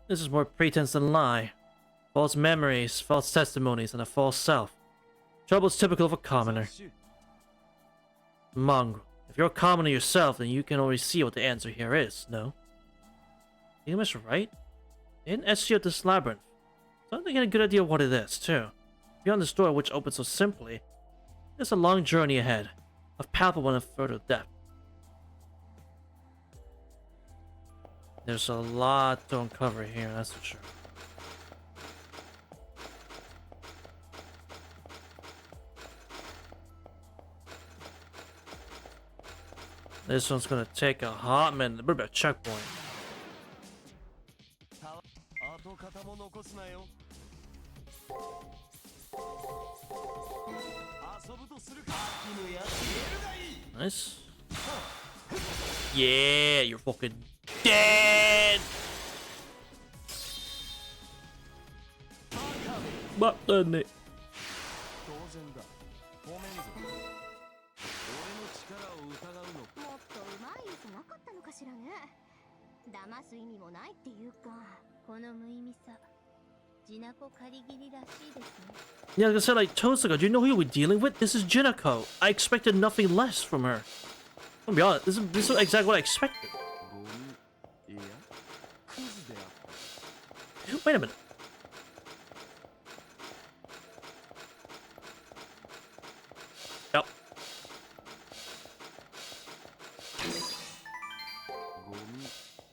This is more pretense than lie. False memories, false testimonies, and a false self. Trouble's typical of a commoner. Mongrel. you're a commoner yourself, then you can already see what the answer here is, no? You must right? In SG this labyrinth. So they get a good idea of what it is, too. Beyond this door, which opens so simply, there's a long journey ahead, of palpable and further depth. There's a lot to uncover here, that's for sure. This one's gonna take a hot minute. A bit of a checkpoint. Nice. Yeah, you're fucking dead. But then it. もっとうまいやつなかったのかしらね。騙す意味もないっていうか、この無意味さ、ジナコ借り切りらしいですね。 Yeah, like I said, like Tosaga, do you know who we're dealing with? This is Jinako. I expected nothing less from her. I'll be honest, this is exactly what I expected. Wait a minute. Yep.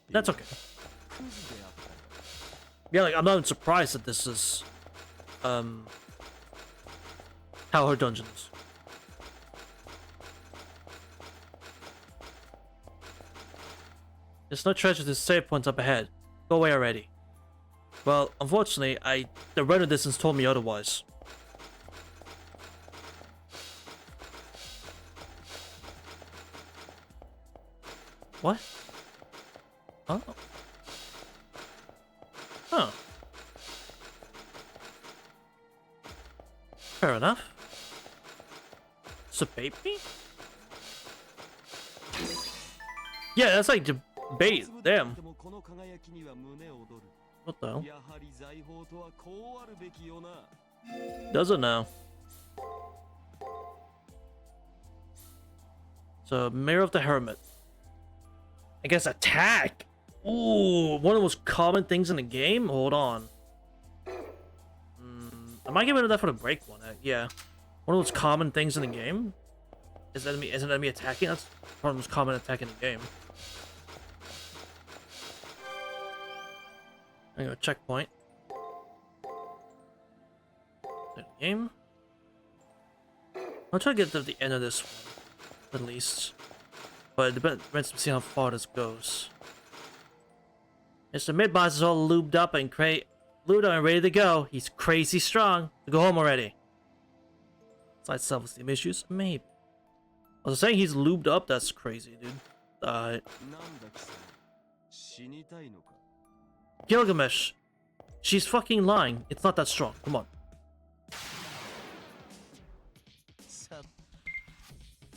That's okay. Yeah, like, I'm not surprised that this is, how her dungeon is. There's no treasure to save points up ahead. Go away already. Well, unfortunately, the render distance told me otherwise. What? Oh. Huh. Fair enough. It's a baby? Yeah, that's like the bait. Damn. What the hell? Doesn't know. So, Mirror of the Hermit. I guess attack! Ooh, one of the most common things in the game? Hold on. I might get rid of that for the break one. Yeah. One of those common things in the game? Is an enemy attacking? That's one of the most common attack in the game. I'm gonna checkpoint. Game. I'll try to get to the end of this one, at least. But it depends to see how far this goes. Mr. Midboss is all lubed up and ready to go. He's crazy strong. Go home already. Slight self-esteem issues? Maybe. I was saying he's lubed up? That's crazy, dude. Gilgamesh. She's fucking lying. It's not that strong. Come on.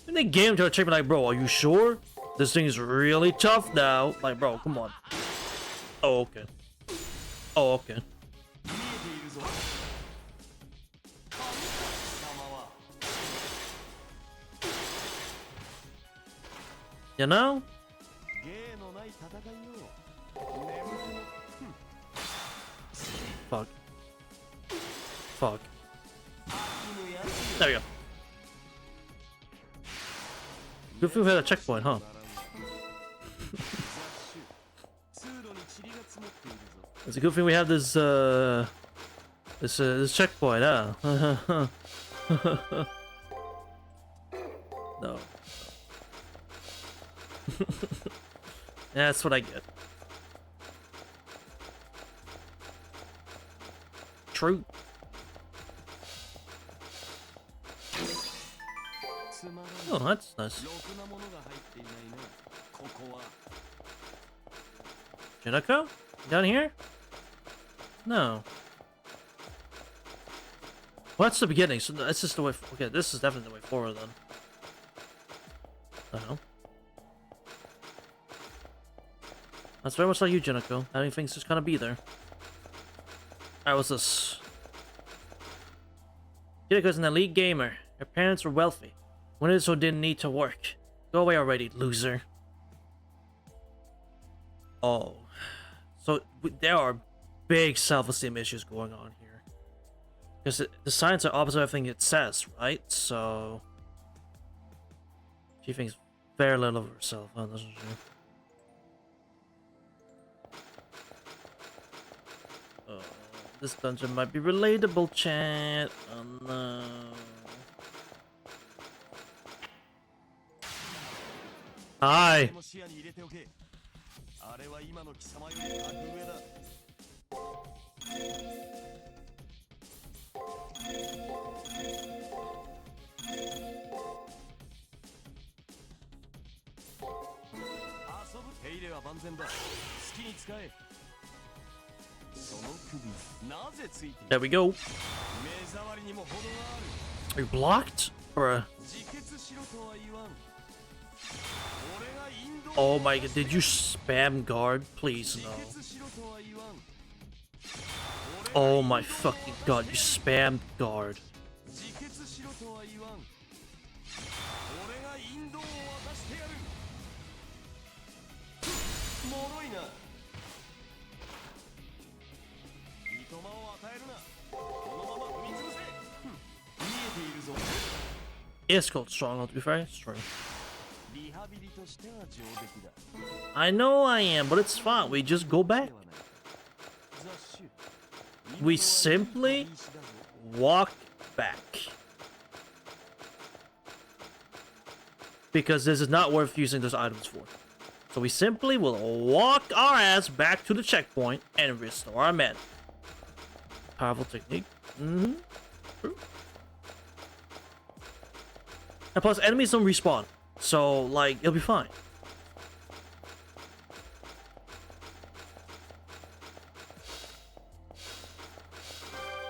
In the game, to check me like, bro, are you sure? This thing is really tough now. Like, bro, come on. Oh, okay. Oh, okay. You know? Fuck. Fuck. There we go. Good thing we had a checkpoint, huh? It's a good thing we have this this checkpoint, huh? No. That's what I get. True. Oh, that's nice. Jinako? Down here? No. Well, that's the beginning, so that's just the way. Okay, this is definitely the way forward then. Oh. That's very much like you, Jinako. Everything's just gonna be there. Alright, what's this? Jinako's an elite gamer. Her parents were wealthy. Wanted so didn't need to work. Go away already, loser. Oh. So there are big self-esteem issues going on here. Because the signs are opposite of everything it says, right? So... She thinks very little of herself, huh, doesn't she? Oh, this dungeon might be relatable, chat. Oh no. Hi! も視野に入れておけ。あれは今の貴様より格上だ。遊ぶ手入れは万全だ。好きに使え。その首、なぜついている？ There we go. 目障りにも程がある。 Are you blocked? Or自決しろとは言わん。 oh my god, did you spam guard? Please no. Oh my fucking god, you spammed guard. It's called Stronghold, to be fair. It's true. I know I am, but it's fine. We just go back. We simply walk back. Because this is not worth using those items for. So we simply will walk our ass back to the checkpoint and restore our men. Powerful technique. Mm-hmm. True. And plus, enemies don't respawn. So, like, it'll be fine.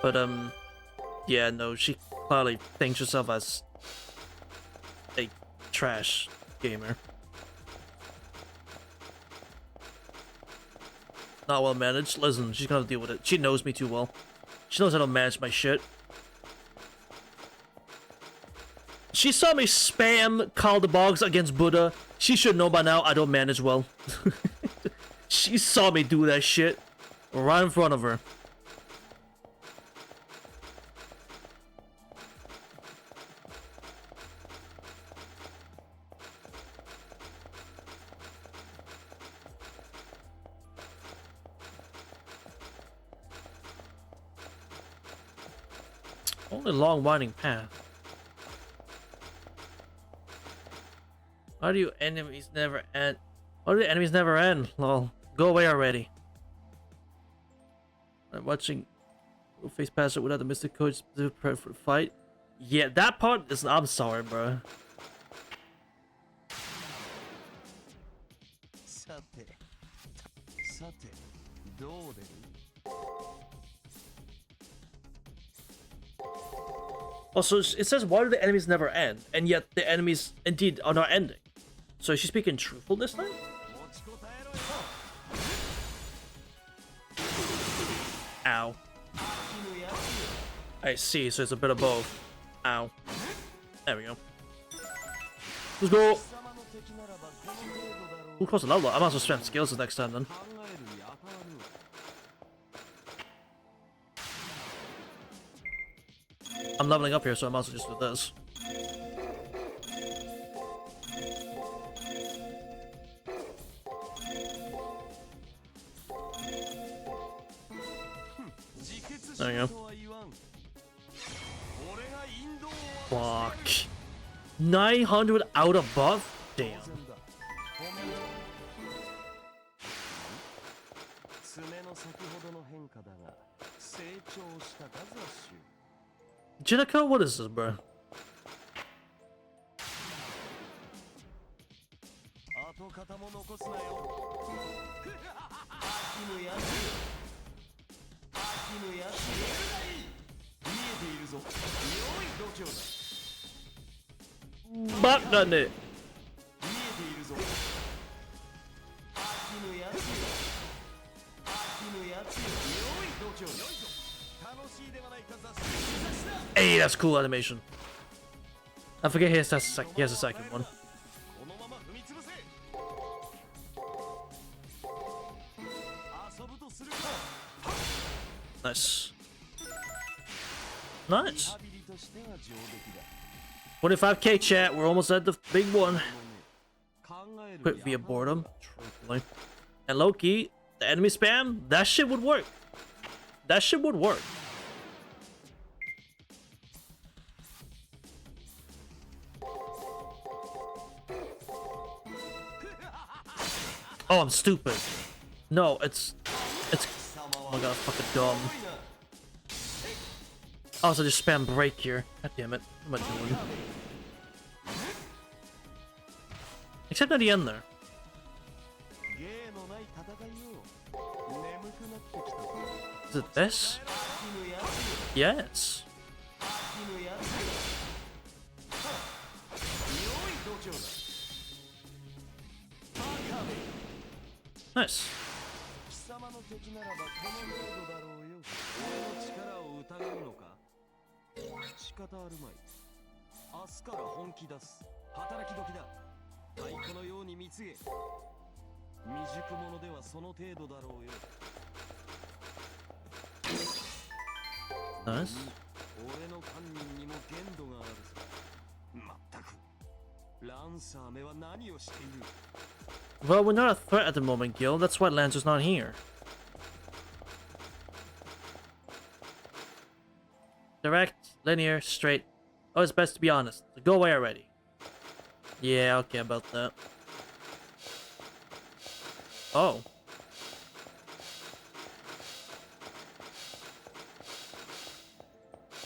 But, yeah, no, she clearly thinks herself as a trash gamer. Not well managed. Listen, she's gonna deal with it. She knows me too well. She knows how to manage my shit. She saw me spam Call the Bogs against Buddha. She should know by now I don't manage well. She saw me do that shit right in front of her. Only long winding path. Why do you enemies never end? Why do the enemies never end? Lol. Go away already. I'm watching face past it without the mystic coach prepared for the fight. Yeah, that part is. I'm sorry, bro. Also, it says, why do the enemies never end? And yet the enemies indeed are not ending. So is she speaking truthful this time? Ow. I see, so it's a bit of both. Ow. There we go. Let's go! We'll cross the level. I might as well spam skills next time then. I'm leveling up here, so I might as well just do this. There you go. Fuck. 900 out of buff? Damn. Jinako, what is this, bro? But done it. Hey, that's cool animation. I forget he has a second one. Nice. Nice. 25k chat, we're almost at the big one. Quit via boredom. Truthfully. And low-key, the enemy spam, that shit would work. That shit would work. Oh, I'm stupid. No, it's oh my god, fucking dumb. Oh, so just spam break here. God damn it. What am I doing? Except at the end there. Is it this? Yes. Nice. Nice. Well, we're not a threat at the moment, Gil. That's why Lancer's not here. Direct, linear, straight. Oh, it's best to be honest. So go away already. Yeah, okay about that. Oh.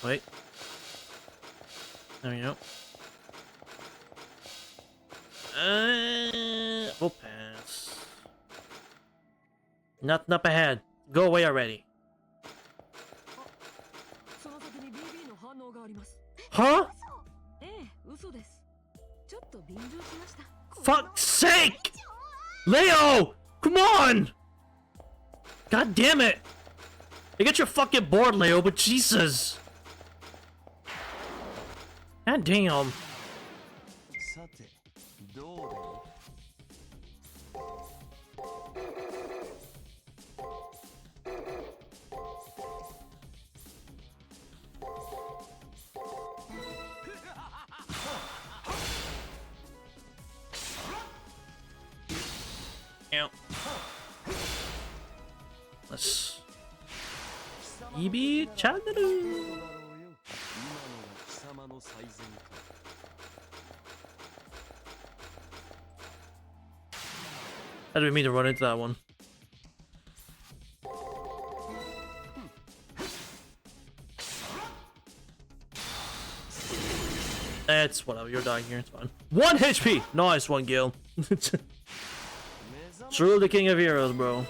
Wait. There we go. We'll pass. Nothing up ahead. Go away already. Huh? Fuck's sake! Leo! Come on! God damn it! I get your fucking board, Leo, but Jesus! God damn. Let's Ibi Chanaru. I didn't mean to run into that one. It's whatever, you're dying here, it's fine. 1 HP! Nice one, Gil. Truly the king of heroes, bro.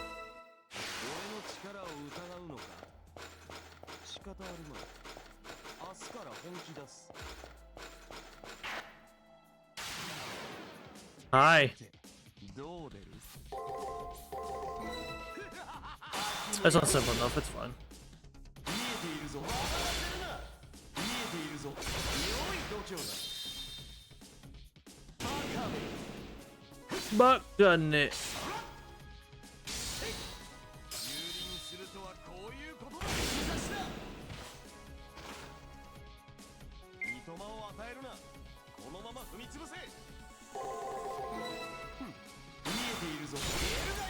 Hi. That's not simple enough, it's fine. But done it.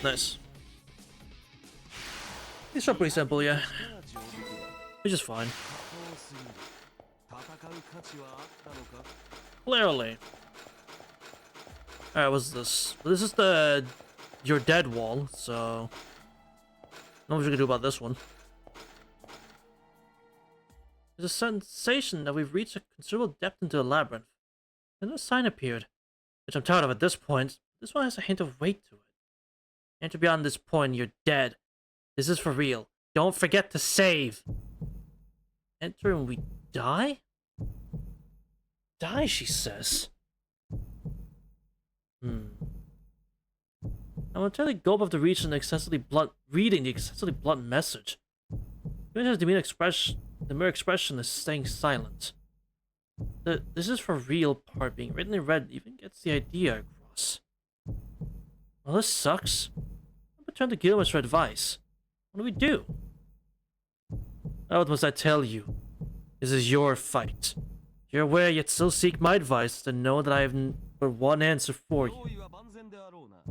Nice. These are pretty simple, yeah. Which is fine. Clearly. Alright, what's this? This is the You're Dead wall, so not much we can do about this one. There's a sensation that we've reached a considerable depth into the labyrinth. And no sign appeared, which I'm tired of at this point. This one has a hint of weight to it. Enter beyond this point, you're dead. This is for real. Don't forget to save. Enter and we die? Die, she says. I'm entirely gulp of the reach and reading the excessively blunt message. Even as the mere expression is staying silent. The "this is for real" part being written in red even gets the idea across. Well, this sucks. I'm gonna turn to Gilmas for advice. What do we do? What must I tell you? This is your fight. You're aware yet still seek my advice, then know that I have but one answer for you.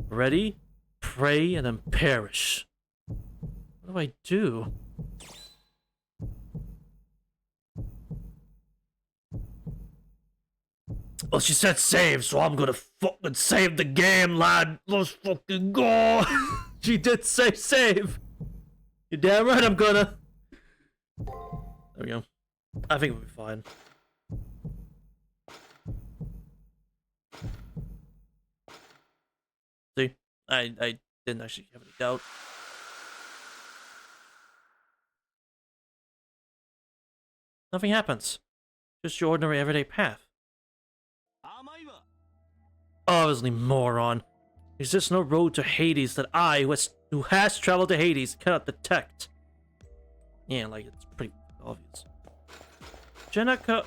Ready? Pray and then perish. What do I do? Well, she said save, so I'm gonna fucking save the game, lad. Let's fucking go. She did say save. You're damn right I'm gonna. There we go. I think we'll be fine. See? I didn't actually have any doubt. Nothing happens. Just your ordinary everyday path. Obviously, moron. Exists no road to Hades that I, who has traveled to Hades, cannot detect. Yeah, like, it's pretty obvious. Jenica...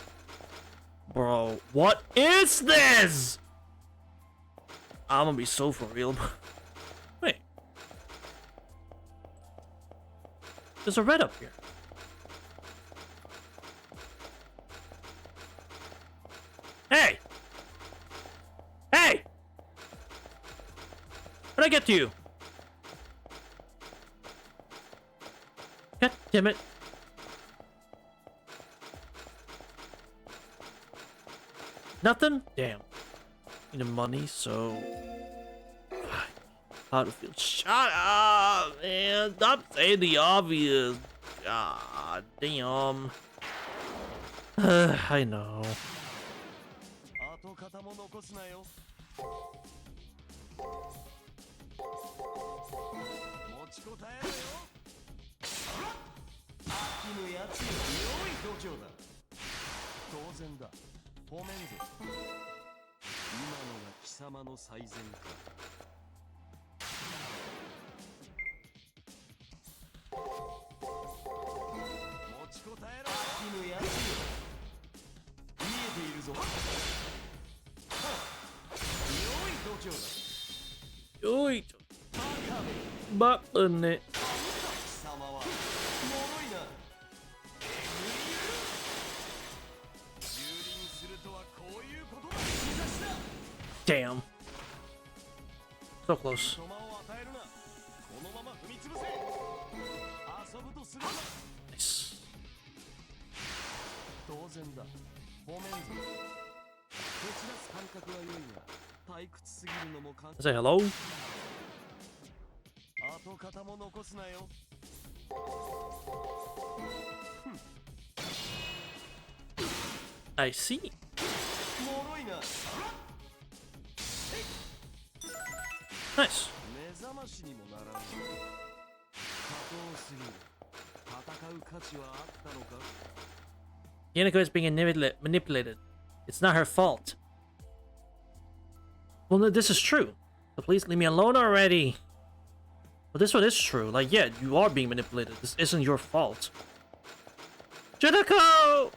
Bro, what is this? I'm gonna be so for real. Wait. There's a red up here. Hey! Hey! How'd I get to you? God damn it. Nothing? Damn. Need the money, so... How to feel? Shut up, man. Stop saying the obvious. God damn. I know. Oi, button it. Damn. So close. Nice. Say hello. I see. Nice. Yanako is being manipulated. It's not her fault. Well, no, this is true. So please leave me alone already. But this one is true. Like, yeah, you are being manipulated. This isn't your fault. Junako!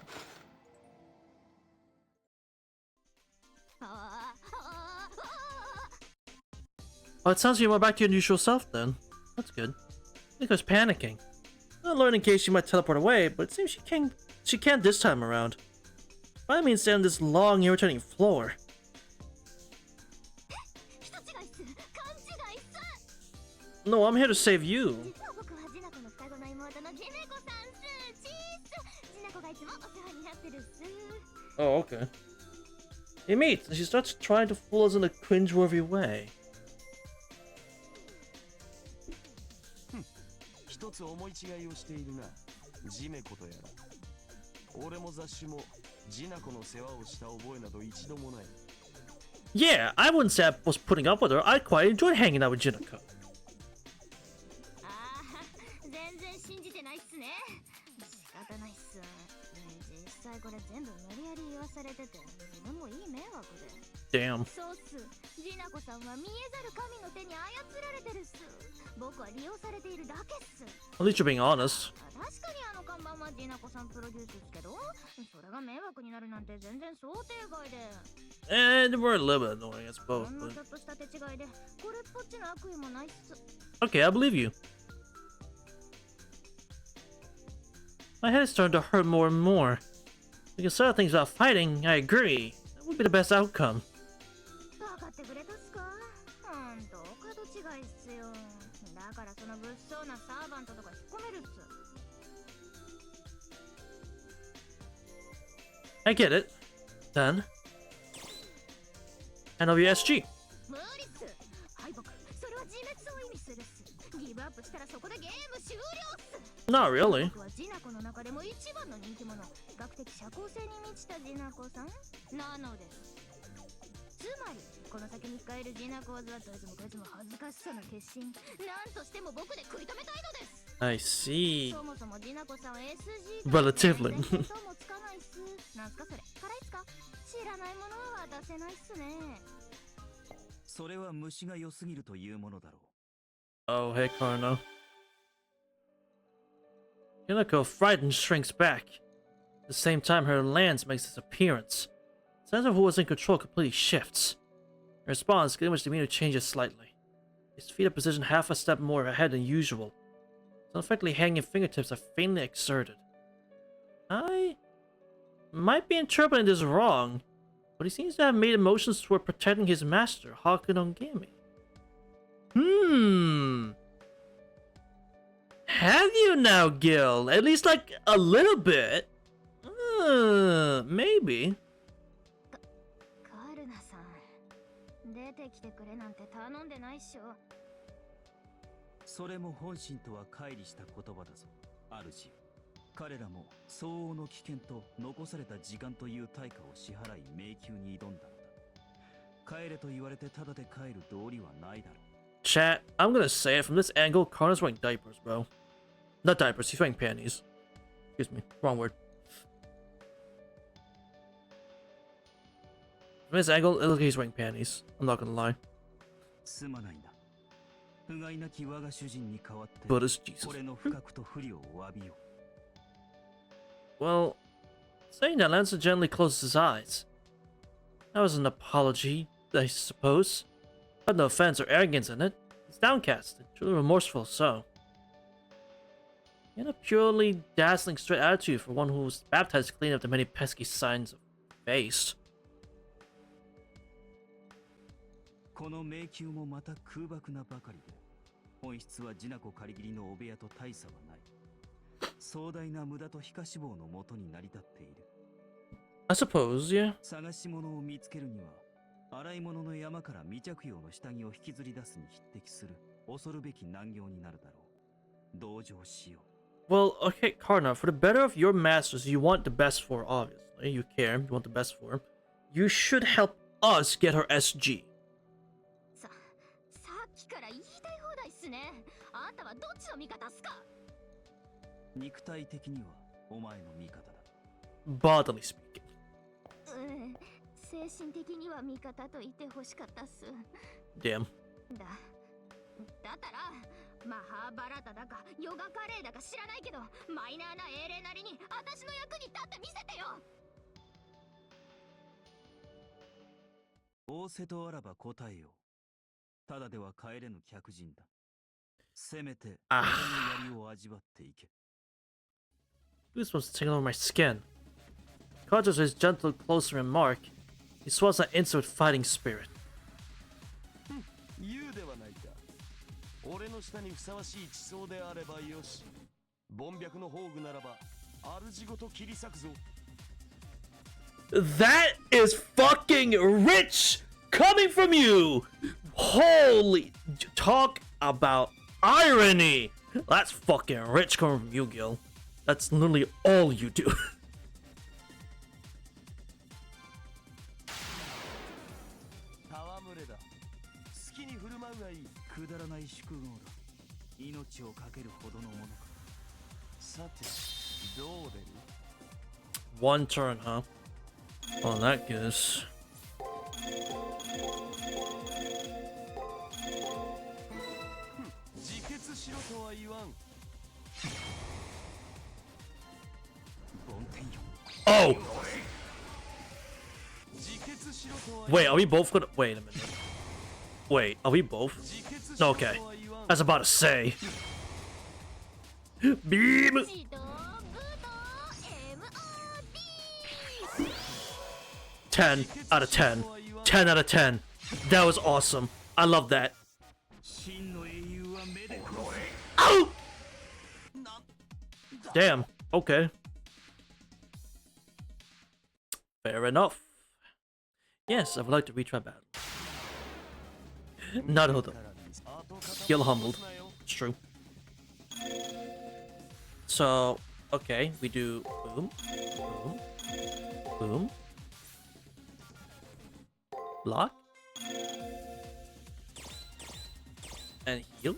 Oh, it sounds like you went back to your usual self then. That's good. Nico's panicking. Not learning in case she might teleport away, but it seems she can't this time around. Why mean stay on this long, irritating floor? No, I'm here to save you. Oh, okay. They meet, and she starts trying to fool us in a cringeworthy way. Yeah, I wouldn't say I was putting up with her. I quite enjoyed hanging out with Junako. Damn. At least you're being honest. And we're a little bit annoying, I suppose. But... Okay, I believe you. My head is starting to hurt more and more. We can settle things without fighting, I agree. That would be the best outcome. 分かってくれたっすか？ほんと角違いっすよ。だからその物騒なサーバントとか引っ込めるっす。I get it. Then, NWSG. 無理っす。敗北。それは自滅を意味するっす。ギブアップしたらそこでゲーム終了っす。 Not really. 僕はジナコの中でも一番の人気者。比較的社交性に満ちたジナコさんなのです。つまりこの先に控えるジナコはどいつもこいつも恥ずかしさの決心。なんとしても僕で食い止めたいのです。 I see. そもそもジナコさんは SG Relatively. 全然想もつかないっす。なんすかそれ辛いっすか？知らないものは渡せないっすね。それは虫が良すぎるというものだろう。 Oh, hey, Karno. Yunako, frightened, shrinks back. At the same time, her lance makes its appearance. The sense of who was in control completely shifts. In response, Gilmore's demeanor changes slightly. His feet are positioned half a step more ahead than usual. His uneffectively hanging fingertips are faintly exerted. I might be interpreting this wrong, but he seems to have made motions toward protecting his master, Haku no Game. Have you now, Gil? At least like a little bit. Maybe. カルナさん、出てきてくれなんて頼んでないっしょ。それも本心とは乖離した言葉だぞ、主。彼らも相応の危険と残された時間という対価を支払い迷宮に挑んだのだ。帰れと言われてただで帰る道理はないだろう。 Chat, I'm gonna say it from this angle, Karna's wearing diapers, bro. Not diapers, he's wearing panties. Excuse me, wrong word. From this angle, it looks like he's wearing panties. I'm not gonna lie. すまないな。不甲斐なき我が主人に代わって、 Buddhist Jesus. これの不覚と不慮を詫びよう。 Well, saying that, Lancer gently closes his eyes. That was an apology, I suppose. Had no offense or arrogance in it. It's downcast, and truly remorseful so. He had a purely dazzling straight attitude for one who was baptized clean of the many pesky signs of face. この迷宮もまた空爆なばかりで、本質はジナコ借り切りのお部屋と大差はない。壮大な無駄と皮下脂肪のもとに成り立っている。 I suppose, yeah. 探し物を見つけるには、洗い物の山から未着用の下着を引きずり出すに匹敵する恐るべき難行になるだろう。同情しよう。 Well, okay, Karna, for the better of your masters, you want the best for, obviously. You care, you want the best for. You should help us get her SG. さっきから言いたい放題っすね。あんたはどっちの味方っすか？肉体的にはお前の味方だ。 Bodily speaking. 精神的には味方と言ってほしかったっす。 Damn. だったらマハーバラタだかヨガカレーだか知らないけどマイナーな英霊なりに私の役に立ってみせてよ。仰せとあらば答えよう。ただでは帰れぬ客人だ。せめて俺の槍を味わっていけ。 Who's supposed to take over my skin? Conscious of his gentle, close remark, he swells an instant fighting spirit. 言うではないか。俺の下にふさわしい地層であればよし。凡白の宝具ならば主ごと切り裂くぞ。 That is fucking rich coming from you! Holy... Talk about irony! That's fucking rich coming from you, Gil. That's literally all you do. 戯れだ。好きに振る舞うがいい。くだらない宿業だ。命を懸けるほどのものか。さて、どう出る？ One turn, huh? Well, in that case... 自決しろとは言わん。 Oh! 自決しろとは Wait, are we both gonna... Wait a minute. Wait, are we both? 自決しろ Okay. とは言わん。 I was about to say. Beam! ジドブド10 out of 10. 10 out of 10. That was awesome. I love that. 真の英雄は目で Ow! Damn. Okay. Fair enough. Yes, I would like to retry battle. Naruto. Feel humbled. It's true. So, okay, we do boom, boom, boom, block, and heal.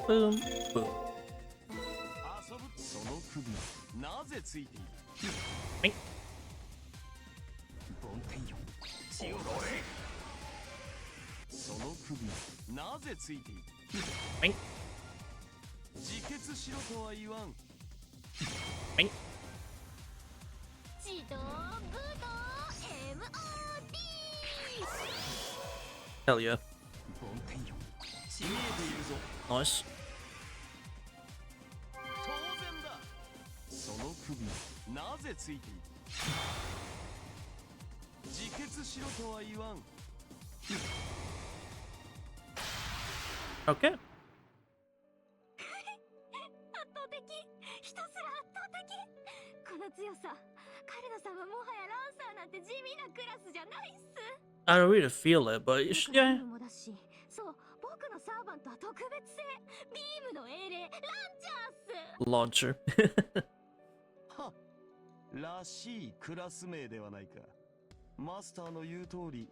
Boom, boom. 遊ぶその首なぜついているはい梵天よ血をその首なぜついているはい自決しろとは言わんはい自動武道 MOD Hell yeah. 梵天よ血見えているぞ Nice. 当然だその首なぜついている自決しろとは言わん Okay. 圧倒的ひたすら圧倒的この強さカルナさんはもはやランサーなんて地味なクラスじゃないっす I don't really feel it, but い yeah. くらもだしそう僕のサーバントは特別性ビームの英霊ランチャーっす Launcher. はらしいクラス名ではないかマスターの言う通り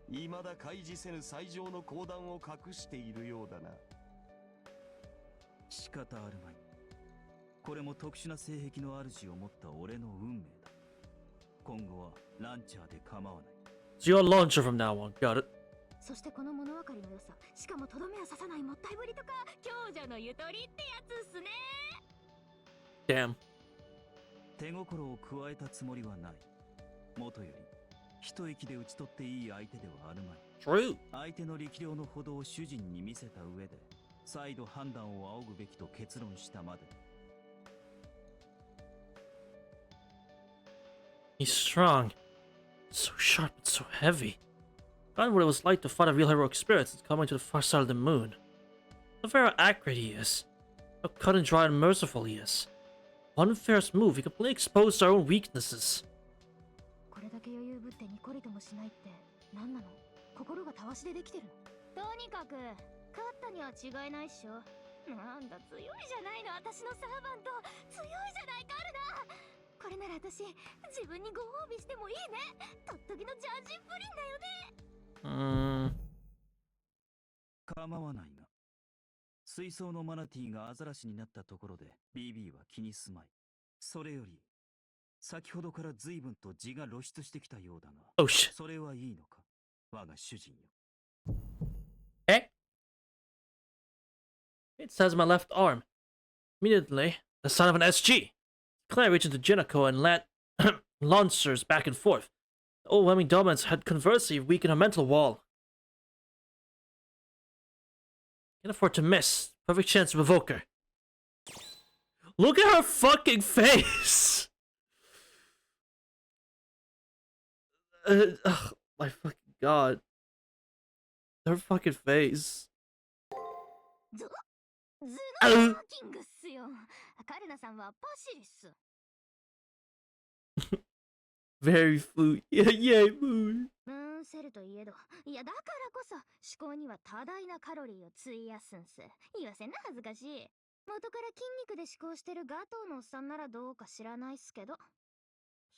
未だ開示せぬ最上の講談を隠しているようだな仕方あるまい。これも特殊な性癖の主を持った俺の運命だ。今後はランチャーで構わない。 It's your launcher from now on. Got it. そしてこの物分かりの良さしかもとどめを刺さないもったいぶりとか強者のゆとりってやつっすね Damn. 手心を加えたつもりはない。もとより一息で打ち取っていい相手ではあるまい。 True. 相手の力量のほどを主人に見せた上で再度判断を仰ぐべきと結論したまで。 He's strong. So sharp and so heavy. Found what it was like to fight a real heroic spirit since coming to the far side of the moon. How very accurate he is. How cut and dry and merciful he is. One fierce move, he completely exposed our own weaknesses. これだけ余裕ぶってニコリともしないって何なの心がたわしでできてるのとにかく勝ったには違いないっしょなんだ強いじゃないの私のサーバント強いじゃないカルナこれなら私自分にご褒美してもいいねとっときのジャージンプリンだよね構わないが、水槽のマナティーがアザラシになったところで BB は気にすまい。それより先ほどから随分と字が露出してきたようだが、 Oh shit. それはいいのか、我が主人よ。 Eh? It says my left arm. Immediately, the sign of an SG. Claire reached into Jinako and let launchers back and forth. The overwhelming dominance had conversely weakened her mental wall. Can't afford to miss. Perfect chance to provoke her. Look at her fucking face! My fucking god. Her fucking face. ズノーキングっすよカルナさんはパシリっす Very food. Yeah, food. セルといえどいやだからこそ思考には多大なカロリーを費やすんす言わせな恥ずかしい元から筋肉で思考してるガトーのおっさんならどうか知らないっすけど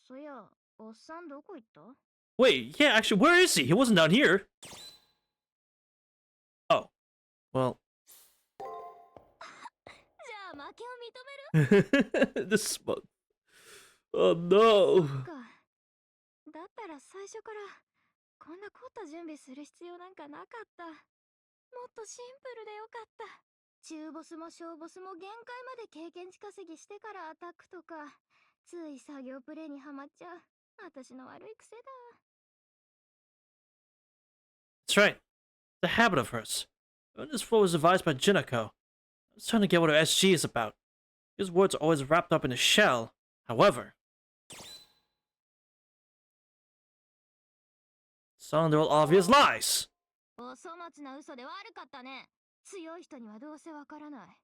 そやおっさんどこ行った Wait, yeah, actually, where is he? He wasn't down here. Oh. Well. じゃあ負けを認める The smoke. Oh no. かだったら最初からこんな凝った準備する必要なんかなかったもっとシンプルでよかった中ボスも小ボスも限界まで経験値稼ぎしてからアタックとかつい作業プレイにはまっちゃう私の悪い癖だ That's right. The habit of hers. This flow was devised by Jinako. I was trying to get what her SG is about. His words are always wrapped up in a shell. However, some they're all obvious lies. お粗末な嘘で悪かったね。強い人にはどうせわからない。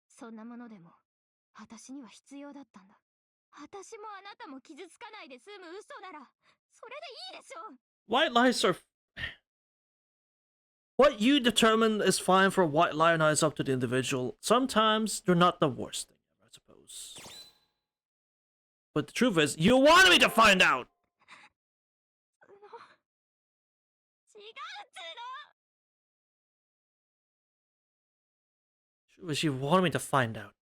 そんなものでも、私には必要だったんだ。私もあなたも傷つかないで済む嘘なら、それでいいでしょ。White lies are... What you determine is fine for a white lie, and it's up to the individual. Sometimes they're not the worst thing ever, I suppose. But the truth is, you wanted me to find out! 違うっつーの。 Truth is, she wanted me to find out.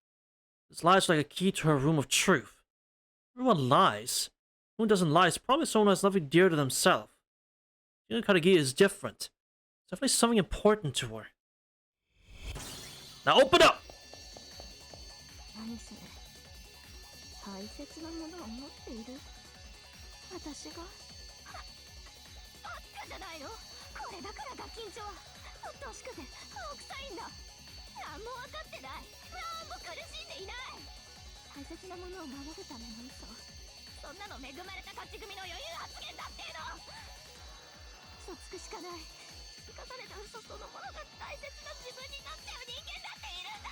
This lies like a key to her room of truth. Everyone lies. Who doesn't lie is probably someone who has nothing dear to themselves. The Karagi is different. It's definitely something important to her. Now open up! 何それ。大切なものを持っている。私が。バカじゃないの。これだからが緊張。うっとうしくて青臭いんだ。何も分かってない。何も苦しんでいない。大切なものを守るための嘘。そんなの恵まれた勝ち組の余裕発言だっていうの。嘘つくしかない。生かされた嘘そのものが大切な自分になってる人間だっているんだ。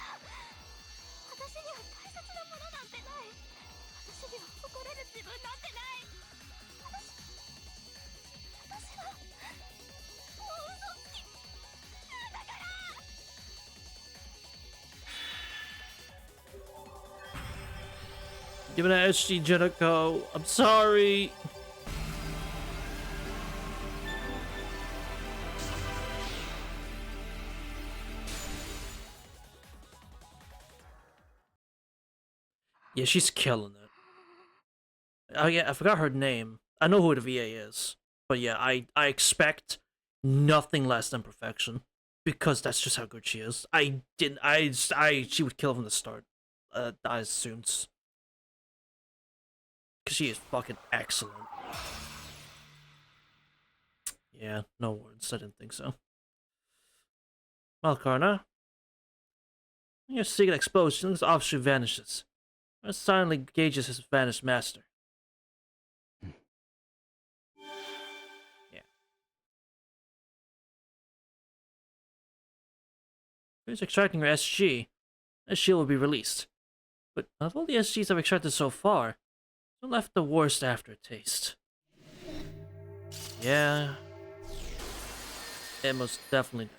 私には大切なものなんてない。私には誇れる自分なんてない。私はもう嘘つきだから。 Give it an SG Jericho. I'm sorry. Yeah, she's killing it. Oh yeah, I forgot her name. I know who the VA is. But yeah, I expect nothing less than perfection. Because that's just how good she is. She would kill from the start. I assumed. Because she is fucking excellent. Yeah, no words. I didn't think so. Malkarna. Your secret explosion, this officer vanishes. Or silently gauges his vanished master. Yeah. Here's extracting her SG. That shield will be released. But of all the SGs I've extracted so far, it left the worst aftertaste. Yeah. It most definitely did.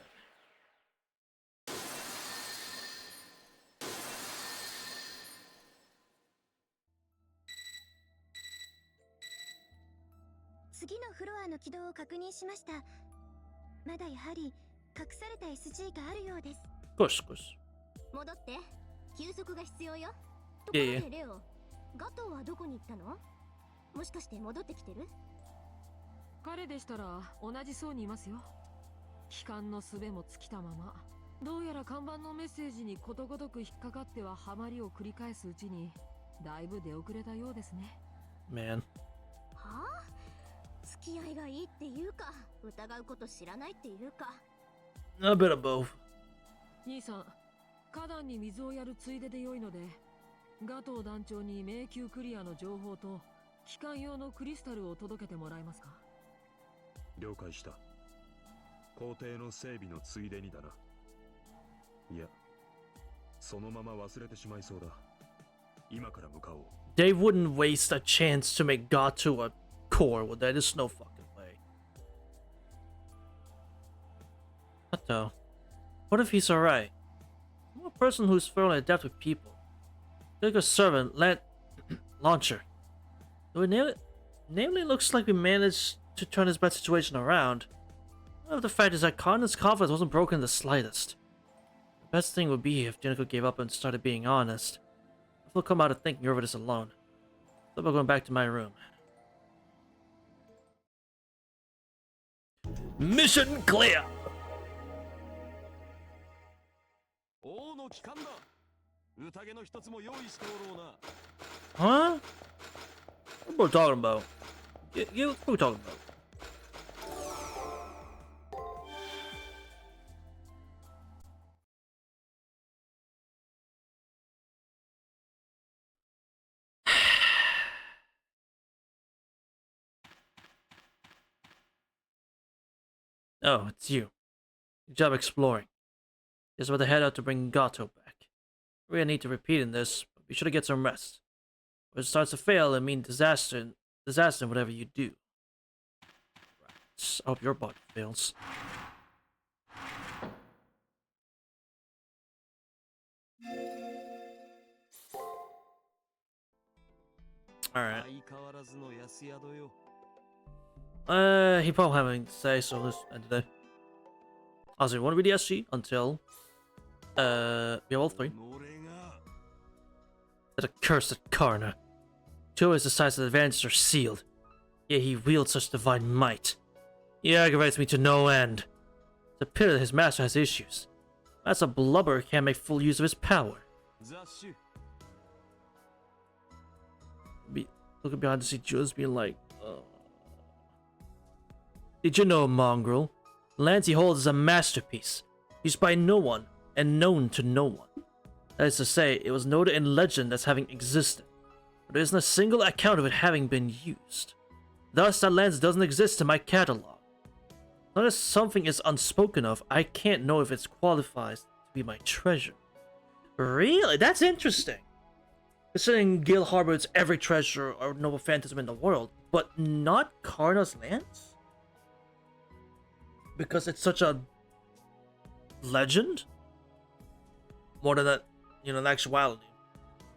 次のフロアの軌道を確認しました。まだやはり隠された SG があるようです。Of course, of course. 戻って。休息が必要よ。ところいえいえでレオ、ガトーはどこに行ったの？もしかして戻ってきてる？彼でしたら同じそうにいますよ。帰還の術も尽きたまま、どうやら看板のメッセージにことごとく引っかかってはハマりを繰り返すうちにだいぶ出遅れたようですね。Man. はあ？付き合いがいいっていうか、疑うこと知らないっていうか。A bit of both. 兄さん、花壇に水をやるついでで良いので、ガトー団長に迷宮クリアの情報と機関用のクリスタルを届けてもらえますか？了解した。皇帝の整備のついでにだな。いや、そのまま忘れてしまいそうだ。今から向かおう。 They wouldn't waste a chance to make Gato a core with that. There's no fucking way. What though? What if he's alright? I'm a person who's fairly adept with people. Like a servant, launcher. Though it namely looks like we managed to turn this bad situation around. Well, the fact is that Conan's confidence wasn't broken in the slightest. The best thing would be if Jericho gave up and started being honest. I'll come out of thinking over this alone. How about going back to my room? Mission clear! 王の機関だ。宴の一つも用意しておろうな。 Huh? What are we talking about? What are we talking about? Oh, it's you. Good job exploring. Just about to head out to bring Gato back. We really need to repeat in this, but be sure to get some rest. If it starts to fail, it means disaster in whatever you do. Right. I hope your body fails. Alright. He probably have anything to say, so let's end today. Also, you want to read the SG until we have all 3. That accursed Karna. 2 is the size of the advantages are sealed. Yet he wields such divine might. He aggravates me to no end. It's a pity that his master has issues. That's a blubber can't make full use of his power. Looking behind to see Jules being like, oh. Did you know, mongrel? The land he holds is a masterpiece, used by no one, and known to no one. That is to say, it was noted in legend as having existed, but there isn't a single account of it having been used. Thus, that land doesn't exist in my catalog. Unless something is unspoken of, I can't know if it qualifies to be my treasure. Really? That's interesting. Considering Gil harbors every treasure or noble phantasm in the world, but not Karna's lands? Because it's such a legend? More than that, an actuality.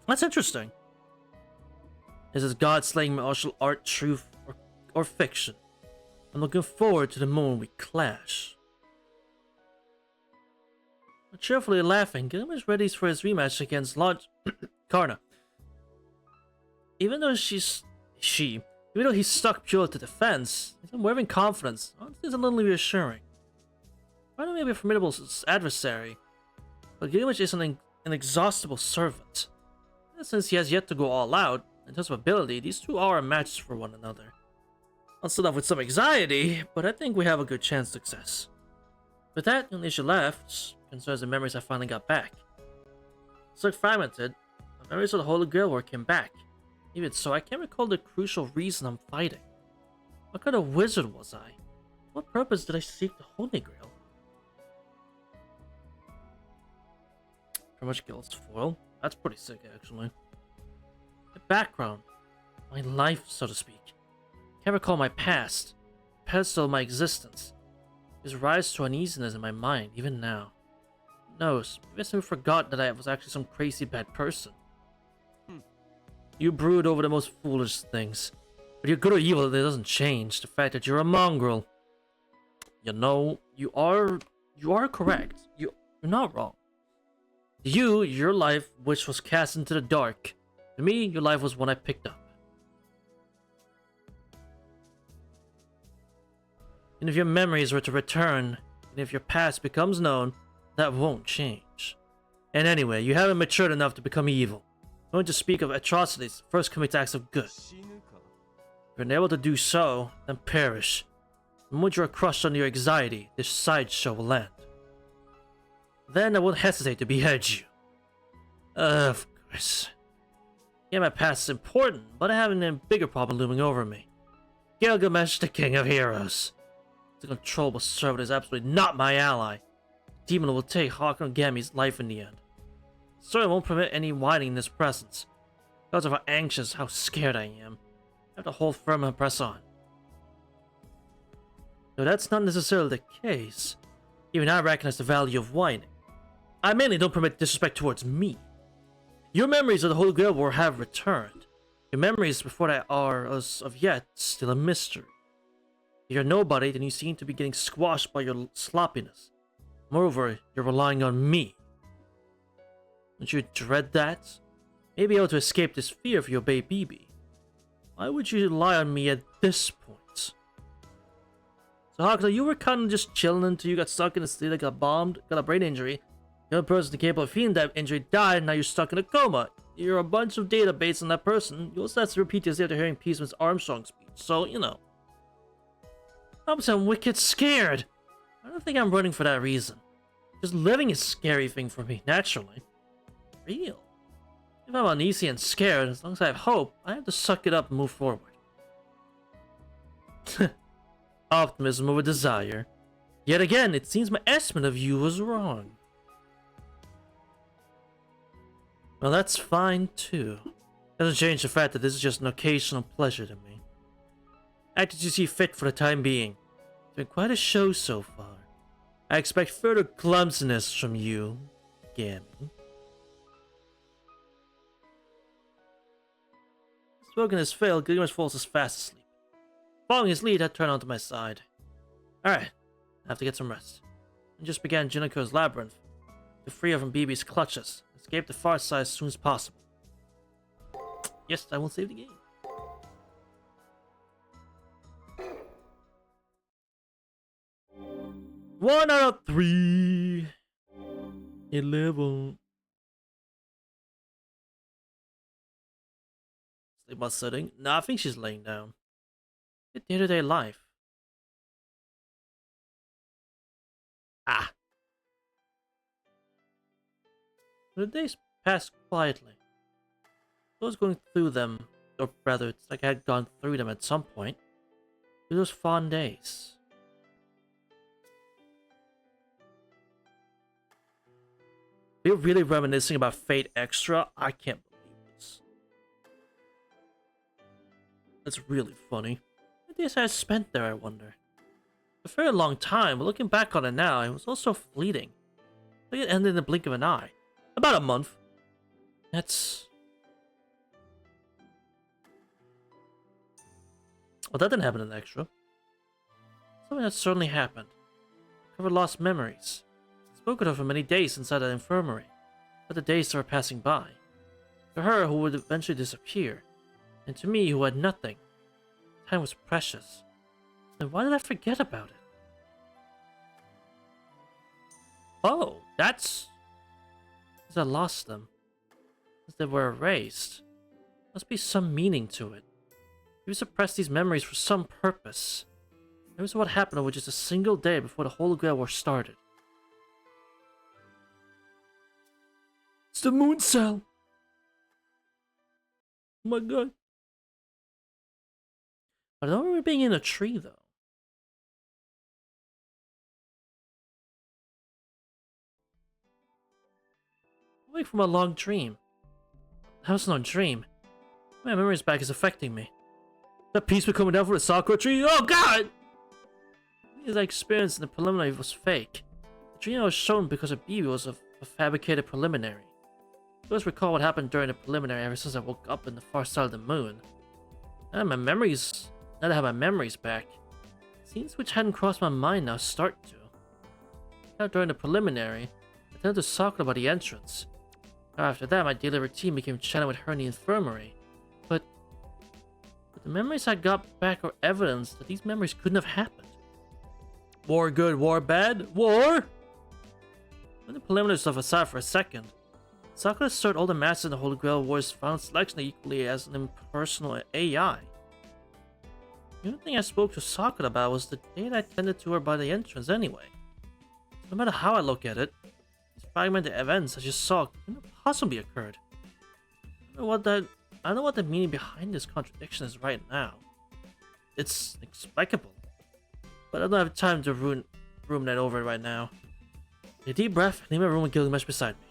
That's interesting. Is this god-slaying martial art truth or fiction? I'm looking forward to the moment we clash. Cheerfully laughing, Gilgamesh readies for his rematch against Karna. Even though even though he's stuck pure to defense, he's unwavering confidence. Honestly, it's a little reassuring. Karna may be a formidable adversary, but Gilgamesh is an inexhaustible servant. And since he has yet to go all out, in terms of ability, these two are a match for one another. I'll start off with some anxiety, but I think we have a good chance of success. With that, the only issue left concerns the memories I finally got back. So fragmented, my memories of the Holy Grail War came back. Even so, I can't recall the crucial reason I'm fighting. What kind of wizard was I? What purpose did I seek the Holy Grail? Pretty much Guild's foil. That's pretty sick, actually. The background. My life, so to speak. Can't recall my past. Pedestal of my existence. Gives rise to uneasiness in my mind, even now. Who knows? Maybe I simply forgot that I was actually some crazy bad person. You brood over the most foolish things. But you're good or evil, that doesn't change the fact that you're a mongrel. You are correct. You're not wrong. To you, your life, which was cast into the dark. To me, your life was one I picked up. And if your memories were to return, and if your past becomes known, that won't change. And anyway, you haven't matured enough to become evil. Going to speak of atrocities, first commit acts of good. If you're unable to do so, then perish. The moment you are crushed under your anxiety, this sideshow will end. Then I won't hesitate to behead you. Of course. Yeah, my past is important, but I have a bigger problem looming over me. Gilgamesh, the king of heroes. The controllable servant is absolutely not my ally. The demon will take Hakonogami's life in the end. So I won't permit any whining in his presence. Because of how anxious, how scared I am. I have to hold firm and press on. Though that's not necessarily the case. Even I recognize the value of whining. I mainly don't permit disrespect towards me. Your memories of the Holy Grail War have returned. Your memories before that are, as of yet, still a mystery. If you're nobody, then you seem to be getting squashed by your sloppiness. Moreover, you're relying on me. Don't you dread that? Maybe able to escape this fear if you obey BB. Why would you rely on me at this point? So Hakuto, you were kind of just chilling until you got stuck in a city that got bombed, got a brain injury. The other person capable of feeling that injury died, and now you're stuck in a coma. You're a bunch of data based on that person. You also have to repeat this after hearing Peaceman's Armstrong speech. So, I'm wicked scared. I don't think I'm running for that reason. Just living is a scary thing for me, naturally. Real. If I'm uneasy and scared, as long as I have hope, I have to suck it up and move forward. Optimism over desire. Yet again, it seems my estimate of you was wrong. Well, that's fine too. Doesn't change the fact that this is just an occasional pleasure to me. Act as you see fit for the time being. It's been quite a show so far. I expect further clumsiness from you, Gammy. Spoken has failed, Gilgamesh falls as fast asleep. Following his lead, I turn onto my side. Alright, I have to get some rest. I just began Junicho's labyrinth to free her from BB's clutches and escape the far side as soon as possible. Yes, I will save the game. One out of 3. 11. Sleep while sitting? No, I think she's laying down. Day-to-day life. Ah. The days passed quietly. I was going through them, or rather, it's like I had gone through them at some point. Through those fond days. You're really reminiscing about Fate Extra? I can't believe this. That's really funny. The days I spent there, I wonder. A very long time, but looking back on it now, it was also fleeting. I think it ended in the blink of an eye. About a month. That's... Well, that didn't happen in Extra. Something that certainly happened. Covered lost memories. Spoken of for many days inside that infirmary, but the days that were passing by. To her, who would eventually disappear, and to me, who had nothing. Time was precious. And why did I forget about it? Oh, that's... Because I lost them. Because they were erased. Must be some meaning to it. You suppressed these memories for some purpose. It was what happened over just a single day before the Holy Grail War started. It's the moon cell. Oh my god. I don't remember being in a tree though. Awake from a long dream. That was no dream. My memories back is affecting me. That piece we're coming down from the Sakura tree. Oh god! As I experienced in the preliminary was fake. The dream I was shown because of BB was a fabricated preliminary. I always recall what happened during the preliminary ever since I woke up in the far side of the moon. Now that I have my memories back, scenes which hadn't crossed my mind now start to. Now during the preliminary, I turned to Sakura by the entrance. After that, my daily routine became chatting with her in the infirmary. But the memories I got back are evidence that these memories couldn't have happened. War good, war bad? War? When the preliminary stuff aside for a second, Sakura asserted all the masters in the Holy Grail War's final selection equally as an impersonal AI. The only thing I spoke to Sakura about was the day that I tended to her by the entrance anyway. No matter how I look at it, these fragmented events I just saw couldn't have possibly occurred. I don't know what the meaning behind this contradiction is right now. It's inexplicable. But I don't have time to ruminate over it right now. Take a deep breath, leave my room with Gilgamesh beside me.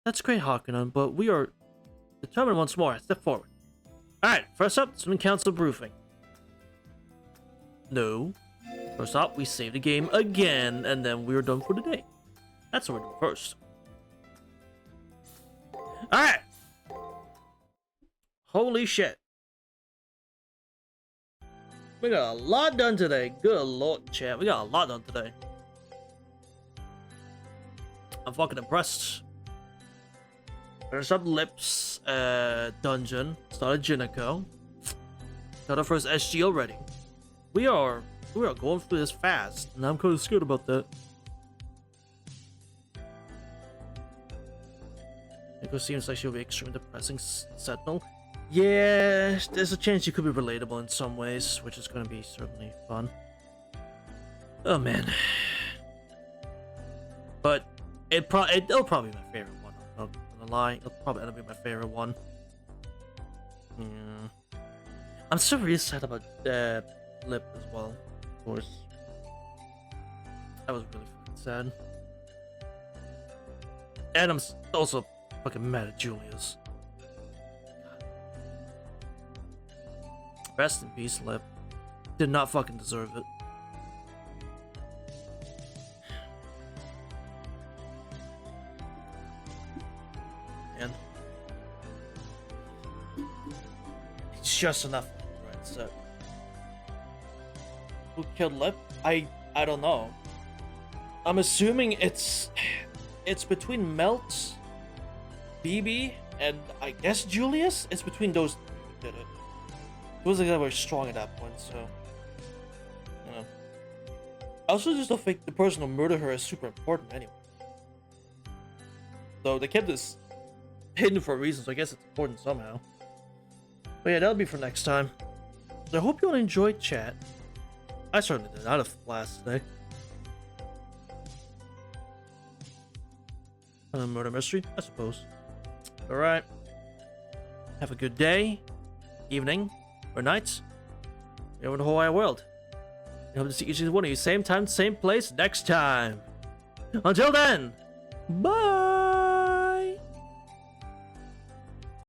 That's great, Hakunan, but we are determined once more. Step forward. Alright, first up, Student Council briefing. No. First up, we save the game again, and then we're done for the day. That's what we're doing first. Alright! Holy shit. We got a lot done today. Good lord, chat. We got a lot done today. I'm fucking impressed. There's some Liiip's dungeon. Started Junicho. Got our first SG already. We are going through this fast, and I'm kind of scared about that. Nico seems like she'll be extremely depressing. Sentinel. Yeah, there's a chance you could be relatable in some ways, which is going to be certainly fun. Oh man. But it'll probably be my favorite one. I'm not gonna lie, it'll probably end up being my favorite one. Yeah. I'm still really sad about Liiip as well, of course. That was really fucking sad. And I'm also fucking mad at Julius. Rest in peace, Liiip. Did not fucking deserve it. And it's just enough right set. Who killed Liiip? I don't know. I'm assuming it's between Melt, BB, and I guess Julius? It's between those three who did it. It wasn't that very strong at that point, so you know. I also just don't think the person who murdered her is super important anyway. So they kept this hidden for a reason, so I guess it's important somehow. But yeah, that'll be for next time. So I hope you all enjoyed, chat. I certainly did. I had a blast today. A murder mystery, I suppose. Alright. Have a good day, evening, or night. Over the whole wide world. I hope to see each and one of you same time, same place next time. Until then, bye!